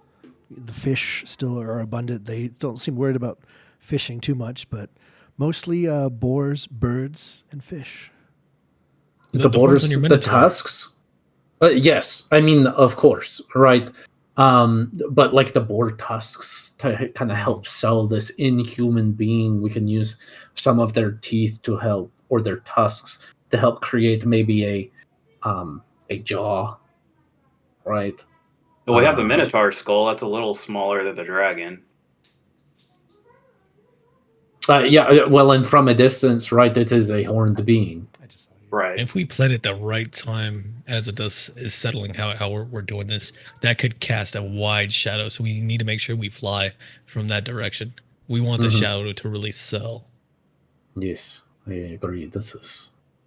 [SPEAKER 1] The fish still are abundant. They don't seem worried about fishing too much, but mostly boars, birds, and fish.
[SPEAKER 2] The borders, the tusks. Yes, I mean, of course, right. But like the boar tusks to kind of help sell this inhuman being, we can use some of their teeth to help, or their tusks to help create maybe a jaw, right?
[SPEAKER 3] Well, we have the Minotaur skull. That's a little smaller than the dragon.
[SPEAKER 2] Yeah, well, and from a distance, right, it is a horned being.
[SPEAKER 3] Right.
[SPEAKER 5] If we played at the right time, as it is settling how we're doing this, that could cast a wide shadow. So we need to make sure we fly from that direction. We want the shadow to really sell.
[SPEAKER 2] Yes, I agree.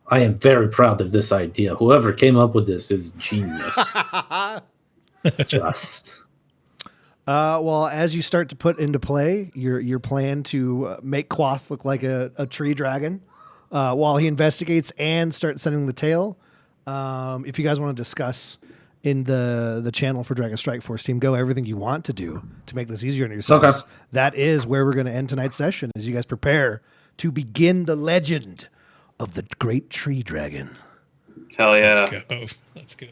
[SPEAKER 2] I am very proud of this idea. Whoever came up with this is genius. Just.
[SPEAKER 1] Well, as you start to put into play your plan to make Quoth look like a tree dragon, while he investigates and starts sending the tail, if you guys want to discuss in the channel for Dragon Strike Force Team Go everything you want to do to make this easier on yourselves, that is where we're going to end tonight's session as you guys prepare to begin the legend of the Great Tree Dragon.
[SPEAKER 3] Hell yeah.
[SPEAKER 5] Let's go.